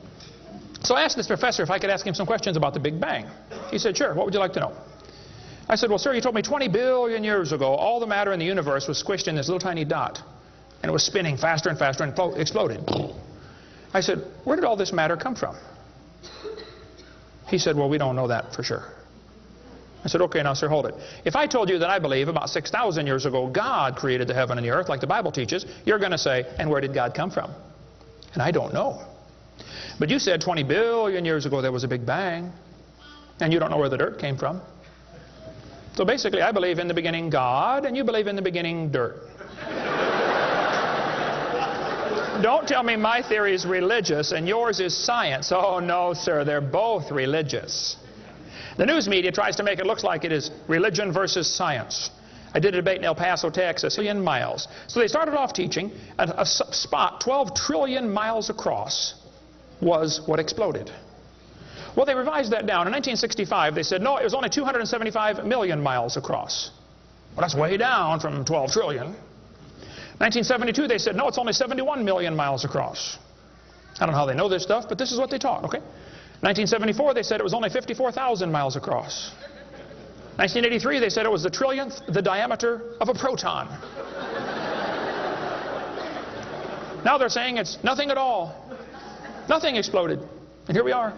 So I asked this professor if I could ask him some questions about the Big Bang. He said, sure, what would you like to know? I said, well, sir, you told me 20 billion years ago all the matter in the universe was squished in this little tiny dot. And it was spinning faster and faster and exploded. I said, where did all this matter come from? He said, well, we don't know that for sure. I said, okay, now, sir, hold it. If I told you that I believe about 6,000 years ago God created the heaven and the earth like the Bible teaches, you're going to say, and where did God come from? And I don't know. But you said 20 billion years ago there was a Big Bang, and you don't know where the dirt came from. So basically, I believe in the beginning God, and you believe in the beginning dirt. Don't tell me my theory is religious and yours is science. Oh, no, sir, they're both religious. The news media tries to make it look like it is religion versus science. I did a debate in El Paso, Texas, 1 million miles. So they started off teaching a spot 12 trillion miles across was what exploded. Well, they revised that down. In 1965, they said, no, it was only 275 million miles across. Well, that's way down from 12 trillion. 1972, they said, no, it's only 71 million miles across. I don't know how they know this stuff, but this is what they taught, okay? 1974, they said it was only 54,000 miles across. 1983, they said it was the trillionth the diameter of a proton. Now they're saying it's nothing at all. Nothing exploded. And here we are.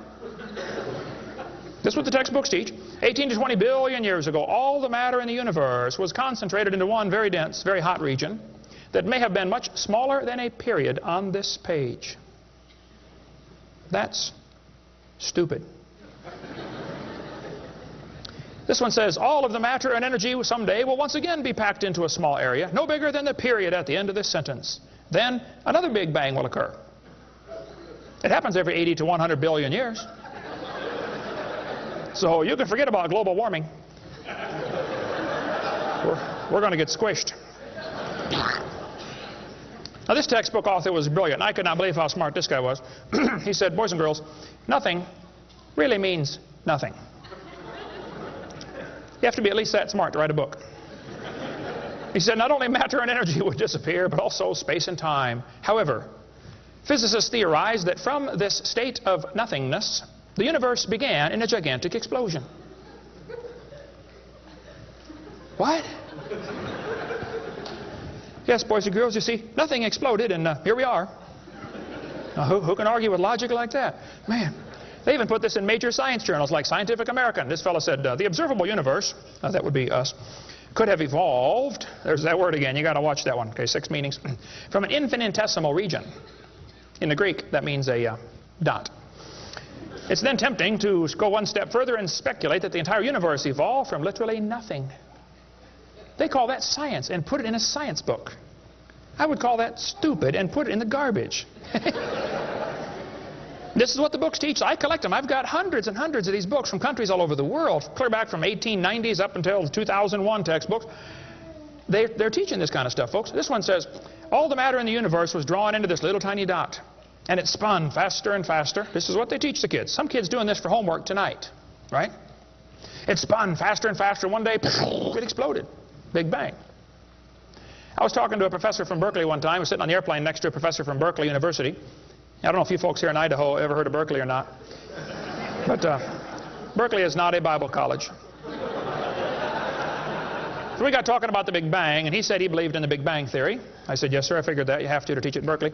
This is what the textbooks teach. 18 to 20 billion years ago, all the matter in the universe was concentrated into one very dense, very hot region that may have been much smaller than a period on this page. That's stupid. This one says, all of the matter and energy someday will once again be packed into a small area, no bigger than the period at the end of this sentence. Then another Big Bang will occur. It happens every 80 to 100 billion years. So you can forget about global warming. We're going to get squished. Now, this textbook author was brilliant. I could not believe how smart this guy was. He said, boys and girls, nothing really means nothing. You have to be at least that smart to write a book. He said, not only matter and energy would disappear, but also space and time. However, physicists theorize that from this state of nothingness, the universe began in a gigantic explosion. What? Yes, boys and girls, you see, nothing exploded, and here we are. Now, who can argue with logic like that? Man, they even put this in major science journals like Scientific American. This fellow said, the observable universe, that would be us, could have evolved, there's that word again, you got to watch that one, okay, 6 meanings, from an infinitesimal region. In the Greek, that means a dot. It's then tempting to go one step further and speculate that the entire universe evolved from literally nothing. They call that science and put it in a science book. I would call that stupid and put it in the garbage. This is what the books teach. I collect them. I've got hundreds and hundreds of these books from countries all over the world, clear back from 1890s up until the 2001 textbooks. They're teaching this kind of stuff, folks. This one says, all the matter in the universe was drawn into this little tiny dot. And it spun faster and faster. This is what they teach the kids. Some kids doing this for homework tonight, right? It spun faster and faster. One day, it exploded. Big bang. I was talking to a professor from Berkeley one time. I was sitting on the airplane next to a professor from Berkeley University. I don't know if you folks here in Idaho ever heard of Berkeley or not. But Berkeley is not a Bible college. So we got talking about the Big Bang, and he said he believed in the Big Bang theory. I said, yes, sir, I figured that. You have to teach it at Berkeley.